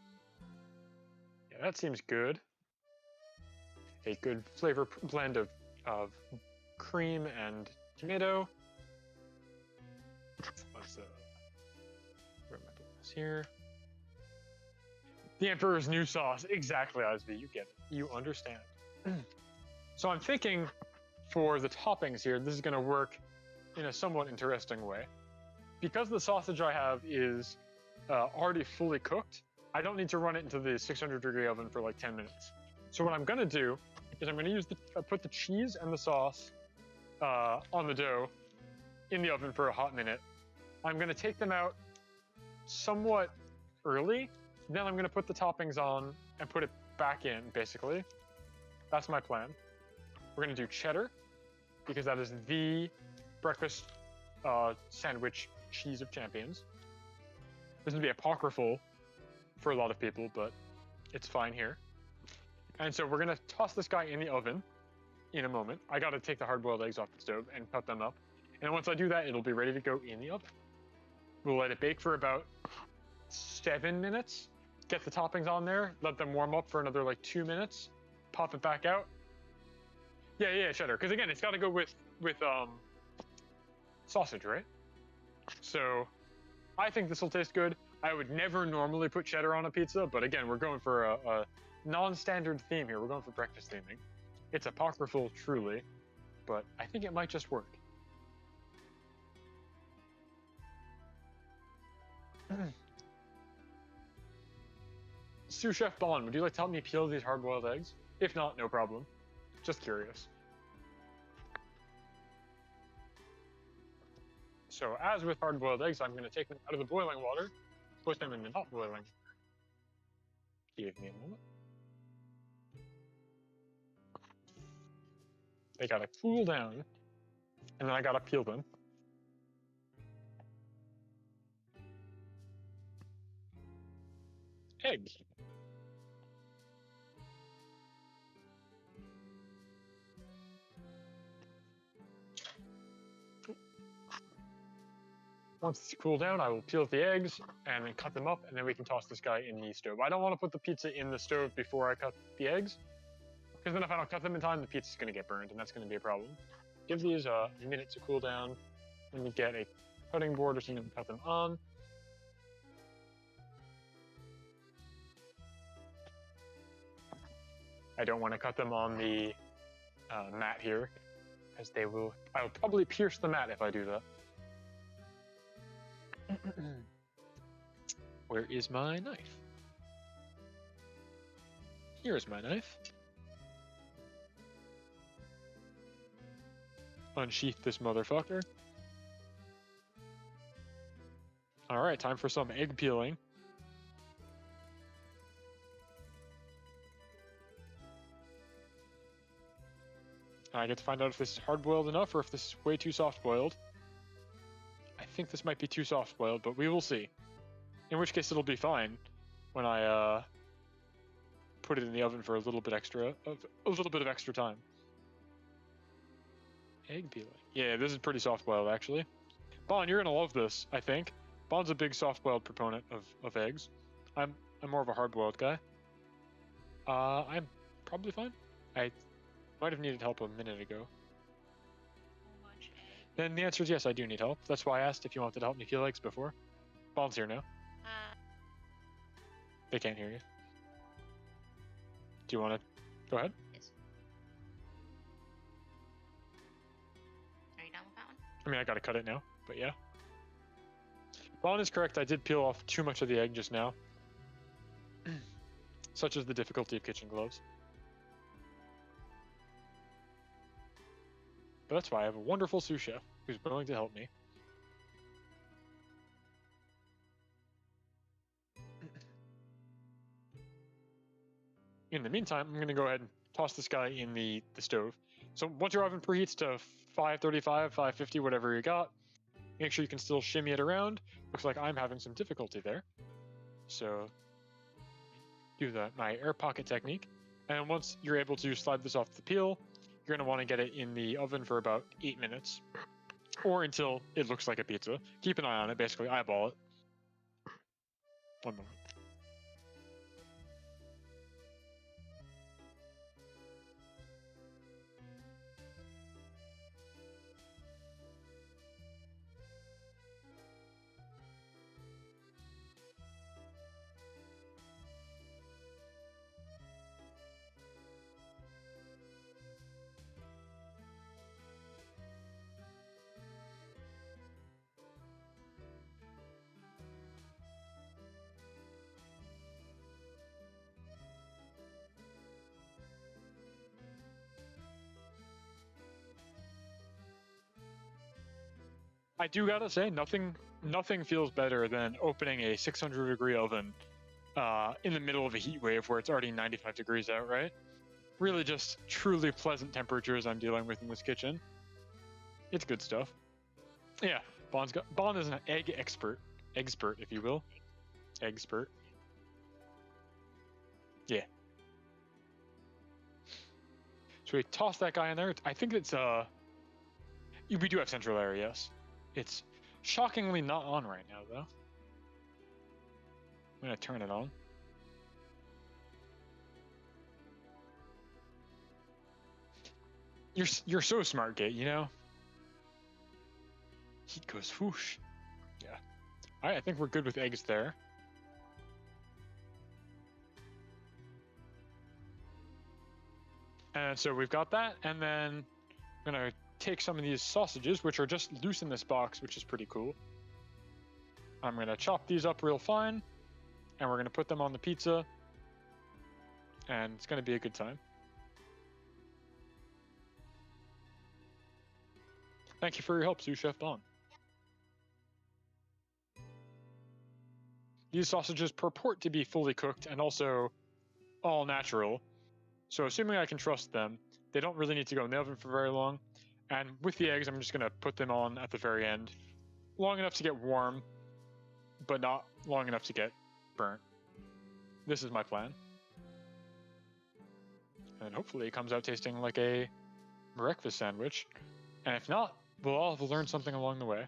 Yeah, that seems good. A good flavor blend of cream and tomato. Let's where am I putting this here? The Emperor's New Sauce. Exactly, Osby. You get it. You understand. So I'm thinking for the toppings here, this is going to work in a somewhat interesting way. Because the sausage I have is already fully cooked, I don't need to run it into the 600-degree oven for like 10 minutes. So what I'm going to do is I'm going to use put the cheese and the sauce on the dough in the oven for a hot minute. I'm going to take them out somewhat early. Then I'm going to put the toppings on and put it back in, basically. That's my plan. We're going to do cheddar, because that is the breakfast sandwich cheese of champions. This would be apocryphal for a lot of people, but it's fine here. And so we're going to toss this guy in the oven in a moment. I got to take the hard-boiled eggs off the stove and cut them up. And once I do that, it'll be ready to go in the oven. We'll let it bake for about 7 minutes. Get the toppings on there, let them warm up for another like 2 minutes, pop it back out. Yeah, cheddar. Because again, it's got to go with sausage, right? So I think this will taste good. I would never normally put cheddar on a pizza, but again, we're going for a non-standard theme here. We're going for breakfast theming. It's apocryphal, truly, but I think it might just work. Sous Chef Bon, would you like to help me peel these hard-boiled eggs? If not, no problem. Just curious. So as with hard-boiled eggs, I'm going to take them out of the boiling water, put them in the not boiling. Give me a moment. They gotta cool down, and then I gotta peel them. Eggs. Once it's cooled down, I will peel the eggs and then cut them up, and then we can toss this guy in the stove. I don't want to put the pizza in the stove before I cut the eggs, because then if I don't cut them in time, the pizza's going to get burned, and that's going to be a problem. Give these a minute to cool down. Let me get a cutting board or something to cut them on. I don't want to cut them on the mat here, as I will probably pierce the mat if I do that. Where is my knife? Here's my knife. Unsheath this motherfucker. Alright, time for some egg peeling. I get to find out if this is hard-boiled enough or if this is way too soft-boiled. I think this might be too soft-boiled, but we will see. In which case it'll be fine when I put it in the oven for a little bit of extra time. Egg peeling. Yeah, this is pretty soft-boiled actually. Bon, you're gonna love this, I think. Bon's a big soft-boiled proponent of eggs. I'm more of a hard-boiled guy. I'm probably fine. I might have needed help a minute ago. then the answer is yes, I do need help. That's why I asked if you wanted to help me peel eggs before. Bon's here now. They can't hear you. Do you want to go ahead? Yes. Are you done with that one? I mean, I gotta cut it now, but yeah. Bon is correct. I did peel off too much of the egg just now. Such is the difficulty of kitchen gloves. But that's why I have a wonderful sous chef who's willing to help me. In the meantime, I'm going to go ahead and toss this guy in the stove. So once your oven preheats to 535, 550, whatever you got, make sure you can still shimmy it around. Looks like I'm having some difficulty there. So do my air pocket technique. And once you're able to slide this off the peel, you're going to want to get it in the oven for about 8 minutes. Or until it looks like a pizza. Keep an eye on it, basically eyeball it. 1 moment. I do gotta say, nothing feels better than opening a 600-degree oven in the middle of a heat wave where it's already 95 degrees out, right? Really just truly pleasant temperatures I'm dealing with in this kitchen. It's good stuff. Yeah, Bon is an egg expert, if you will. Expert. Yeah. So we toss that guy in there. I think it's we do have central air, yes. It's shockingly not on right now, though. I'm gonna turn it on. You're so smart, Gate, you know? Heat goes whoosh. Yeah. Alright, I think we're good with eggs there. And so we've got that, and then I'm gonna take some of these sausages, which are just loose in this box, which is pretty cool. I'm gonna chop these up real fine, and we're gonna put them on the pizza, and it's gonna be a good time. Thank you for your help, Sous Chef Bon. These sausages purport to be fully cooked and also all natural, so assuming I can trust them, they don't really need to go in the oven for very long. And with the eggs, I'm just going to put them on at the very end. Long enough to get warm, but not long enough to get burnt. This is my plan. And hopefully it comes out tasting like a breakfast sandwich. And if not, we'll all have learned something along the way.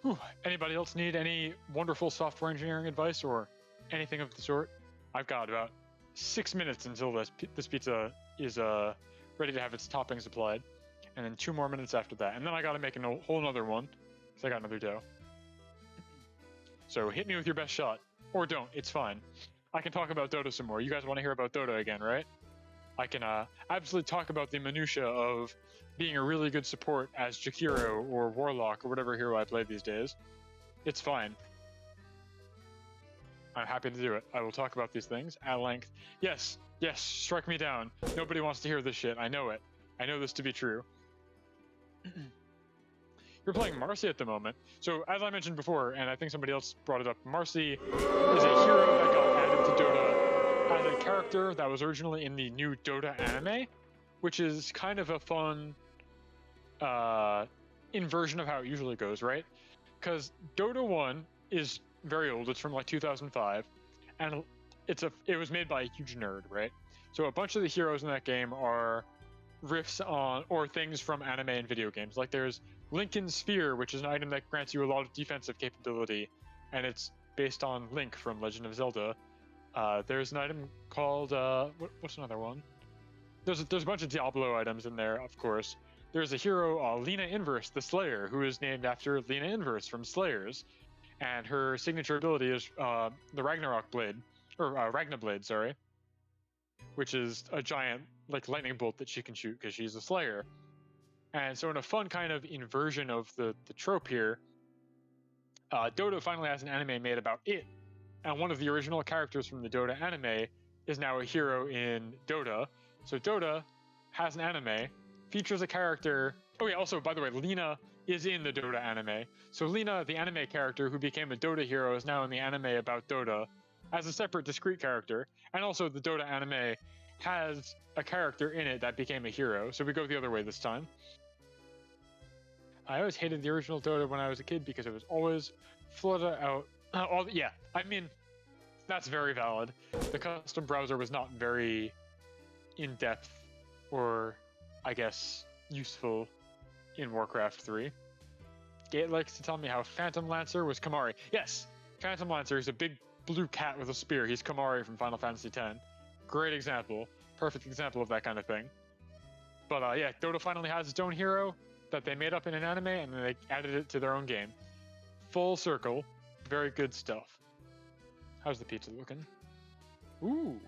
Whew. Anybody else need any wonderful software engineering advice or anything of the sort? I've got about 6 minutes until this pizza is ready to have its toppings applied, and then 2 more minutes after that, and then I gotta make a whole nother one because I got another dough. So hit me with your best shot, or don't. It's fine. I can talk about Dota some more. You guys want to hear about Dota again, right? I can absolutely talk about the minutia of being a really good support as Jakiro or Warlock or whatever hero I play these days. It's fine. I'm happy to do it. I will talk about these things at length. Yes, strike me down. Nobody wants to hear this shit. I know it. I know this to be true. You're playing Marcy at the moment. So as I mentioned before, and I think somebody else brought it up, Marcy is a hero that got added to Dota as a character that was originally in the new Dota anime, which is kind of a fun inversion of how it usually goes, right? Because Dota 1 is very old. It's from like 2005, and it was made by a huge nerd, right? So a bunch of the heroes in that game are riffs on or things from anime and video games. Like there's Lincoln's Sphere, which is an item that grants you a lot of defensive capability, and it's based on Link from Legend of Zelda. There's an item called what's another one? There's a bunch of Diablo items in there, of course. There's a hero, Lena Inverse, the Slayer, who is named after Lena Inverse from Slayers, and her signature ability is the Ragnarok Blade, or Ragnablade, sorry, which is a giant like lightning bolt that she can shoot because she's a Slayer. And so in a fun kind of inversion of the trope here, Dota finally has an anime made about it, and one of the original characters from the Dota anime is now a hero in Dota. So Dota has an anime, features a character. Oh yeah, also by the way, Lena is in the Dota anime. So Lena, the anime character who became a Dota hero, is now in the anime about Dota as a separate discrete character. And also the Dota anime has a character in it that became a hero. So we go the other way this time. I always hated the original Dota when I was a kid because it was always flooded out. Yeah, I mean, that's very valid. The custom browser was not very in-depth or, I guess, useful in Warcraft 3. Gate likes to tell me how Phantom Lancer was Kamari. Yes, Phantom Lancer is a big blue cat with a spear. He's Kamari from Final Fantasy X. Great example. Perfect example of that kind of thing. But yeah, Dota finally has its own hero that they made up in an anime, and then they added it to their own game. Full circle. Very good stuff. How's the pizza looking? Ooh.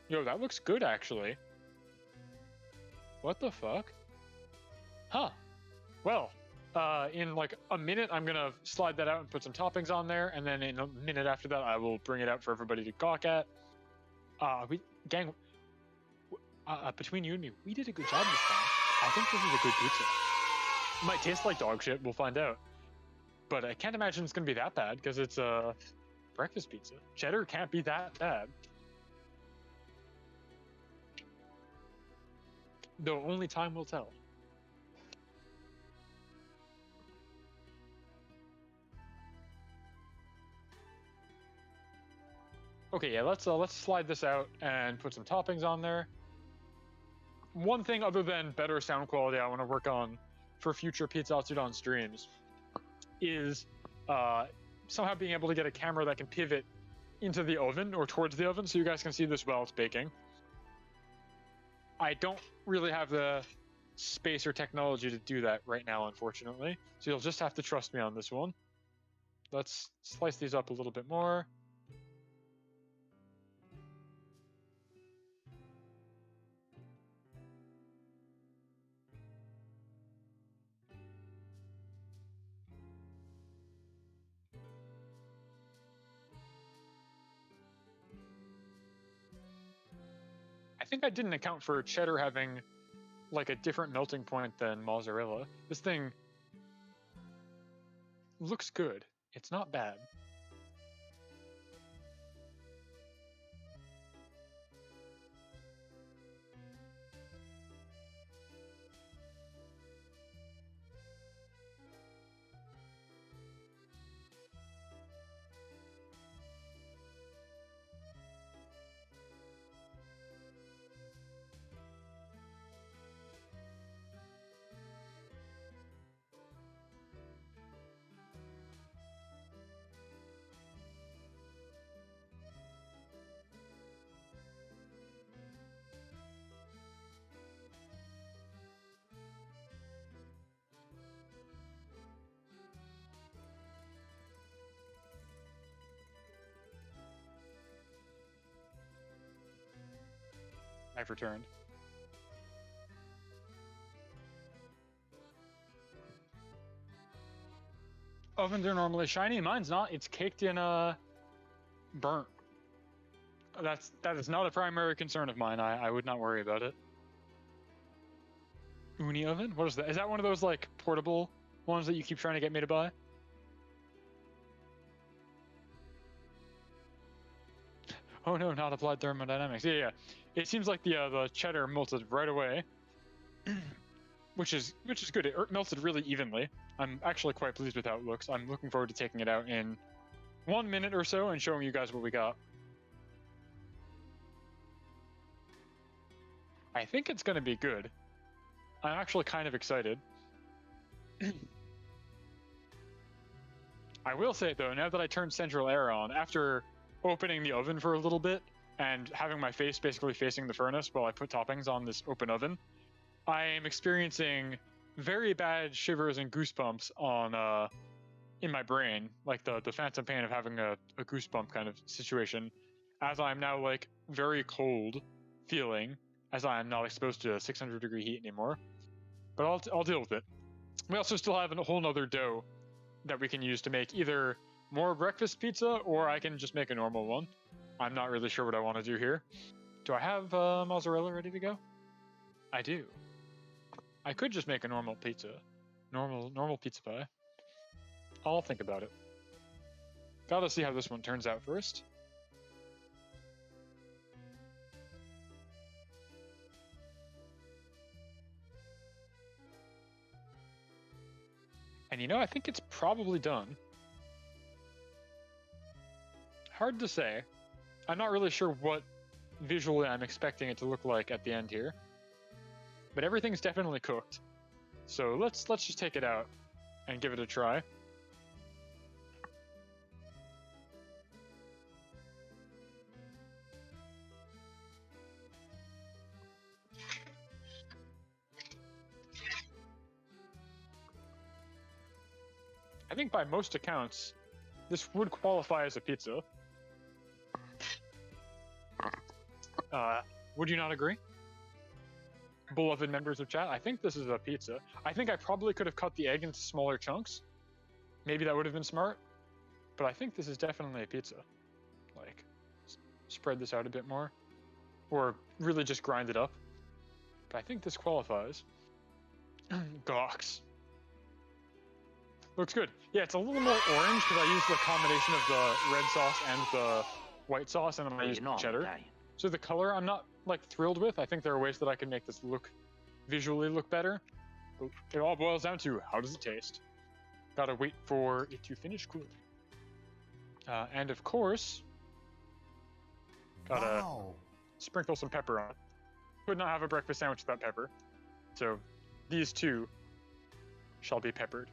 Yo, that looks good, actually. What the fuck? Huh. Well, in like a minute, I'm gonna slide that out and put some toppings on there, and then in a minute after that, I will bring it out for everybody to gawk at. Between you and me, we did a good job this time. I think this is a good pizza. It might taste like dog shit, we'll find out. But I can't imagine it's gonna be that bad, because it's a breakfast pizza. Cheddar can't be that bad. Though only time will tell. Okay, yeah, let's slide this out and put some toppings on there. One thing other than better sound quality I want to work on for future PIZZATSUDAN streams is somehow being able to get a camera that can pivot into the oven or towards the oven so you guys can see this while it's baking. I don't really have the space or technology to do that right now, unfortunately. So you'll just have to trust me on this one. Let's slice these up a little bit more. I think I didn't account for cheddar having like a different melting point than mozzarella. This thing looks good. It's not bad. I've returned. Ovens are normally shiny. Mine's not. It's caked in burnt. That is not a primary concern of mine. I would not worry about it. Uni oven? What is that? Is that one of those like portable ones that you keep trying to get me to buy? Oh no, not applied thermodynamics. Yeah. It seems like the cheddar melted right away, which is good. It melted really evenly. I'm actually quite pleased with how it looks. I'm looking forward to taking it out in 1 minute or so and showing you guys what we got. I think it's going to be good. I'm actually kind of excited. I will say, though, now that I turned central air on, after opening the oven for a little bit and having my face basically facing the furnace while I put toppings on this open oven, I am experiencing very bad shivers and goosebumps on in my brain, like the phantom pain of having a goosebump kind of situation, as I'm now like very cold feeling, as I am not exposed to 600-degree heat anymore. But I'll deal with it. We also still have a whole nother dough that we can use to make either more breakfast pizza, or I can just make a normal one. I'm not really sure what I want to do here. Do I have mozzarella ready to go? I do. I could just make a normal pizza. Normal pizza pie. I'll think about it. Gotta see how this one turns out first. And you know, I think it's probably done. Hard to say. I'm not really sure what visually I'm expecting it to look like at the end here. But everything's definitely cooked. So let's just take it out and give it a try. I think by most accounts, this would qualify as a pizza. Would you not agree? Beloved members of chat, I think this is a pizza. I think I probably could have cut the egg into smaller chunks. Maybe that would have been smart. But I think this is definitely a pizza. Like, spread this out a bit more. Or really just grind it up. But I think this qualifies. Gox. Looks good. Yeah, it's a little more orange because I used the combination of the red sauce and the white sauce, and then I used cheddar. So the color I'm not like thrilled with. I think there are ways that I can make this visually look better. But it all boils down to how does it taste. Gotta wait for it to finish cooling. And of course, gotta sprinkle some pepper on it. Could not have a breakfast sandwich without pepper. So these two shall be peppered.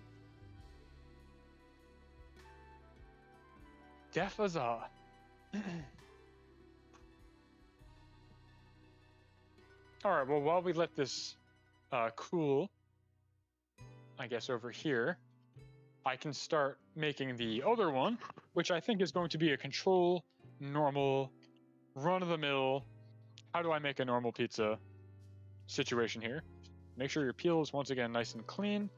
Defaza. Alright, well, while we let this cool, I guess over here, I can start making the other one, which I think is going to be a control, normal, run-of-the-mill, how do I make a normal pizza situation here. Make sure your peel is once again nice and clean.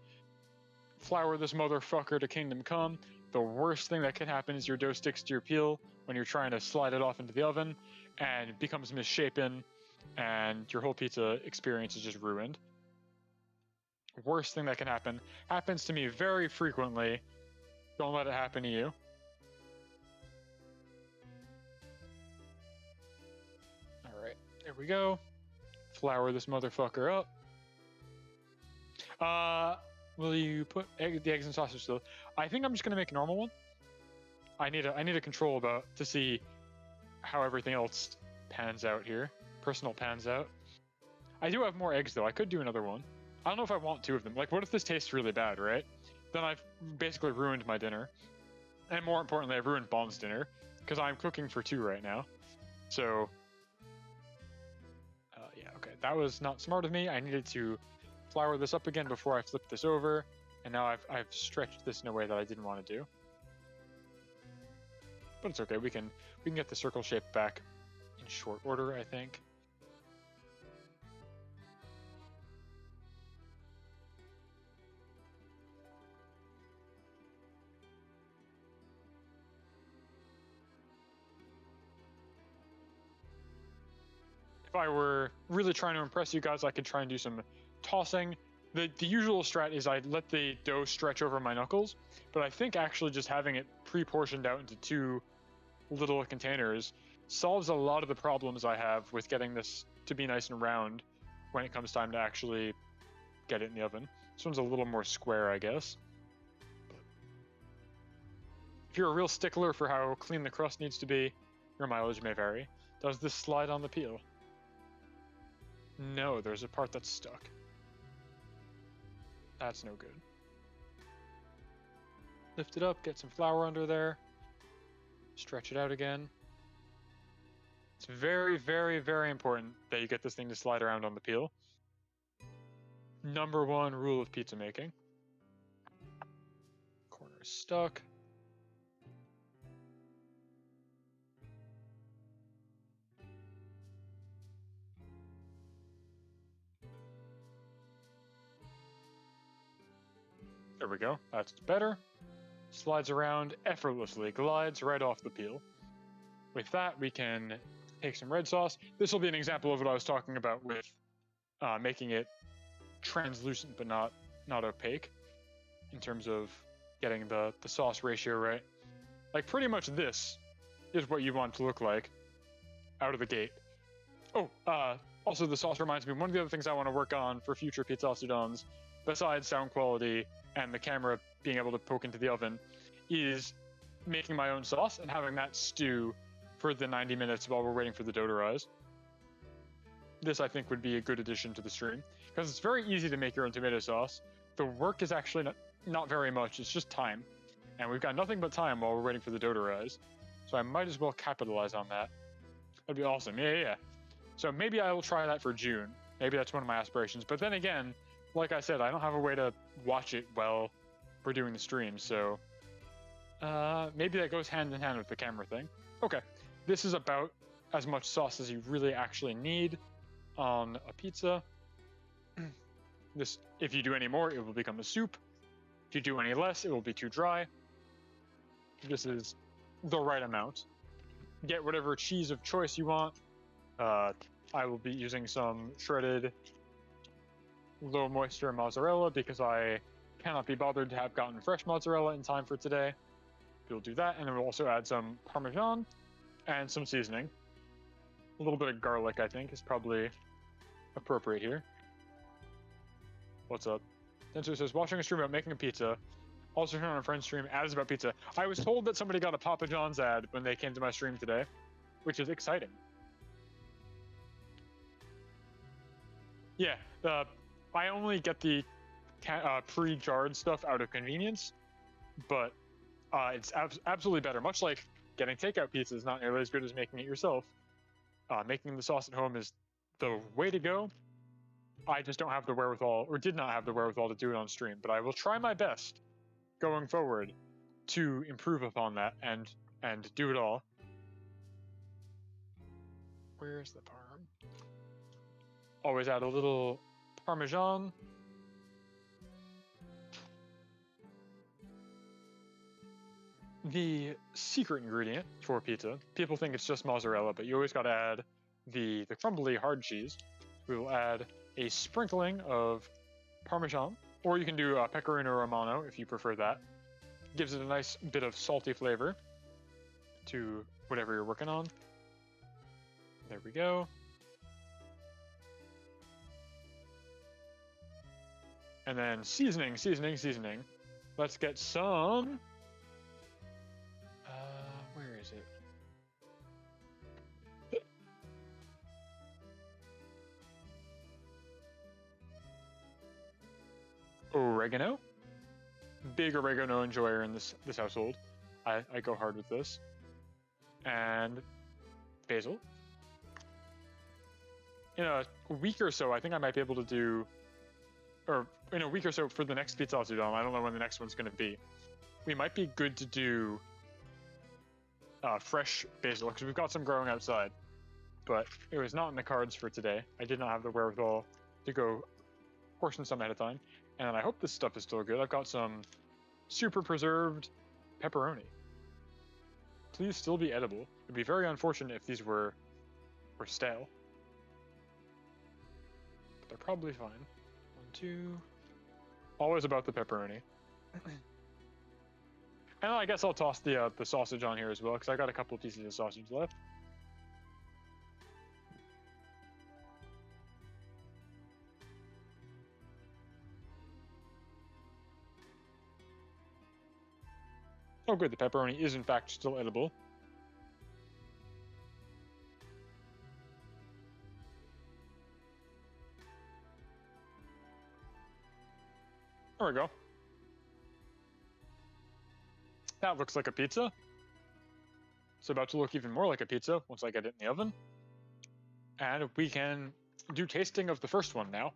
Flour this motherfucker to kingdom come. The worst thing that can happen is your dough sticks to your peel when you're trying to slide it off into the oven and becomes misshapen, and your whole pizza experience is just ruined. Worst thing that can happen. Happens to me very frequently. Don't let it happen to you. Alright, there we go. Flour this motherfucker up. Will you put the eggs and sausage still? I think I'm just gonna make a normal one. I need a control to see how everything else pans out here. Personal pans out. I do have more eggs though. I could do another one. I don't know if I want two of them. Like, what if this tastes really bad, right? Then I've basically ruined my dinner. And more importantly, I've ruined Bon's dinner. Because I'm cooking for two right now. So, yeah, okay. That was not smart of me. I needed to flour this up again before I flip this over. And now I've stretched this in a way that I didn't want to do. But it's okay. We can get the circle shape back in short order, I think. If I were really trying to impress you guys, I could try and do some tossing. The usual strat is I let the dough stretch over my knuckles, but I think actually just having it pre-portioned out into two little containers solves a lot of the problems I have with getting this to be nice and round when it comes time to actually get it in the oven. This one's a little more square, I guess. If you're a real stickler for how clean the crust needs to be, your mileage may vary. Does this slide on the peel? No, there's a part that's stuck. That's no good. Lift it up, get some flour under there. Stretch it out again. It's very, very, very important that you get this thing to slide around on the peel. Number one rule of pizza making. Corner is stuck. There we go. That's better. Slides around effortlessly, glides right off the peel. With that, we can take some red sauce. This will be an example of what I was talking about with making it translucent but not opaque in terms of getting the sauce ratio right. Like pretty much this is what you want to look like out of the gate. Oh, also the sauce reminds me, one of the other things I want to work on for future PIZZATSUDANs, besides sound quality and the camera being able to poke into the oven, is making my own sauce and having that stew for the 90 minutes while we're waiting for the dough to rise. This, I think, would be a good addition to the stream, because it's very easy to make your own tomato sauce. The work is actually not very much, it's just time. And we've got nothing but time while we're waiting for the dough to rise. So I might as well capitalize on that. That'd be awesome, yeah. So maybe I will try that for June. Maybe that's one of my aspirations. But then again, like I said, I don't have a way to watch it while we're doing the stream, so maybe that goes hand in hand with the camera thing. Okay, this is about as much sauce as you really actually need on a pizza. This, if you do any more, it will become a soup. If you do any less, it will be too dry. This is the right amount. Get whatever cheese of choice you want. I will be using some shredded low moisture mozzarella because I cannot be bothered to have gotten fresh mozzarella in time for today. We'll do that, and then we'll also add some Parmesan and some seasoning. A little bit of garlic, I think, is probably appropriate here. What's up? Denso says, watching a stream about making a pizza. Also heard on a friend's stream, ads about pizza. I was told that somebody got a Papa John's ad when they came to my stream today, which is exciting. Yeah, I only get the pre-jarred stuff out of convenience, but it's absolutely better. Much like getting takeout pizza is not nearly as good as making it yourself. Making the sauce at home is the way to go. I just don't have the wherewithal, or did not have the wherewithal to do it on stream, but I will try my best going forward to improve upon that and do it all. Where's the parm? Always add a little Parmesan. The secret ingredient for pizza, people think it's just mozzarella, but you always got to add the crumbly hard cheese. We will add a sprinkling of Parmesan, or you can do Pecorino Romano if you prefer that. Gives it a nice bit of salty flavor to whatever you're working on. There we go. And then seasoning. Let's get some... where is it? Oregano. Big oregano enjoyer in this household. I go hard with this. And basil. In a week or so, I think I might be able to do... Or in a week or so for the next PIZZATSUDAN, I don't know when the next one's going to be. We might be good to do fresh basil, because we've got some growing outside. But it was not in the cards for today. I did not have the wherewithal to go portion some ahead of time. And I hope this stuff is still good. I've got some super preserved pepperoni. Please still be edible. It'd be very unfortunate if these were stale. But they're probably fine. 1, 2. Always about the pepperoni. And I guess I'll toss the sausage on here as well, because I got a couple of pieces of sausage left. Oh good, the pepperoni is in fact still edible. There we go. That looks like a pizza. It's about to look even more like a pizza once I get it in the oven. And we can do tasting of the first one now.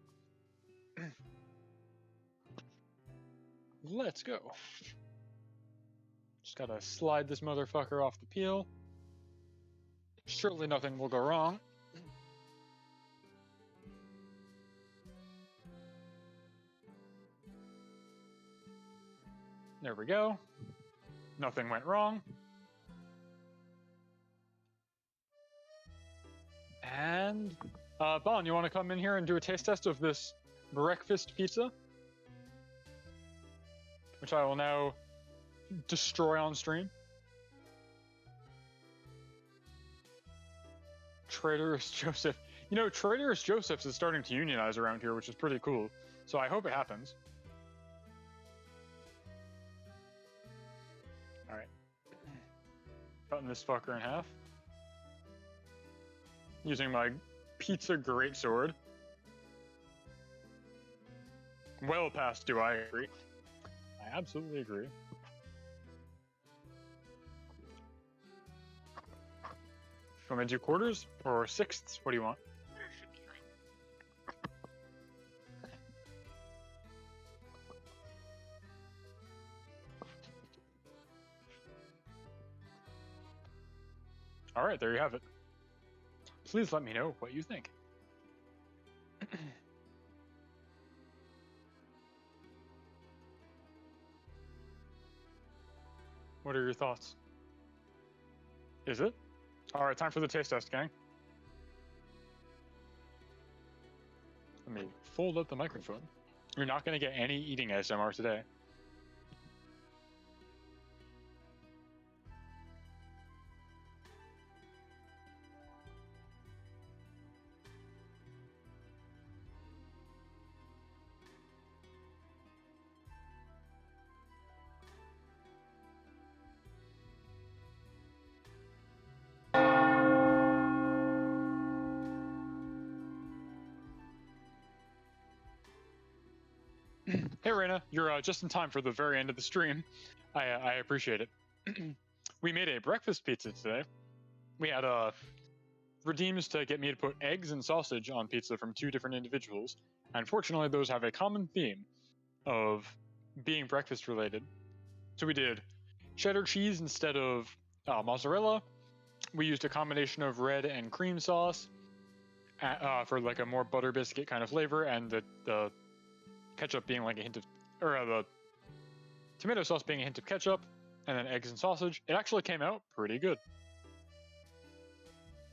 Let's go. Just gotta slide this motherfucker off the peel. Surely nothing will go wrong. There we go. Nothing went wrong. And, Bon, you want to come in here and do a taste test of this breakfast pizza? Which I will now destroy on stream. Traitorous Joseph. You know, Traitorous Joseph's is starting to unionize around here, which is pretty cool. So I hope it happens. Alright. Cutting this fucker in half. Using my pizza greatsword. Well past do I agree. I absolutely agree. Want me to do quarters or sixths? What do you want? Quarter should be fine. Alright, there you have it. Please let me know what you think. What are your thoughts? Is it? Alright, time for the taste test, gang. Let me fold up the microphone. You're not going to get any eating ASMR today. Hey Reina, you're just in time for the very end of the stream. I appreciate it. We made a breakfast pizza today. We had redeems to get me to put eggs and sausage on pizza from 2 different individuals. Unfortunately, those have a common theme of being breakfast related. So we did cheddar cheese instead of mozzarella. We used a combination of red and cream sauce for like a more butter biscuit kind of flavor, and the ketchup being like a hint of, or the tomato sauce being a hint of ketchup, and then eggs and sausage. It actually came out pretty good.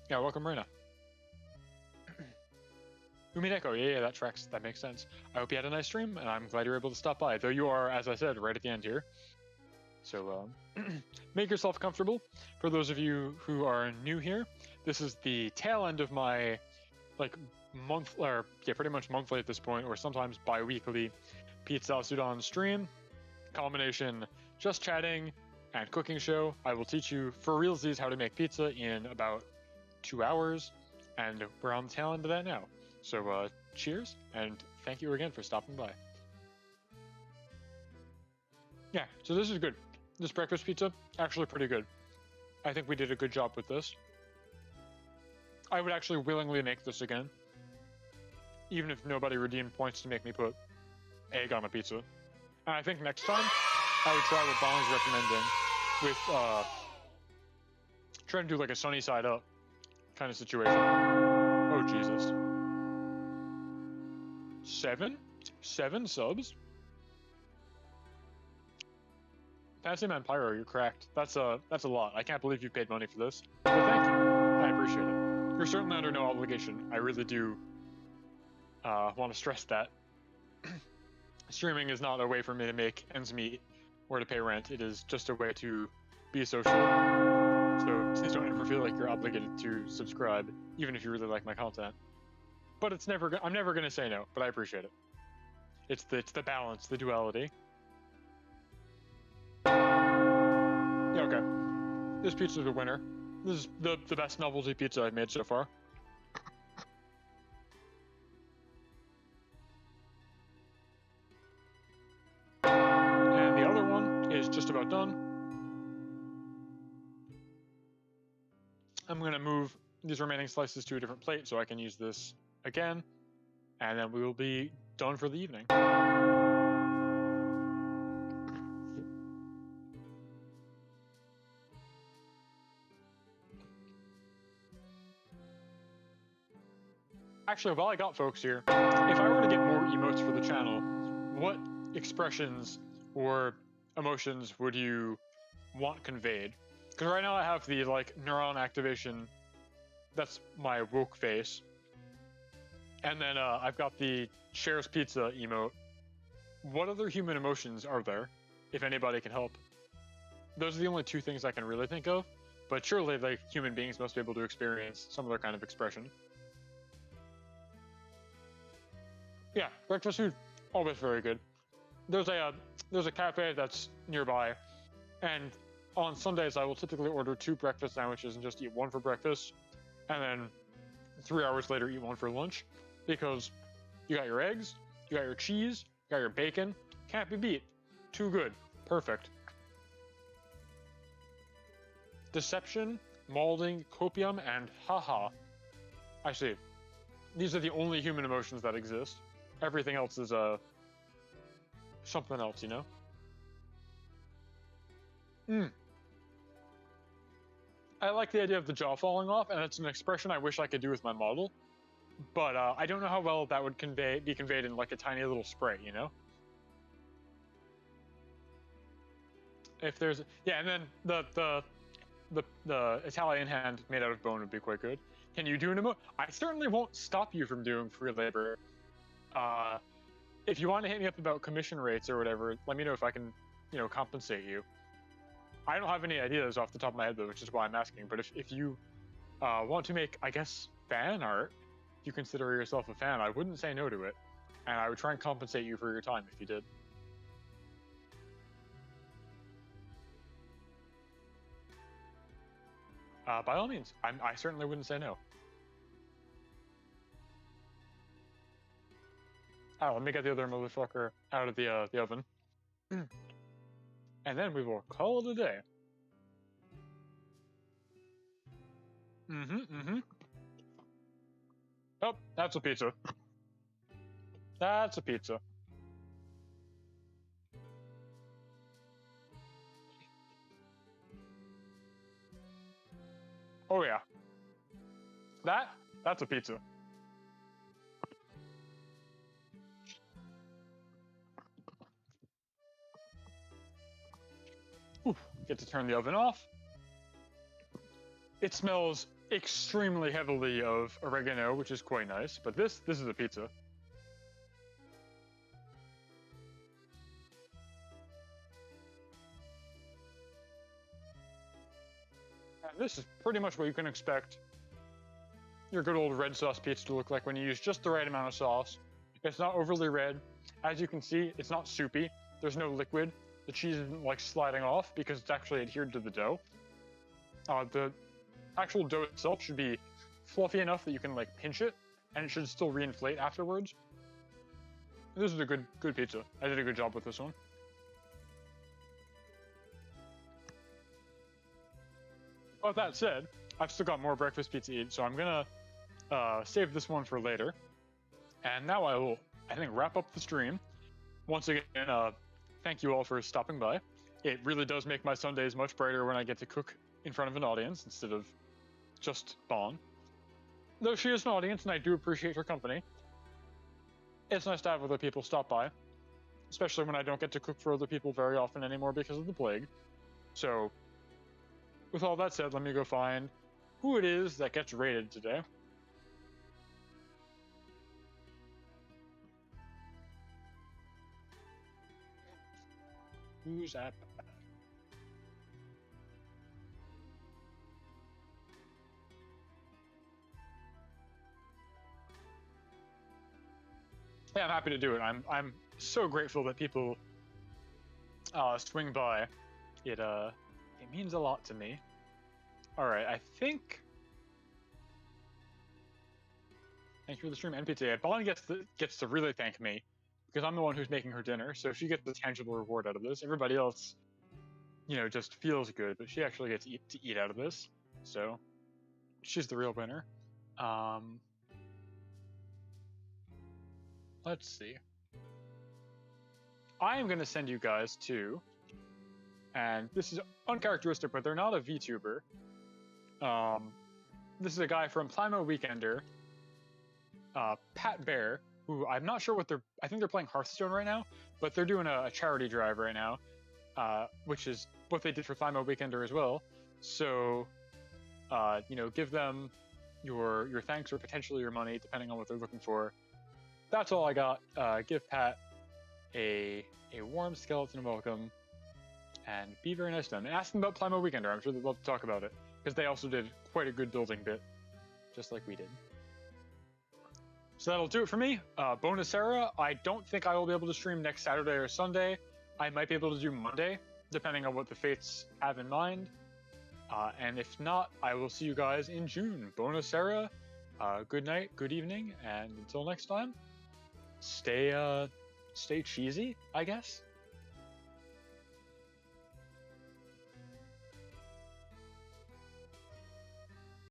Yeah, welcome, Reina. Umineko, yeah, that tracks. That makes sense. I hope you had a nice stream, and I'm glad you're able to stop by. Though you are, as I said, right at the end here. So make yourself comfortable. For those of you who are new here, this is the tail end of my month, or yeah, pretty much monthly at this point, or sometimes bi-weekly PIZZATSUDAN stream. Combination just chatting and cooking show. I will teach you for realsies how to make pizza in about 2 hours, and we're on the tail end of that now. So cheers, and thank you again for stopping by. Yeah, so this is good. This breakfast pizza, actually pretty good. I think we did a good job with this. I would actually willingly make this again, even if nobody redeemed points to make me put egg on a pizza. And I think next time, I would try what Bon's recommending with, try to do like a sunny side up kind of situation. Oh, Jesus. 7 subs? Fancy Man Pyro, you're cracked. That's a lot. I can't believe you paid money for this. But thank you. I appreciate it. You're certainly under no obligation. I really do want to stress that. Streaming is not a way for me to make ends meet or to pay rent. It is just a way to be social. So please don't ever feel like you're obligated to subscribe, even if you really like my content. But it's never. I'm never gonna say no. But I appreciate it. It's the balance, the duality. Yeah, okay. This pizza's a winner. This is the best novelty pizza I've made so far. And the other one is just about done. I'm gonna move these remaining slices to a different plate so I can use this again, and then we will be done for the evening. Actually, while I got folks here, if I were to get more emotes for the channel, what expressions or emotions would you want conveyed? Because right now I have the like neuron activation, that's my woke face, and then I've got the shares pizza emote. What other human emotions are there, if anybody can help? Those are the only two things I can really think of, but surely like human beings must be able to experience some other kind of expression. Yeah, breakfast food, always very good. There's a cafe that's nearby, and on Sundays I will typically order 2 breakfast sandwiches and just eat one for breakfast, and then 3 hours later eat one for lunch, because you got your eggs, you got your cheese, you got your bacon, can't be beat. Too good, perfect. Deception, molding, copium, and haha. I see. These are the only human emotions that exist. Everything else is something else, you know? I like the idea of the jaw falling off, and it's an expression I wish I could do with my model, but I don't know how well that would be conveyed in like a tiny little spray, you know? If there's, yeah, and then the Italian hand made out of bone would be quite good. Can you do an emote? I certainly won't stop you from doing free labor. If you want to hit me up about commission rates or whatever, let me know if I can, you know, compensate you. I don't have any ideas off the top of my head though, which is why I'm asking. But if you want to make, I guess, fan art, if you consider yourself a fan, I wouldn't say no to it, and I would try and compensate you for your time if you did. By all means, I certainly wouldn't say no. Oh, let me get the other motherfucker out of the oven. And then we will call it a day. Oh, that's a pizza. That's a pizza. Oh yeah. That's a pizza. Ooh, get to turn the oven off. It smells extremely heavily of oregano, which is quite nice, but this is a pizza. And this is pretty much what you can expect your good old red sauce pizza to look like when you use just the right amount of sauce. It's not overly red. As you can see, it's not soupy. There's no liquid. The cheese isn't like sliding off because it's actually adhered to the dough. The actual dough itself should be fluffy enough that you can like pinch it, and it should still reinflate afterwards. This is a good pizza. I did a good job with this one. But that said, I've still got more breakfast pizza to eat, so I'm gonna save this one for later. And now I will, I think, wrap up the stream. Once again, thank you all for stopping by. It really does make my Sundays much brighter when I get to cook in front of an audience instead of just Bon. Though she is an audience and I do appreciate her company, it's nice to have other people stop by, especially when I don't get to cook for other people very often anymore because of the plague. So, with all that said, let me go find who it is that gets rated today. Who's that? Yeah, I'm happy to do it. I'm so grateful that people swing by. It It means a lot to me. All right, I think. Thank you for the stream, NPT. Bon gets to really thank me because I'm the one who's making her dinner, so she gets a tangible reward out of this. Everybody else, you know, just feels good, but she actually gets to eat out of this. So she's the real winner. Let's see. I am going to send you guys to, and this is uncharacteristic, but they're not a VTuber. This is a guy from Plimo Weekender, Pat Bear, who I'm not sure what I think they're playing Hearthstone right now, but they're doing a charity drive right now, which is what they did for Plimo Weekender as well. So, you know, give them your thanks or potentially your money, depending on what they're looking for. That's all I got. Give Pat a warm skeleton welcome, and be very nice to them. And ask them about Plimo Weekender. I'm sure they'd love to talk about it, because they also did quite a good building bit, just like we did. So that'll do it for me. Bonacera, I don't think I will be able to stream next Saturday or Sunday. I might be able to do Monday, depending on what the fates have in mind. And if not, I will see you guys in June. Bonacera, good night, good evening, and until next time, stay cheesy, I guess.